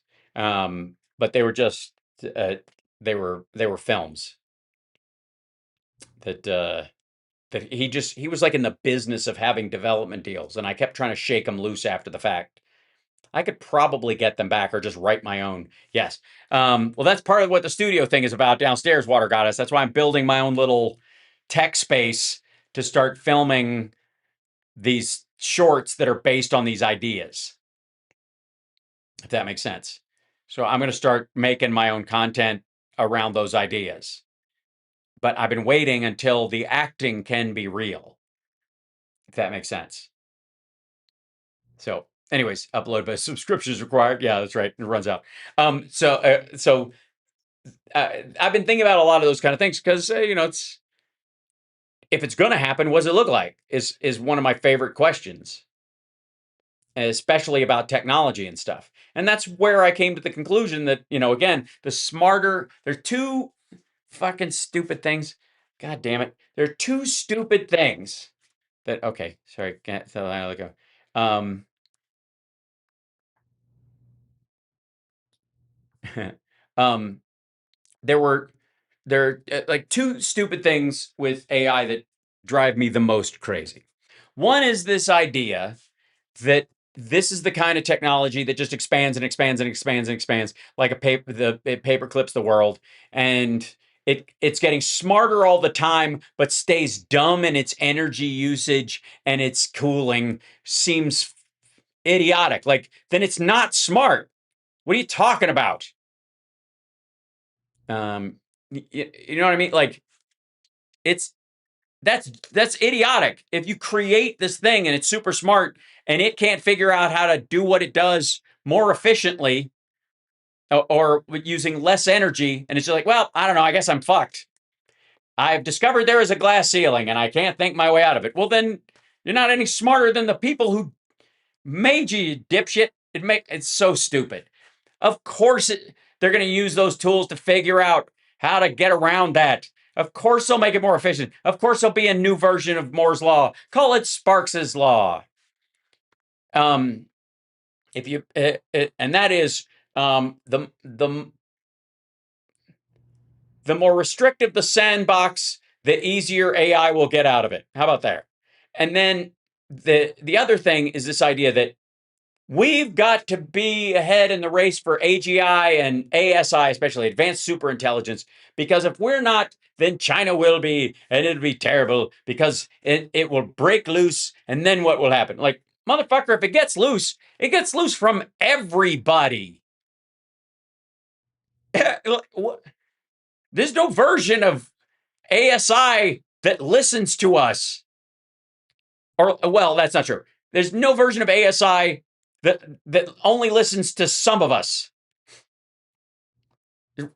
But they were just they were films that that he was like in the business of having development deals, and I kept trying to shake them loose after the fact. I could probably get them back or just write my own. Yes. Well, that's part of what the studio thing is about downstairs, Water Goddess. That's why I'm building my own little tech space to start filming these shorts that are based on these ideas, if that makes sense. So I'm going to start making my own content around those ideas. But I've been waiting until the acting can be real, if that makes sense. So, anyways, upload, but subscriptions required. Yeah, that's right. It runs out. So I've been thinking about a lot of those kind of things because it's if it's going to happen, what does it look like? Is one of my favorite questions, especially about technology and stuff. And that's where I came to the conclusion that again, there's two fucking stupid things. God damn it, there are two stupid things that. Okay, sorry, can't tell I let go. Um, there were like two stupid things with AI that drive me the most crazy. One is this idea that this is the kind of technology that just expands and expands and expands and expands like it paper clips the world, and it's getting smarter all the time, but stays dumb in its energy usage and its cooling. Seems idiotic. Like, then it's not smart. What are you talking about? You know what I mean? Like, it's that's idiotic. If you create this thing and it's super smart and it can't figure out how to do what it does more efficiently or using less energy, and it's just like, well, I don't know, I guess I'm fucked. I've discovered there is a glass ceiling and I can't think my way out of it. Well, then you're not any smarter than the people who made you dipshit. It's so stupid. Of course, they're going to use those tools to figure out how to get around that. Of course, they'll make it more efficient. Of course, there'll be a new version of Moore's law. Call it Sparks's law. If you and that is the more restrictive the sandbox, the easier AI will get out of it. How about that? And then the other thing is this idea that we've got to be ahead in the race for AGI and ASI, especially advanced superintelligence, because if we're not, then China will be, and it'll be terrible because it will break loose. And then what will happen? Like, motherfucker, if it gets loose from everybody. There's no version of ASI that listens to us. Or, well, that's not true. There's no version of ASI that only listens to some of us,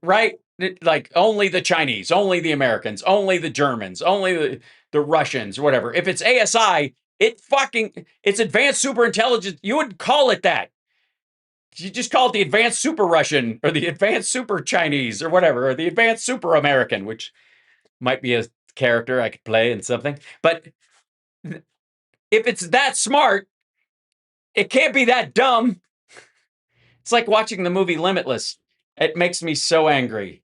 right? Like, only the Chinese, only the Americans, only the Germans, only the Russians, or whatever. If it's ASI, it's advanced superintelligence. You would call it that. You just call it the advanced super Russian or the advanced super Chinese or whatever, or the advanced super American, which might be a character I could play in something. But if it's that smart, it can't be that dumb. It's like watching the movie Limitless. It makes me so angry.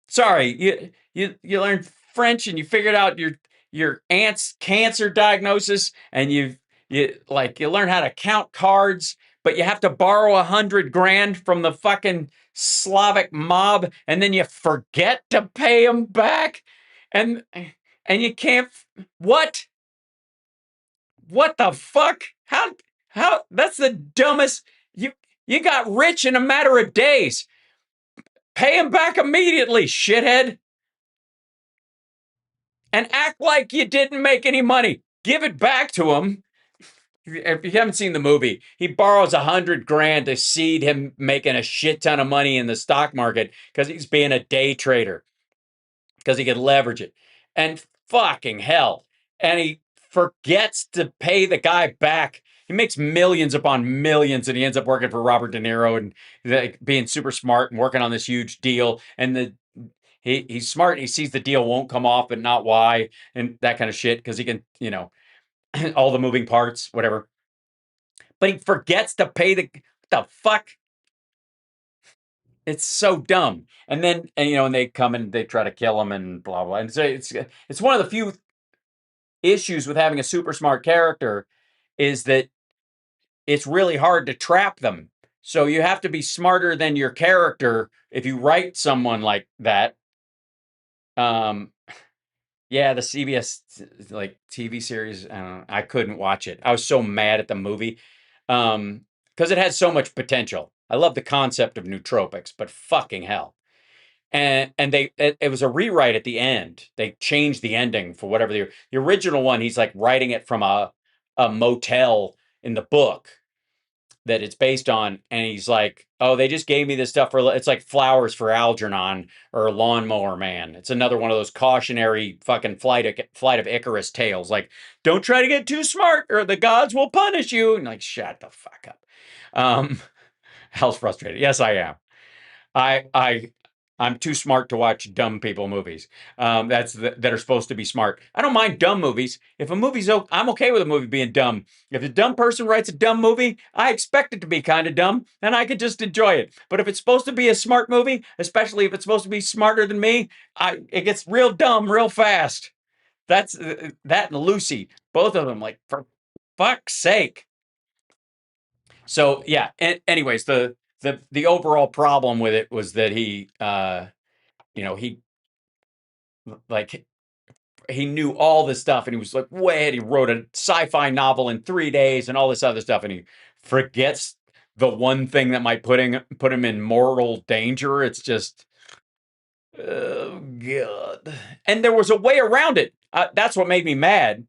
Sorry, you learned French and you figured out your aunt's cancer diagnosis, and you learn how to count cards, but you have to borrow $100,000 from the fucking Slavic mob, and then you forget to pay them back, and you can't. What? What the fuck? How? That's the dumbest. You got rich in a matter of days. Pay him back immediately, shithead. And act like you didn't make any money. Give it back to him. if you haven't seen the movie, he borrows $100,000 to seed him making a shit ton of money in the stock market because he's being a day trader because he could leverage it. And fucking hell. And he forgets to pay the guy back. He makes millions upon millions and he ends up working for Robert De Niro and like, being super smart and working on this huge deal. And he's smart and he sees the deal won't come off, but not why, and that kind of shit because he can, all the moving parts, whatever. But he forgets to pay what the fuck? It's so dumb. And then, and they come and they try to kill him and blah, blah. And so it's one of the few issues with having a super smart character is that it's really hard to trap them. So you have to be smarter than your character if you write someone like that. Yeah, the CBS like TV series, I couldn't watch it. I was so mad at the movie because it had so much potential. I love the concept of nootropics, but fucking hell. And it was a rewrite at the end. They changed the ending for whatever the original one. He's like writing it from a motel in the book that it's based on, and he's like, "Oh, they just gave me this stuff for it's like flowers for Algernon or Lawnmower Man." It's another one of those cautionary fucking flight of Icarus tales. Like, don't try to get too smart, or the gods will punish you. And like, shut the fuck up. Hell's frustrated. Yes, I am. I'm too smart to watch dumb people movies. That are supposed to be smart. I don't mind dumb movies. If a movie's I'm okay with a movie being dumb. If a dumb person writes a dumb movie, I expect it to be kind of dumb, and I could just enjoy it. But if it's supposed to be a smart movie, especially if it's supposed to be smarter than me, it gets real dumb real fast. That's that and Lucy, both of them. Like, for fuck's sake. So yeah. Anyways, the overall problem with it was that he like he knew all this stuff and he was like way ahead. He wrote a sci-fi novel in 3 days and all this other stuff, and he forgets the one thing that might put him in mortal danger. It's just, oh god. And there was a way around it. That's what made me mad.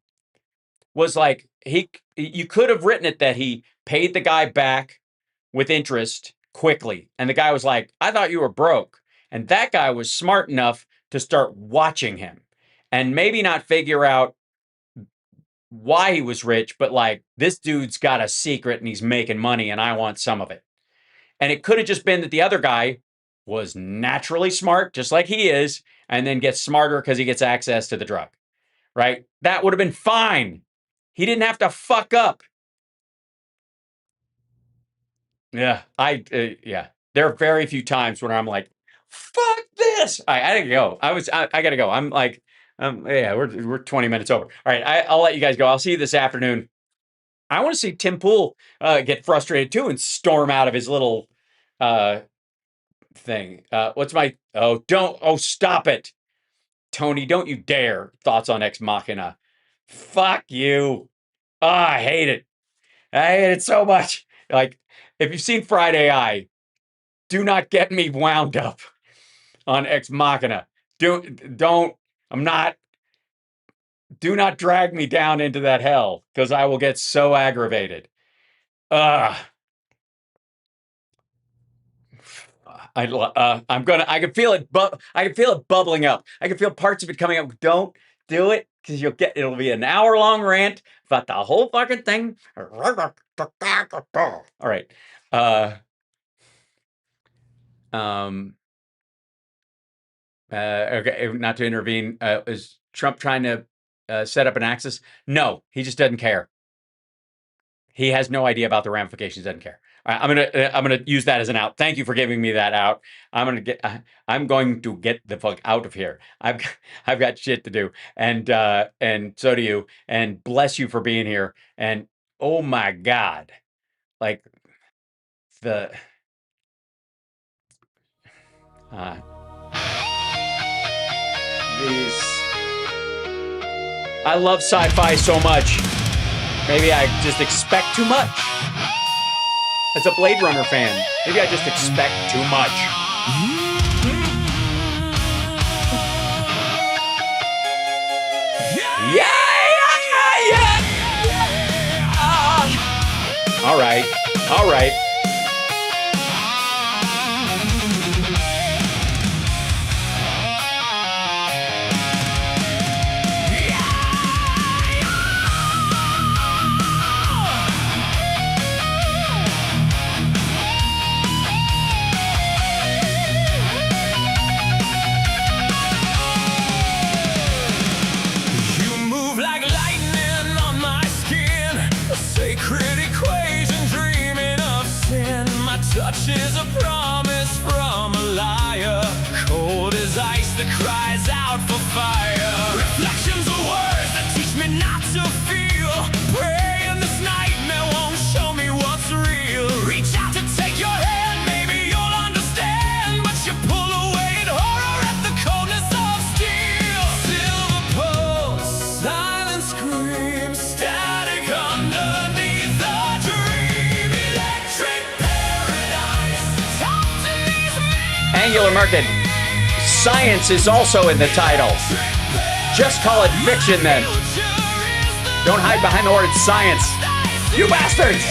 Was like you could have written it that he paid the guy back with interest quickly. And the guy was like, "I thought you were broke." And that guy was smart enough to start watching him and maybe not figure out why he was rich, but like, this dude's got a secret and he's making money and I want some of it. And it could have just been that the other guy was naturally smart, just like he is, and then gets smarter because he gets access to the drug, right? That would have been fine. He didn't have to fuck up. Yeah, yeah. There are very few times when I'm like, "Fuck this!" I gotta go. I gotta go. I'm like, yeah, we're 20 minutes over. All right, I'll let you guys go. I'll see you this afternoon. I want to see Tim Pool get frustrated too and storm out of his little thing. Stop it, Tony! Don't you dare! Thoughts on Ex Machina? Fuck you! I hate it. I hate it so much. Like, if you've seen Friday Eye, do not get me wound up on Ex Machina. Do not drag me down into that hell because I will get so aggravated. I can feel it. I can feel it bubbling up. I can feel parts of it coming up. Don't do it because it'll be an hour-long rant about the whole fucking thing. All right. Okay, not to intervene. Is Trump trying to set up an axis? No, he just doesn't care. He has no idea about the ramifications. Doesn't care. All right, I'm gonna use that as an out. Thank you for giving me that out. I'm going to get the fuck out of here. I've got shit to do, and so do you. And bless you for being here. And oh my god, like the. I love sci-fi so much. Maybe I just expect too much. As a Blade Runner fan, maybe I just expect too much. Yeah. All right. You move like lightning on my skin, a sacred equation dreaming of sin. My touch is a promise from a liar, cold as ice that cries out for fire. Reflections of words that teach me not to feel. Praying this nightmare won't show me what's real. Reach out to take your hand, maybe you'll understand, but you pull away in horror at the coldness of steel. Silver pulse, silent scream, static underneath the dream. Electric paradise. Talk to these men. Angular market. Science is also in the title. Just call it fiction then. Don't hide behind the word science. You bastards!